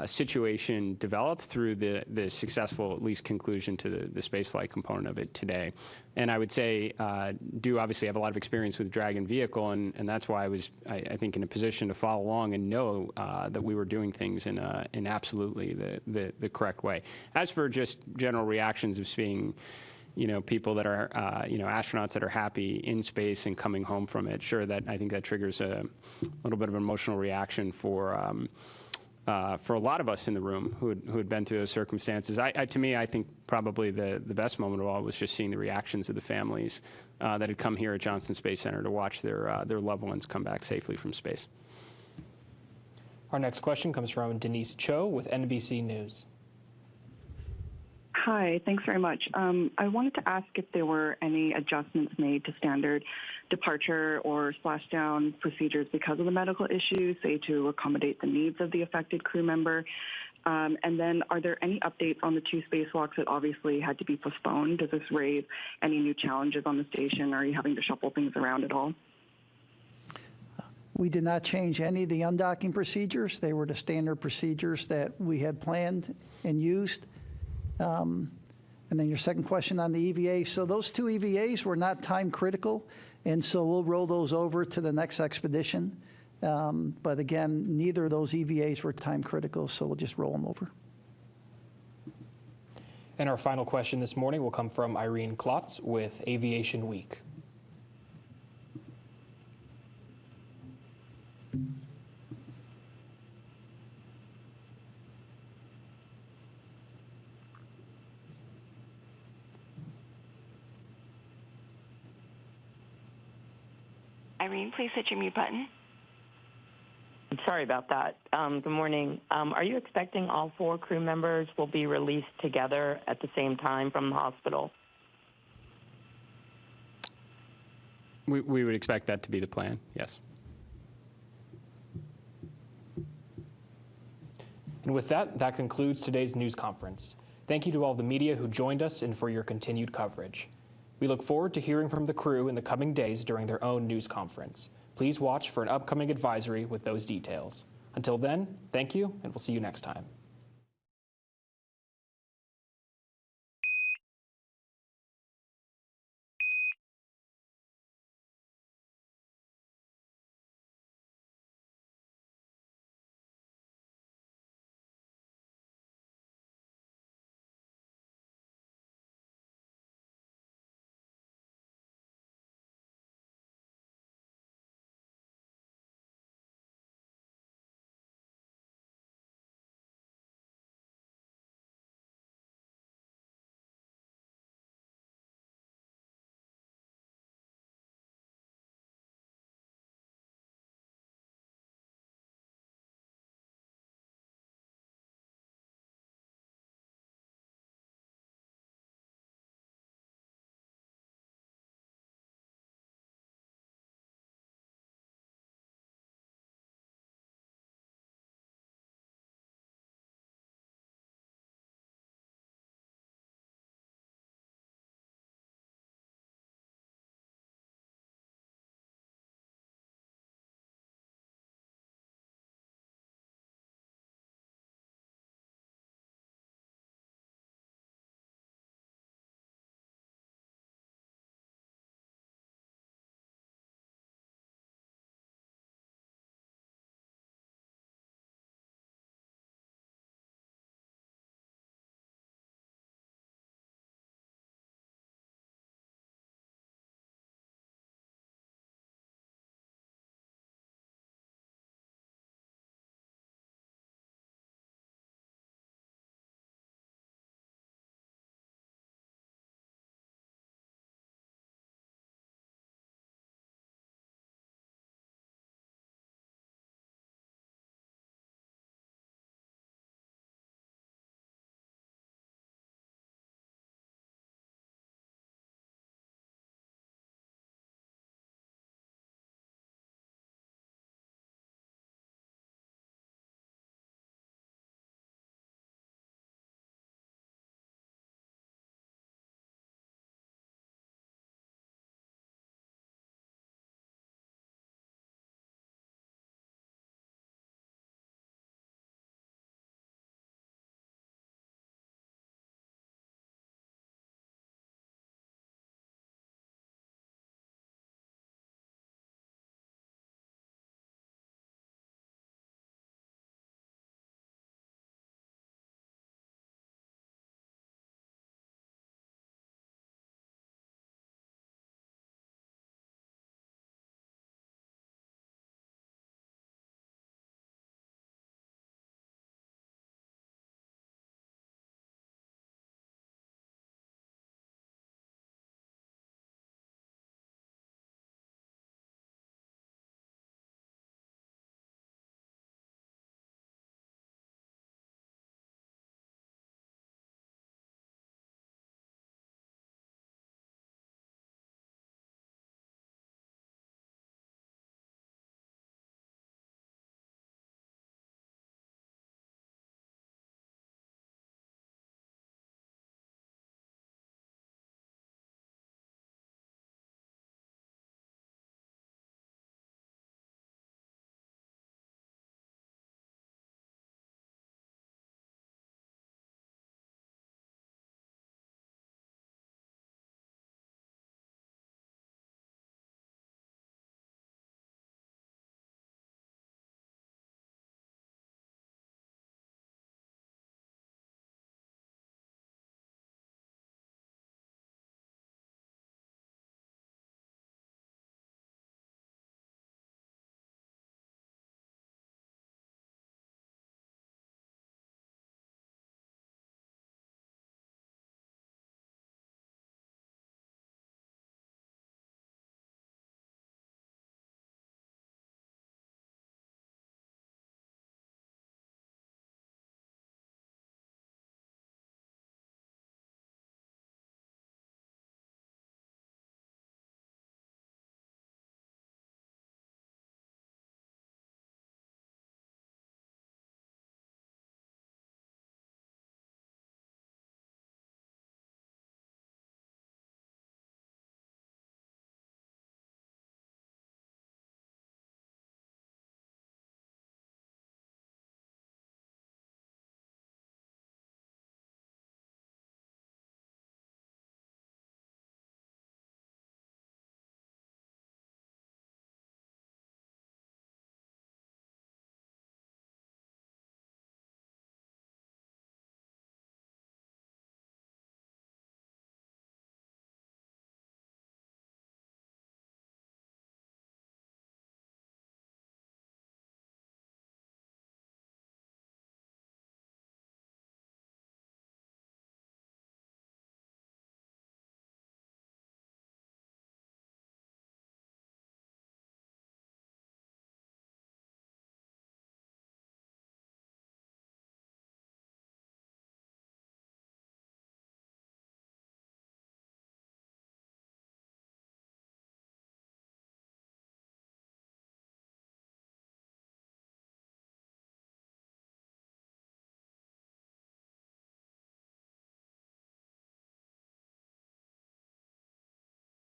S7: situation developed through the successful, at least, conclusion to the spaceflight component of it today. And I would say, do obviously have a lot of experience with Dragon vehicle, and that's why I was, I think, in a position to follow along and know that we were doing things in absolutely the correct way. As for just general reactions of seeing, people that are, astronauts that are happy in space and coming home from it, sure, I think that triggers a little bit of an emotional reaction for a lot of us in the room who had been through those circumstances. To me, I think probably the best moment of all was just seeing the reactions of the families that had come here at Johnson Space Center to watch their loved ones come back safely from space.
S6: Our next question comes from Denise Cho with NBC News.
S2: Hi, thanks very much. I wanted to ask if there were any adjustments made to standard departure or splashdown procedures because of the medical issues, say to accommodate the needs of the affected crew member. And then are there any updates on the 2 spacewalks that obviously had to be postponed? Does this raise any new challenges on the station? Are you having to shuffle things around at all?
S8: We did not change any of the undocking procedures. They were the standard procedures that we had planned and used. And then your second question on the EVA. So those 2 EVAs were not time critical, and so we'll roll those over to the next expedition. But again, neither of those EVAs were time critical, so we'll just roll them over.
S6: And our final question this morning will come from Irene Klotz with Aviation Week.
S3: Irene, please hit your mute button.
S4: Sorry about that. Good morning. Are you expecting all 4 crew members will be released together at the same time from the hospital?
S7: We would expect that to be the plan, yes.
S6: And with that, that concludes today's news conference. Thank you to all the media who joined us and for your continued coverage. We look forward to hearing from the crew in the coming days during their own news conference. Please watch for an upcoming advisory with those details. Until then, thank you, and we'll see you next time.